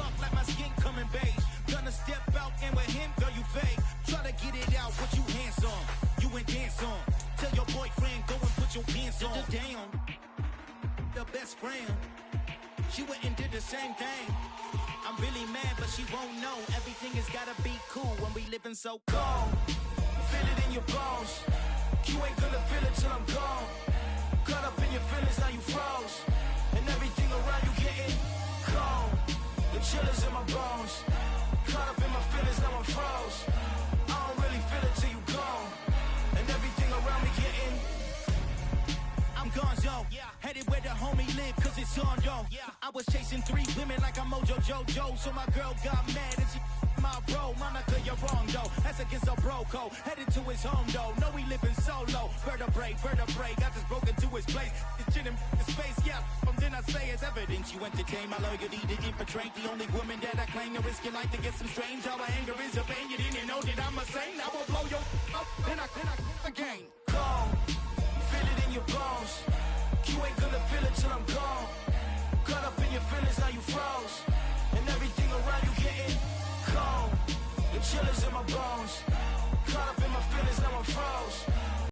dark like my skin coming beige. Gonna step out and with him, girl, you fake. Try to get it out, what you handsome. You ain't dance on. Tell your boyfriend, go and put your pants on. Down. The best friend. She went and did the same thing. I'm really mad, but she won't know. Everything has gotta be cool when we living so cold. Feel it in your bones. You ain't gonna feel it till I'm gone. Caught up in your feelings, now you froze. And everything around you getting cold. The chillers in my bones. Caught up in my feelings, now I'm froze. I don't really feel it till you gone. And everything around me getting I'm gonzo, headed where the homie live, cause it's on, yo. I was chasing 3 women like I'm Mojo Jojo, so my girl got mad and she my bro. Monica, you're wrong, though. That's against a bro code. Headed to his home, though. No, we living solo. Vertebrae. Got this broken to his place. It's chin in his face, yeah. From then I say it's evidence you entertain my loyalty to infiltrate. The only woman that I claim to risk your life to get some strange. All my anger is a pain. You didn't